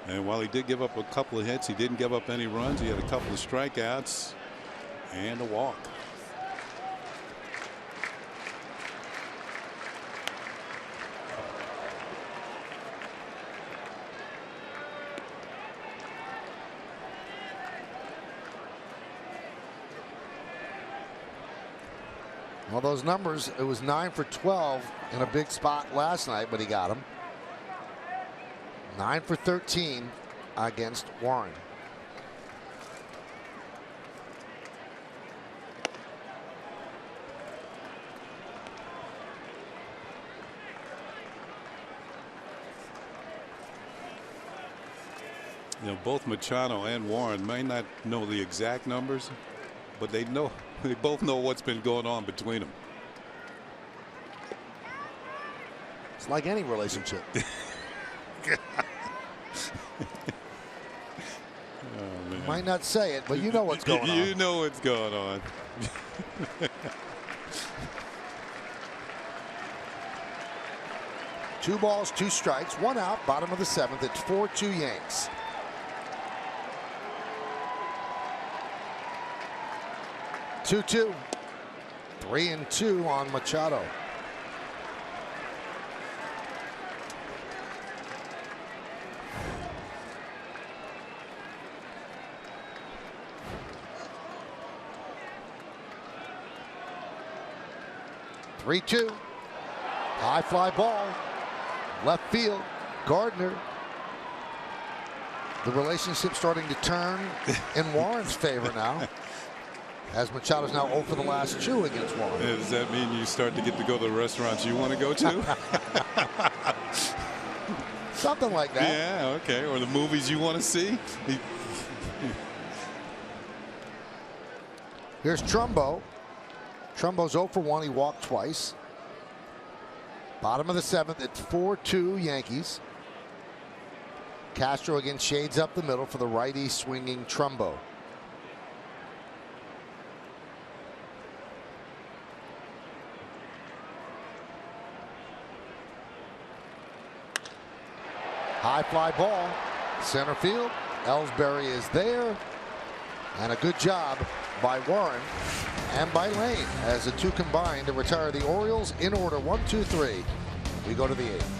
And while he did give up a couple of hits, he didn't give up any runs. He had a couple of strikeouts and a walk. Well, those numbers, it was 9 for 12 in a big spot last night, but he got them. 9 for 13 against Warren. You know, both Machado and Warren may not know the exact numbers, but they both know what's been going on between them. It's like any relationship. Oh, man. Might not say it, but you know what's going on. You know what's going on. 2 balls, 2 strikes, 1 out, bottom of the 7th. It's 4-2 Yanks. Two-two. 3-2 on Machado. Three-two. High fly ball. Left field. Gardner. The relationship starting to turn in Warren's favor now, as Machado's now 0 for the last 2 against Warren. Does that mean you start to get to go to the restaurants you want to go to? Something like that. Yeah, okay. Or the movies you want to see. Here's Trumbo. Trumbo's 0 for 1. He walked twice. Bottom of the 7th. It's 4-2 Yankees. Castro again shades up the middle for the righty swinging Trumbo. High fly ball. Center field. Ellsbury is there. And a good job by Warren and by Lane as the two combine to retire the Orioles in order. 1, 2, 3. We go to the 8th.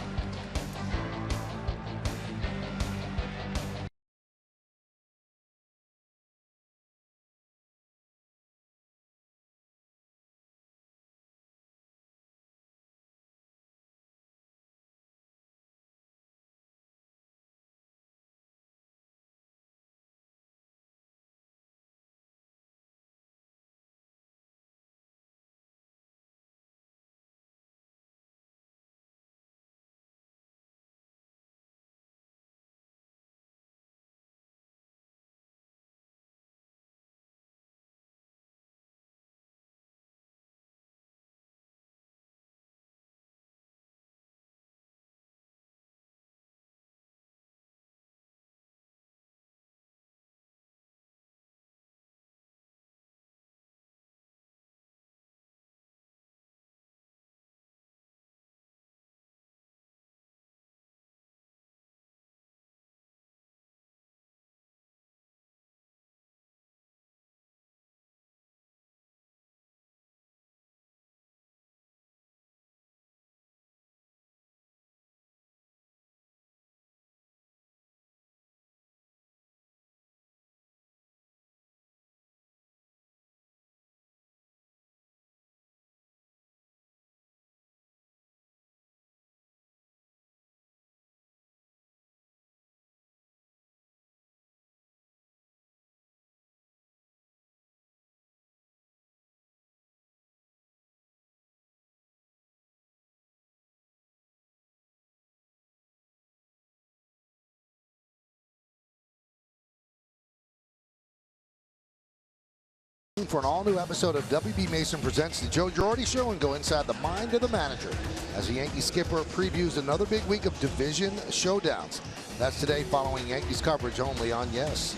For an all-new episode of WB Mason Presents the Joe Girardi Show and go inside the mind of the manager as the Yankee skipper previews another big week of division showdowns. That's today following Yankees coverage only on Yes.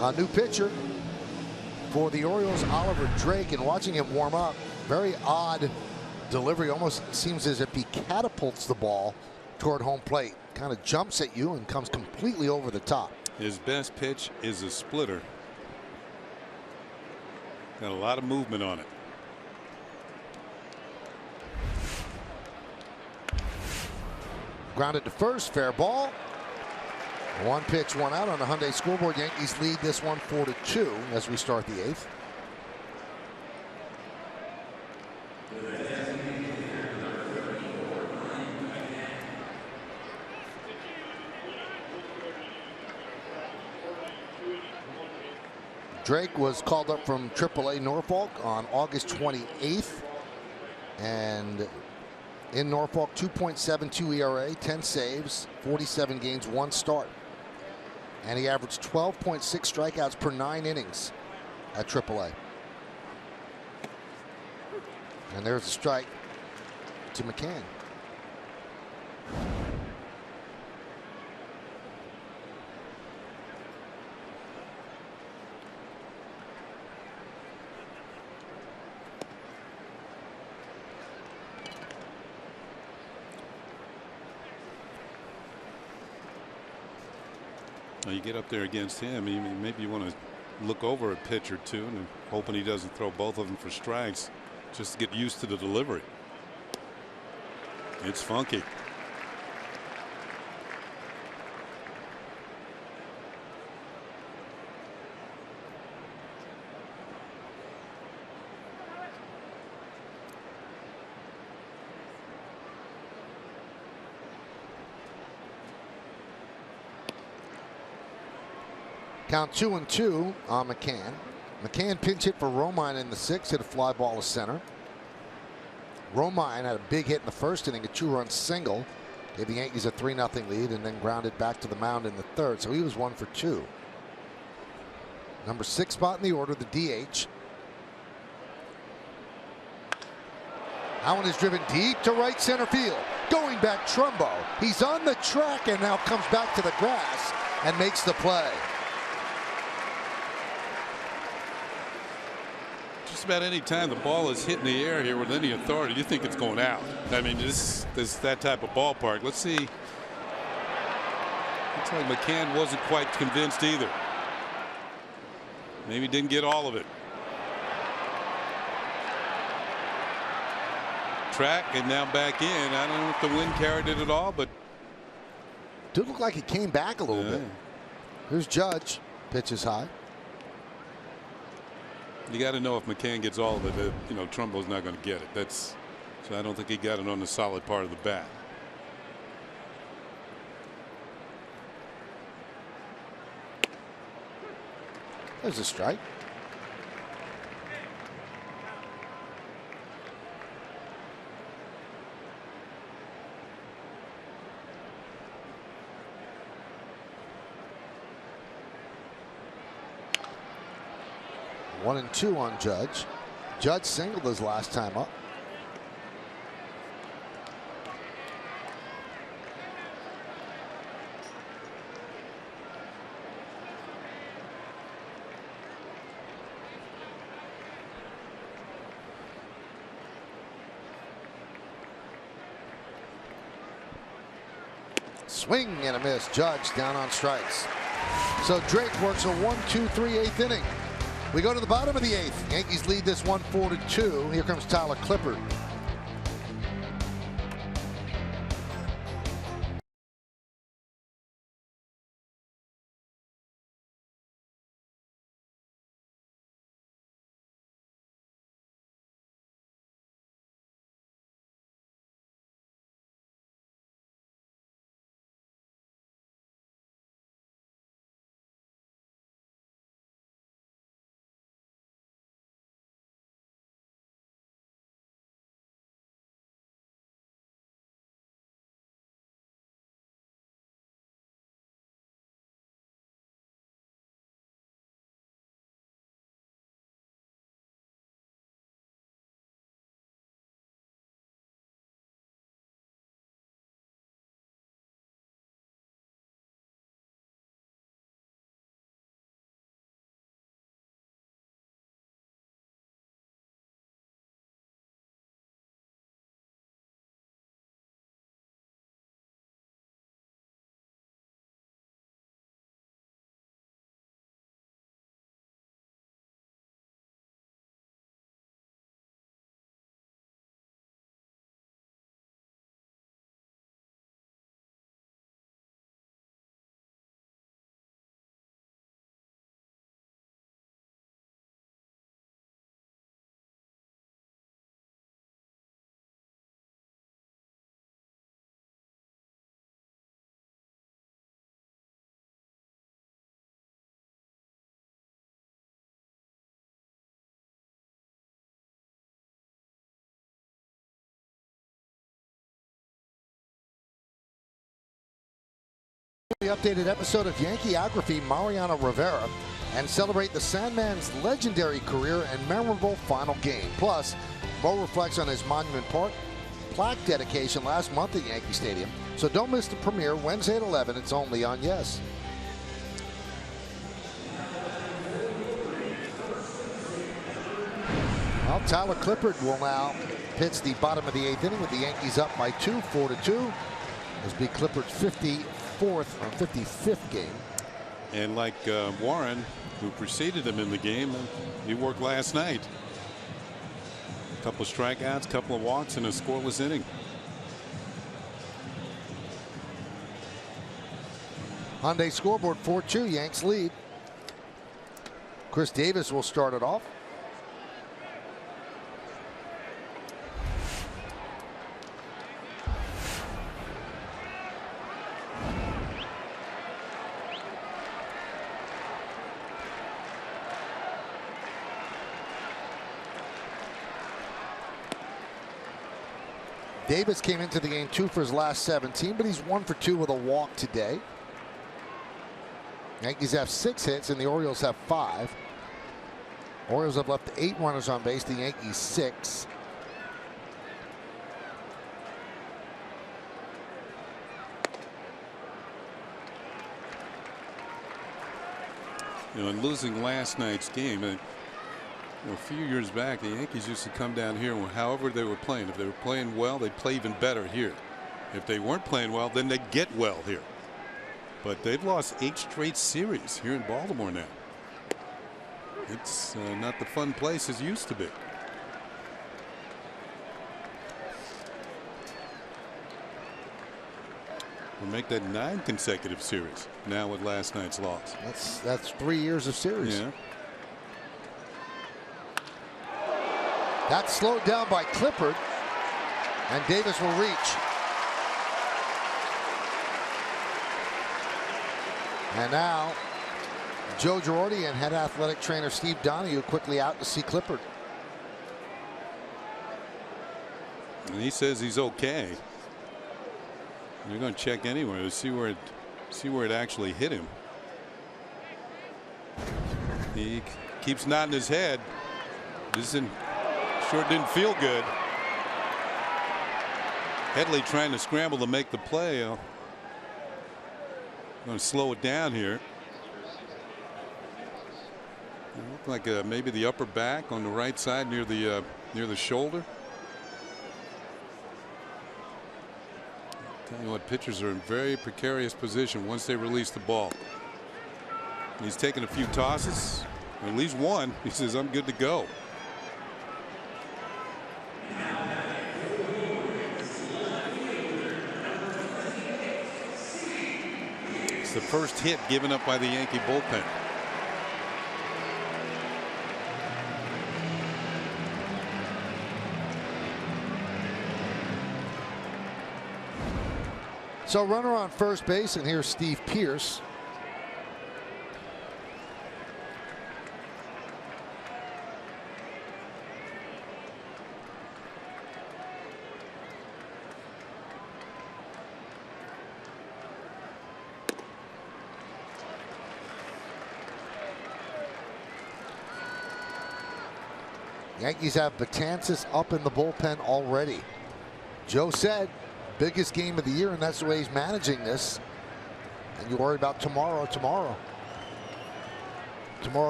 A new pitcher for the Orioles, Oliver Drake, and watching him warm up, very odd delivery. Almost seems as if he catapults the ball toward home plate. Kind of jumps at you and comes completely over the top. His best pitch is a splitter. Got a lot of movement on it. Grounded to first, fair ball. One pitch, one out on the Hyundai scoreboard. Yankees lead this one 4-2 as we start the eighth. Drake was called up from AAA Norfolk on August 28th. And in Norfolk, 2.72 ERA, 10 saves, 47 games, 1 start. And he averaged 12.6 strikeouts per 9 innings at AAA. And there's a strike to McCann. You get up there against him, maybe you want to look over a pitch or two and hoping he doesn't throw both of them for strikes just to get used to the delivery. It's funky. Count 2-2 on McCann. McCann pinch hit for Romine in the 6th, hit a fly ball to center. Romine had a big hit in the first inning, a 2-run single, gave the Yankees a 3-0 lead, and then grounded back to the mound in the 3rd. So he was 1 for 2. Number 6 spot in the order, the DH. That one is driven deep to right center field. Going back, Trumbo. He's on the track and now comes back to the grass and makes the play. Just about any time the ball is hitting the air here with any authority, you think it's going out. I mean, this is that type of ballpark. Let's see. Looks like McCann wasn't quite convinced either. Maybe didn't get all of it. Track and now back in. I don't know if the wind carried it at all, but did look like it came back a little bit. Here's Judge. Pitches high. You got to know if McCann gets all of it, Trumbo's not going to get it. So I don't think he got it on the solid part of the bat. There's a strike. One and 2 on Judge. Judge singled his last time up. Swing and a miss. Judge down on strikes. So Drake works a 1-2-3 8th inning. We go to the bottom of the 8th. Yankees lead this one 4-2. Here comes Tyler Clippard. The updated episode of Yankeeography, Mariano Rivera, and celebrate the Sandman's legendary career and memorable final game. Plus, Mo reflects on his Monument Park plaque dedication last month at Yankee Stadium. So don't miss the premiere Wednesday at 11. It's only on Yes. Well, Tyler Clippard will now pitch the bottom of the 8th inning with the Yankees up by 2, 4-2. This will be Clippard's 54th or 55th game. And like Warren, who preceded him in the game, he worked last night. A couple of strikeouts, couple of walks, and a scoreless inning. Hyundai scoreboard 4-2, Yanks lead. Chris Davis will start it off. Davis came into the game 2 for his last 17, but he's 1 for 2 with a walk today. Yankees have 6 hits and the Orioles have 5. Orioles have left 8 runners on base, the Yankees 6. You know, in losing last night's game, a few years back, the Yankees used to come down here, and however they were playing, if they were playing well, they'd play even better here. If they weren't playing well, then they'd get well here. But they've lost 8 straight series here in Baltimore now. It's not the fun place as it used to be. We'll make that 9 consecutive series now with last night's loss. That's 3 years of series. Yeah. That's slowed down by Clippard, and Davis will reach. And now Joe Girardi and head athletic trainer Steve Donahue quickly out to see Clippard. And he says he's okay. They're going to check anyway to see where it actually hit him. He keeps nodding his head. Sure didn't feel good. Headley trying to scramble to make the play. Going to slow it down here. It looked like maybe the upper back on the right side near the shoulder. Tell you what, pitchers are in very precarious position once they release the ball. He's taken a few tosses, at least one. He says, "I'm good to go." It's the first hit given up by the Yankee bullpen. So runner on first base, and here's Steve Pearce. Yankees have Betances up in the bullpen already. Joe said biggest game of the year, and that's the way he's managing this. And you worry about tomorrow. Tomorrow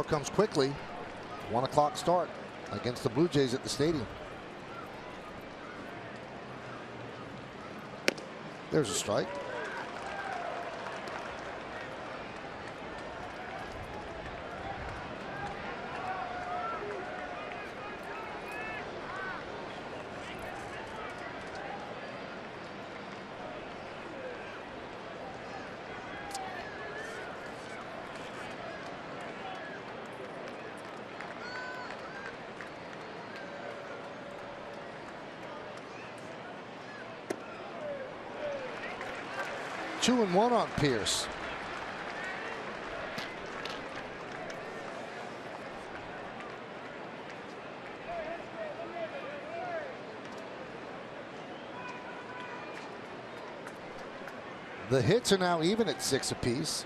comes quickly. 1 o'clock start against the Blue Jays at the stadium. There's a strike. Two and one on Pearce. The hits are now even at 6 apiece.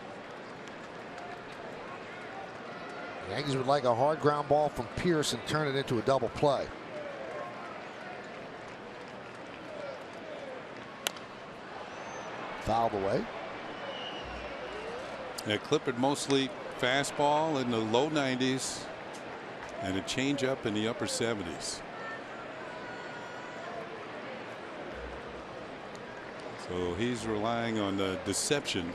The Yankees would like a hard ground ball from Pierce and turn it into a double play. Fouled away. Yeah, Clippard mostly fastball in the low 90s and a changeup in the upper 70s. So he's relying on the deception.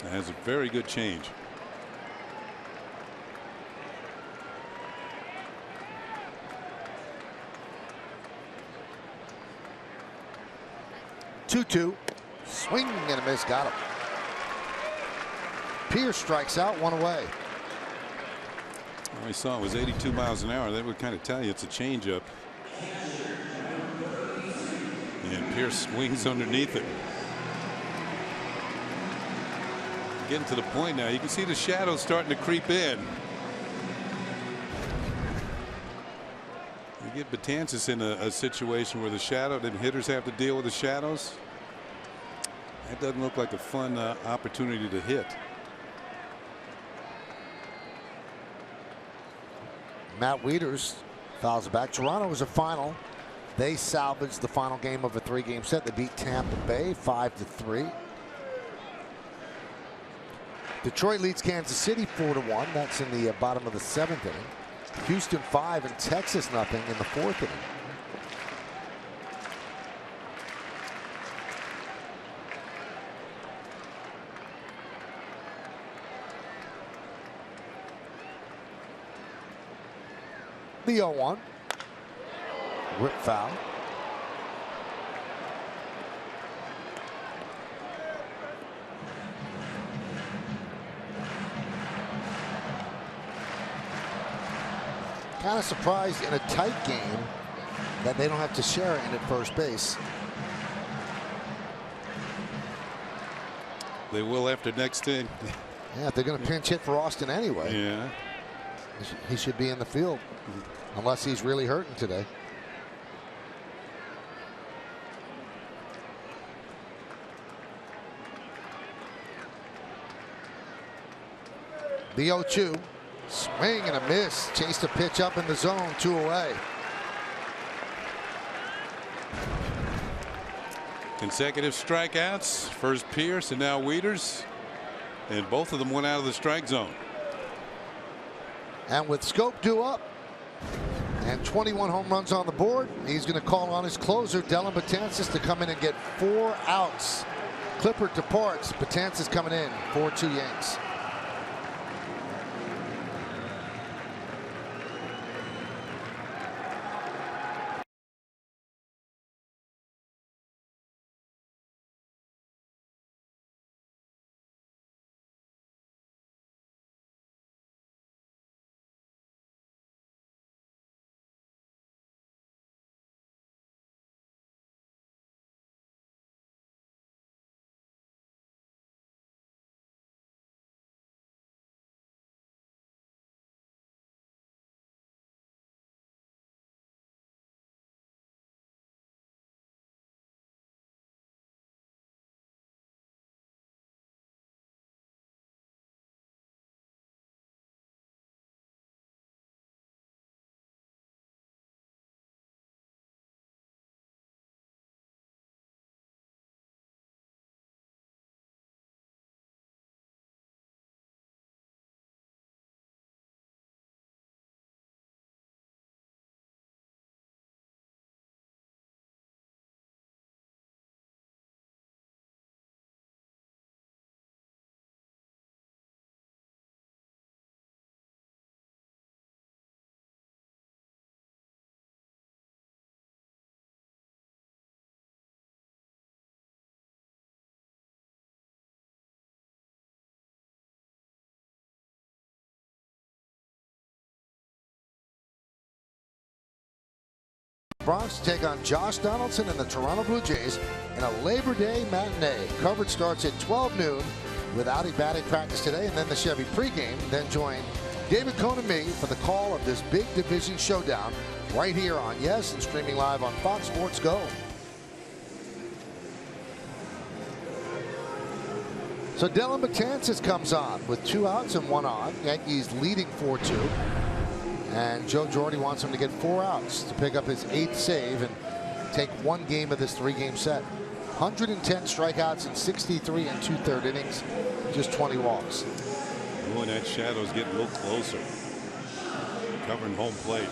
It has a very good change. Two. Swing and a miss. Got him. Pierce strikes out, 1 away. All I saw was 82 miles an hour. That would kind of tell you it's a changeup. And Pierce swings underneath it. Getting to the point now. You can see the shadows starting to creep in. You get Betances in a situation where the shadow, then hitters have to deal with the shadows. That doesn't look like a fun opportunity to hit. Matt Wieters fouls it back. Toronto was a final. They salvaged the final game of a 3-game set. They beat Tampa Bay 5-3. Detroit leads Kansas City 4-1. That's in the bottom of the 7th inning. Houston 5 and Texas 0 in the 4th inning. The 0-1. Rip foul. Kind of surprised in a tight game that they don't have to share it in at first base. They will after next inning. Yeah, they're going to pinch hit for Austin anyway. Yeah. He should be in the field unless he's really hurting today. The 0-2. Swing and a miss. Chased a pitch up in the zone. 2 away. Consecutive strikeouts. First Pierce and now Wieters. And both of them went out of the strike zone. And with Scope due up and 21 home runs on the board, he's going to call on his closer, Dellin Betances, to come in and get 4 outs. Clippard departs. Betances coming in. 4-2 Yanks. Bronx take on Josh Donaldson and the Toronto Blue Jays in a Labor Day matinee. Coverage starts at 12 noon with Audi batting practice today and then the Chevy pregame. Then join David Cohn and me for the call of this big division showdown right here on Yes and streaming live on Fox Sports Go. So Dylan Betances comes on with 2 outs and 1 on. Yankees leading 4-2. And Joe Girardi wants him to get 4 outs to pick up his 8th save and take 1 game of this 3-game set. 110 strikeouts in 63 and 2/3 innings, just 20 walks. Oh, and that shadow's getting a little closer. Covering home plate.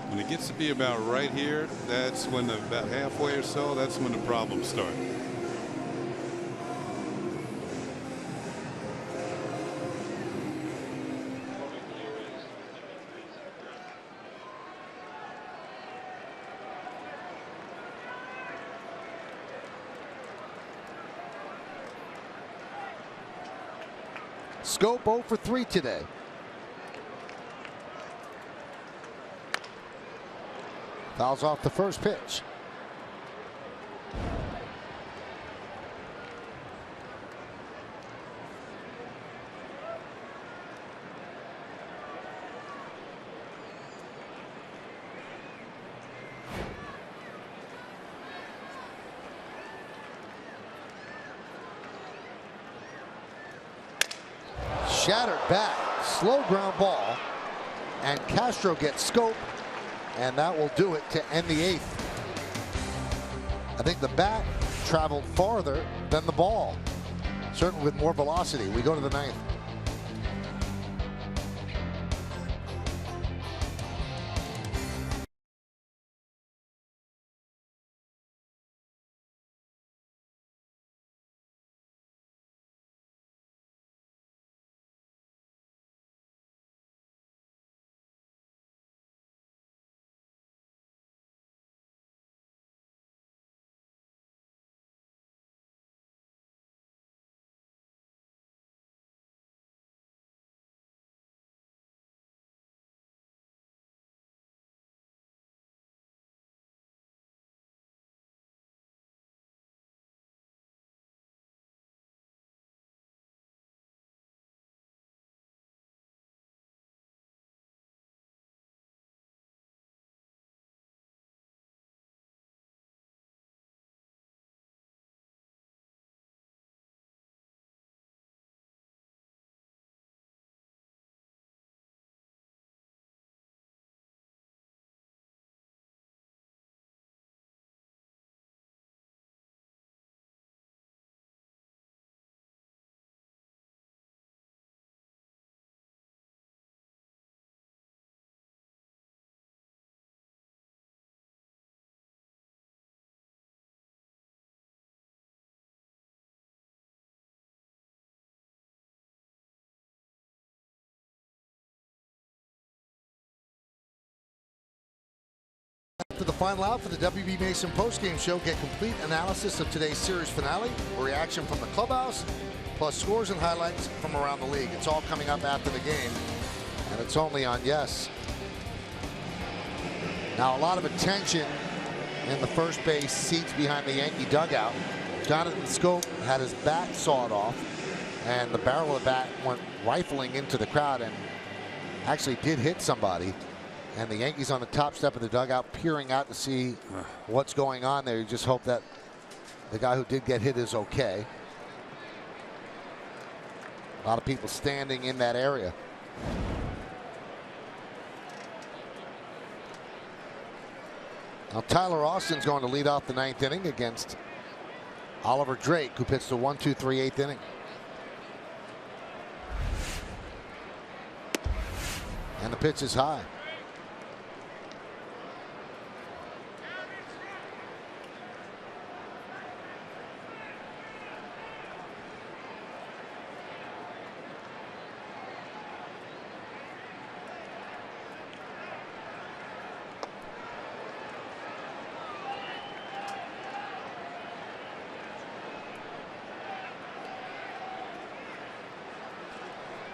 When it gets to be about right here, that's when about halfway or so, that's when the problems start. Scope 0 for 3 today. Fouls off the first pitch. Shattered back, slow ground ball, and Castro gets scope, and that will do it to end the 8th. I think the bat traveled farther than the ball, certainly with more velocity. We go to the 9th. After the final out for the WB Mason postgame show, get complete analysis of today's series finale, a reaction from the clubhouse, plus scores and highlights from around the league. It's all coming up after the game, and it's only on Yes. Now a lot of attention in the first base seats behind the Yankee dugout. Jonathan Scope had his bat sawed off, and the barrel of the bat went rifling into the crowd and actually did hit somebody. And the Yankees on the top step of the dugout peering out to see what's going on there. You just hope that the guy who did get hit is okay. A lot of people standing in that area. Now Tyler Austin's going to lead off the 9th inning against Oliver Drake, who pitched the 1-2-3 8th inning. And the pitch is high.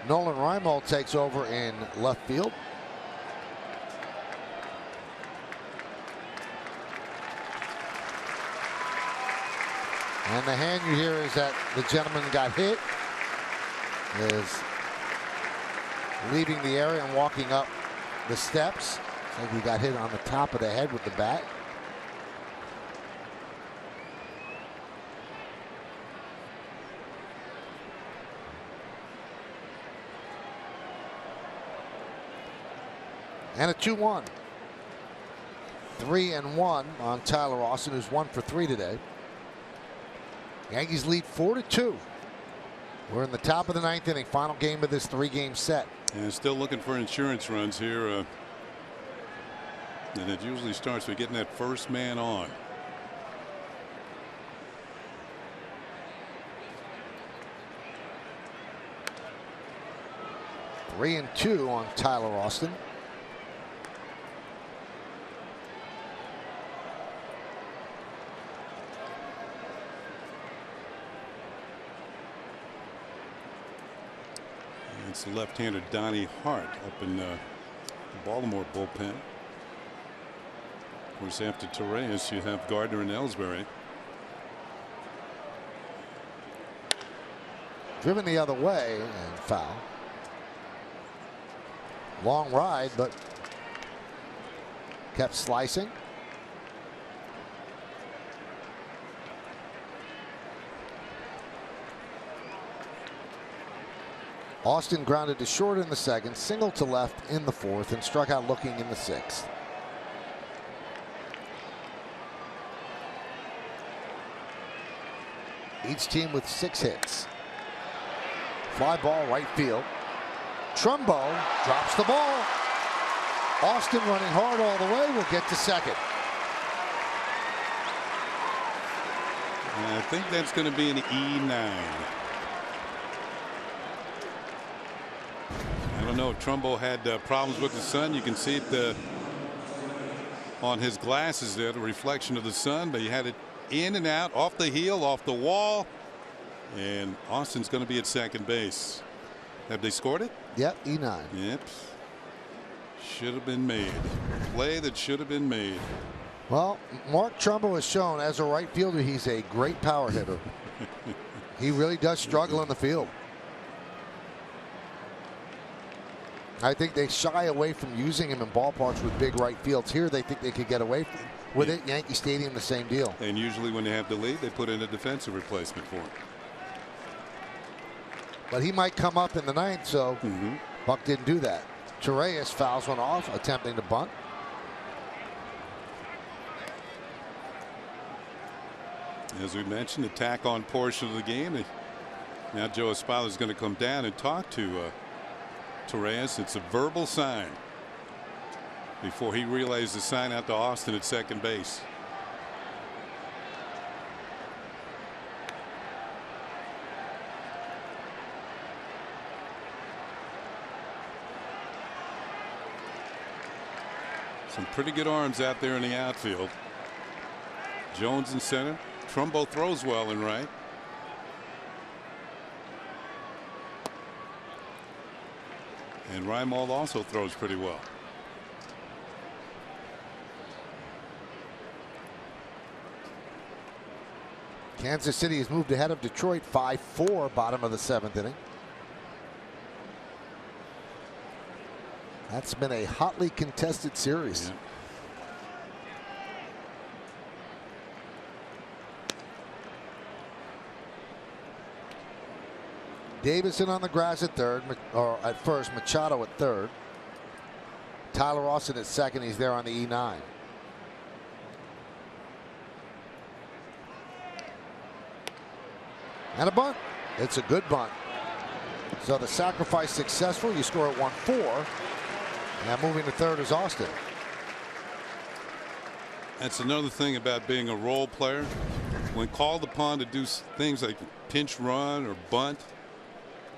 Nolan Reimold takes over in left field. And the hand you hear is that the gentleman got hit, is leaving the area and walking up the steps. It's like he got hit on the top of the head with the bat. And a 2-1. 3-1 on Tyler Austin, who's 1 for 3 today. Yankees lead 4-2. We're in the top of the 9th inning, final game of this 3-game set. And still looking for insurance runs here. And it usually starts with getting that first man on. Three and 2 on Tyler Austin. It's the left-hander Donnie Hart up in the Baltimore bullpen. Of course, after Torres, you have Gardner and Ellsbury. Driven the other way and foul. Long ride, but kept slicing. Austin grounded to short in the second, single to left in the fourth, and struck out looking in the sixth. Each team with 6 hits. Fly ball right field. Trumbo drops the ball. Austin running hard all the way will get to second. And I think that's going to be an E9. I don't know if Trumbo had problems with the sun. You can see it on his glasses there, the reflection of the sun, but he had it in and out, off the heel, off the wall, and Austin's going to be at second base. Have they scored it? Yep, E9. Yep. Should have been made. Play that should have been made. Well, Mark Trumbo has shown as a right fielder he's a great power hitter. He really does struggle in the field. I think they shy away from using him in ballparks with big right fields. Here they think they could get away with it. Yankee Stadium, the same deal. And usually when they have the lead, they put in a defensive replacement for him. But he might come up in the 9th, so Buck didn't do that. Torres fouls one off, attempting to bunt. As we mentioned, the tack-on portion of the game. Now Joe Espino is going to come down and talk to Torres. It's a verbal sign before he relays the sign out to Austin at second base. Some pretty good arms out there in the outfield. Jones in center. Trumbo throws well and right. And Reimold also throws pretty well. Kansas City has moved ahead of Detroit 5-4, bottom of the 7th inning. That's been a hotly contested series. Yeah. Davison on the grass at third, or at first, Machado at third. Tyler Austin at second. He's there on the E9. And a bunt. It's a good bunt. So the sacrifice successful. You score at 1-4. Now moving to third is Austin. That's another thing about being a role player. When called upon to do things like pinch run or bunt,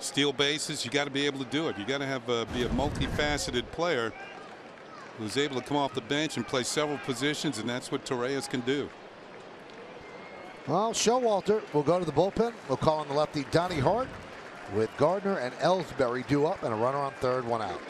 steal bases, you got to be able to do it. You got to have be a multifaceted player who's able to come off the bench and play several positions, and that's what Torres can do. Well, Showalter will go to the bullpen. We'll call on the lefty Donnie Hart with Gardner and Ellsbury due up and a runner on third, 1 out.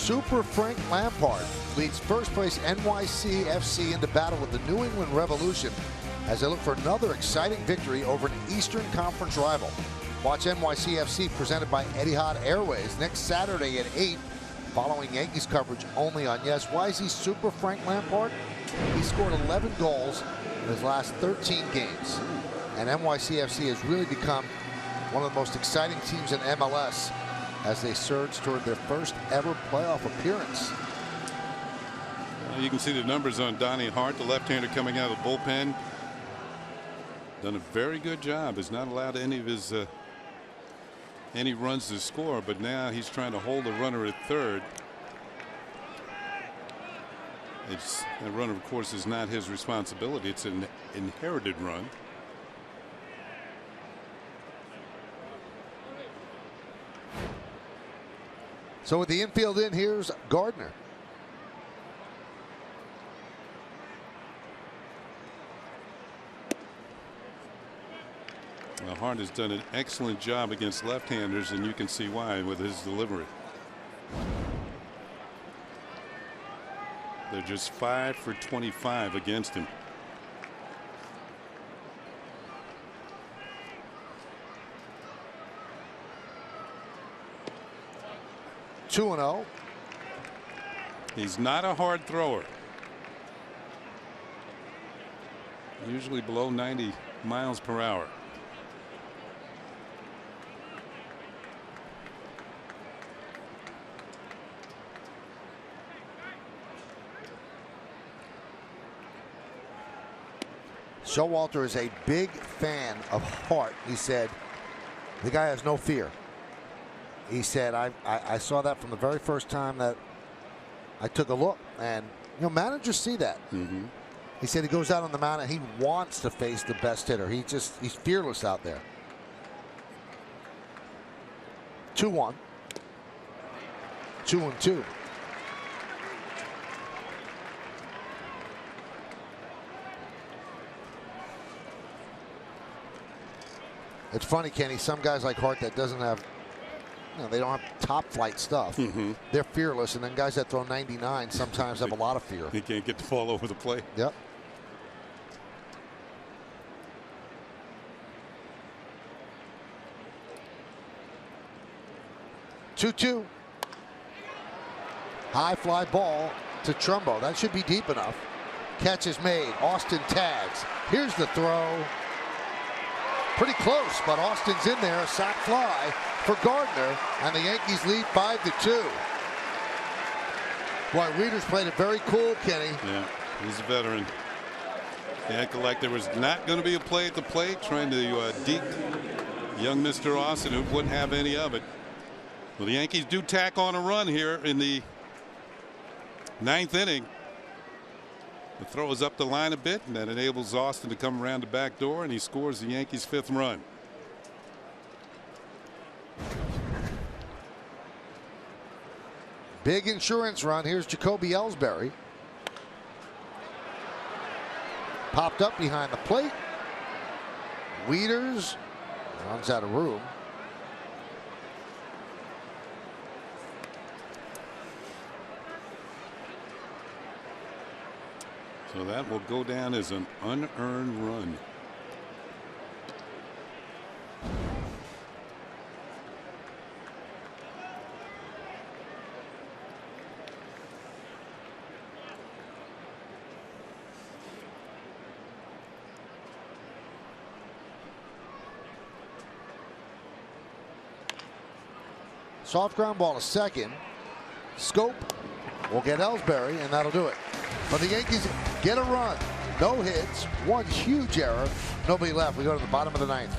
Super Frank Lampard leads first place NYCFC into battle with the New England Revolution as they look for another exciting victory over an Eastern Conference rival. Watch NYCFC presented by Etihad Airways next Saturday at 8, following Yankees coverage only on Yes. Why is he Super Frank Lampard? He scored 11 goals in his last 13 games. And NYCFC has really become one of the most exciting teams in MLS as they surge toward their first ever playoff appearance. You can see the numbers on Donnie Hart, the left-hander coming out of the bullpen. Done a very good job. Has not allowed any of his any runs to score, but now he's trying to hold the runner at third. That runner, of course, is not his responsibility. It's an inherited run. So with the infield in, here's Gardner. Now, Hart has done an excellent job against left-handers, and you can see why with his delivery. They're just 5 for 25 against him. Two and 0. He's not a hard thrower. Usually below 90 miles per hour. Showalter is a big fan of Hart. He said the guy has no fear. He said I saw that from the very first time that I took a look, and you know, managers see that. He said he goes out on the mound and he wants to face the best hitter. He's fearless out there. 2-1. 2-2. It's funny, Kenny, some guys like Hart that doesn't have, you know, they don't have top flight stuff. They're fearless, and then guys that throw 99 sometimes have a lot of fear. He can't get the ball over the plate. Yep. Two. High fly ball to Trumbo. That should be deep enough. Catch is made. Austin tags. Here's the throw. Pretty close, but Austin's in there. A sac fly for Gardner, and the Yankees lead 5-2. Boy, Reeder's played it very cool, Kenny. Yeah, he's a veteran. He acted like there was not going to be a play at the plate, trying to deke young Mr. Austin, who wouldn't have any of it. Well, the Yankees do tack on a run here in the 9th inning. The throw is up the line a bit, and that enables Austin to come around the back door, and he scores the Yankees' 5th run. Big insurance run. Here's Jacoby Ellsbury. Popped up behind the plate. Wieters runs out of room. So that will go down as an unearned run. Soft ground ball to second. Scope will get Ellsbury, and that'll do it. But the Yankees get a run. No hits. One huge error. Nobody left. We go to the bottom of the 9th.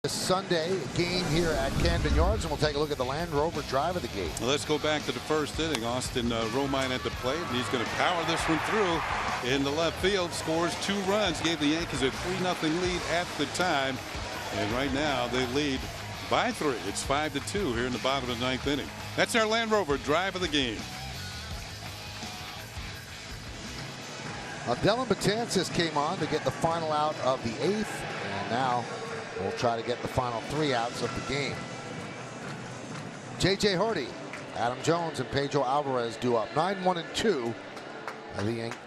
This Sunday game here at Camden Yards, and we'll take a look at the Land Rover drive of the game. Let's go back to the first inning. Austin Romine at the plate, and he's going to power this one through in the left field. Scores 2 runs, gave the Yankees a 3-0 lead at the time, and right now they lead by 3. It's 5-2 here in the bottom of the 9th inning. That's our Land Rover drive of the game. Dylan Betances came on to get the final out of the 8th, and now we'll try to get the final 3 outs of the game. J.J. Hardy, Adam Jones, and Pedro Alvarez do up 9-1-2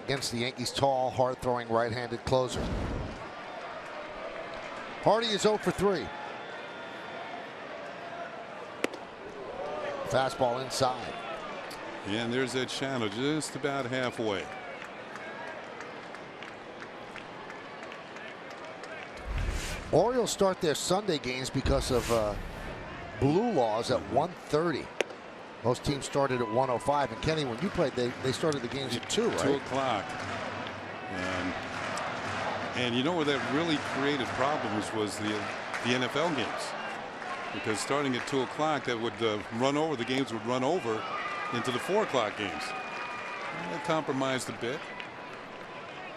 against the Yankees' tall, hard-throwing right-handed closer. Hardy is 0 for 3. Fastball inside. And there's that shadow just about halfway. Orioles start their Sunday games because of blue laws at 1:30. Most teams started at 1:05. And Kenny, when you played, they started the games at 2, right? 2 o'clock. And you know where that really created problems was the NFL games. Because starting at 2 o'clock, that would run over. The games would run over into the 4 o'clock games. And that compromised a bit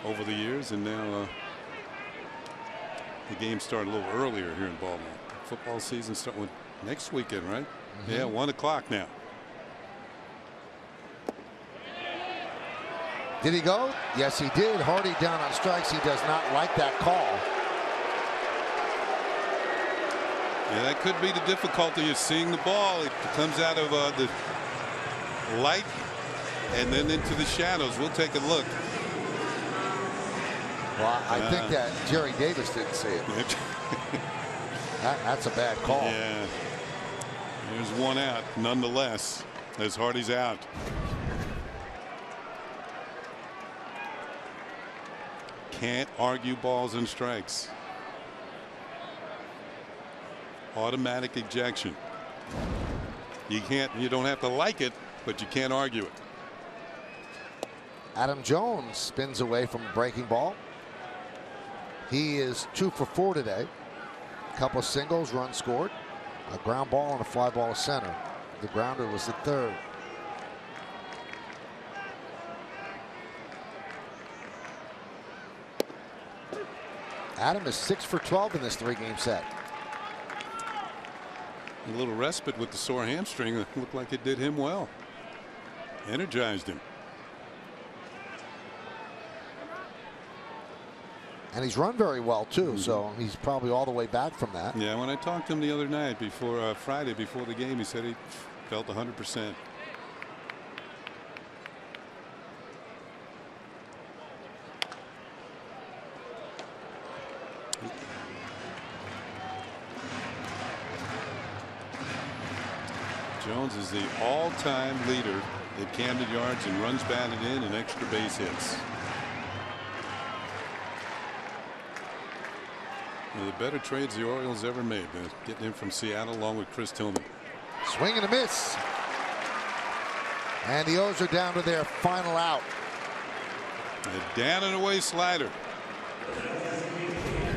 over the years, and now the game started a little earlier here in Baltimore. Football season starting next weekend, right? Mm-hmm. Yeah, 1 o'clock now. Did he go? Yes, he did. Hardy down on strikes. He does not like that call. Yeah, that could be the difficulty of seeing the ball. It comes out of the light and then into the shadows. We'll take a look. Well, I think that Jerry Davis didn't see it. That's a bad call. Yeah. There's 1 out, nonetheless, as Hardy's out. Can't argue balls and strikes. Automatic ejection. You don't have to like it, but you can't argue it. Adam Jones spins away from a breaking ball. He is 2 for 4 today. A couple of singles, run scored, a ground ball and a fly ball to center. The grounder was the 3rd. Adam is 6 for 12 in this 3-game set. A little respite with the sore hamstring. It looked like it did him well. Energized him. And he's run very well too, so he's probably all the way back from that. Yeah, when I talked to him the other night before Friday before the game, he said he felt 100%. Jones is the all-time leader at Camden Yards in runs batted in and extra base hits. One of the better trades the Orioles ever made. Getting him from Seattle along with Chris Tillman. Swing and a miss. And the O's are down to their final out. A down and away slider.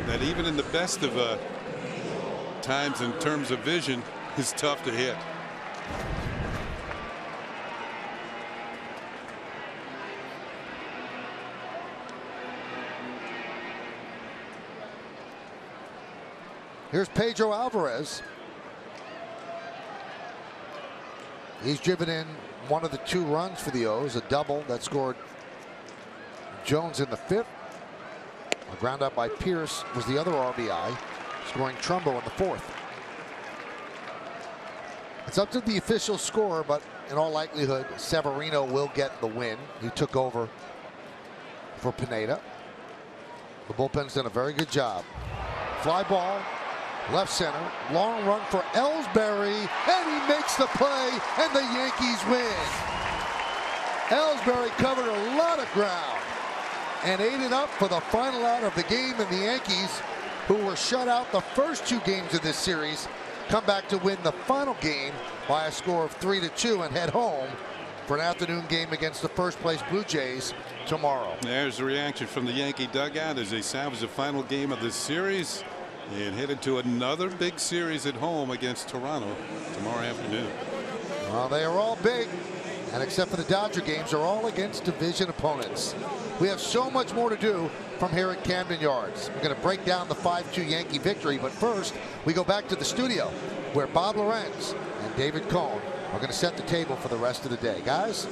That even in the best of times in terms of vision is tough to hit. Here's Pedro Alvarez. He's driven in one of the 2 runs for the O's, a double that scored Jones in the 5th. A ground out by Pierce was the other RBI, scoring Trumbo in the 4th. It's up to the official score, but in all likelihood, Severino will get the win. He took over for Pineda. The bullpen's done a very good job. Fly ball, left center, long run for Ellsbury, and he makes the play, and the Yankees win. Ellsbury covered a lot of ground and ate it up for the final out of the game, and the Yankees, who were shut out the first 2 games of this series, come back to win the final game by a score of 3-2 and head home for an afternoon game against the first-place Blue Jays tomorrow. There's the reaction from the Yankee dugout as they salvage the final game of this series. And headed to another big series at home against Toronto tomorrow afternoon. Well, they are all big, and except for the Dodger games, are all against division opponents. We have so much more to do from here at Camden Yards. We're going to break down the 5-2 Yankee victory, but first we go back to the studio where Bob Lorenz and David Cohn are going to set the table for the rest of the day. Guys?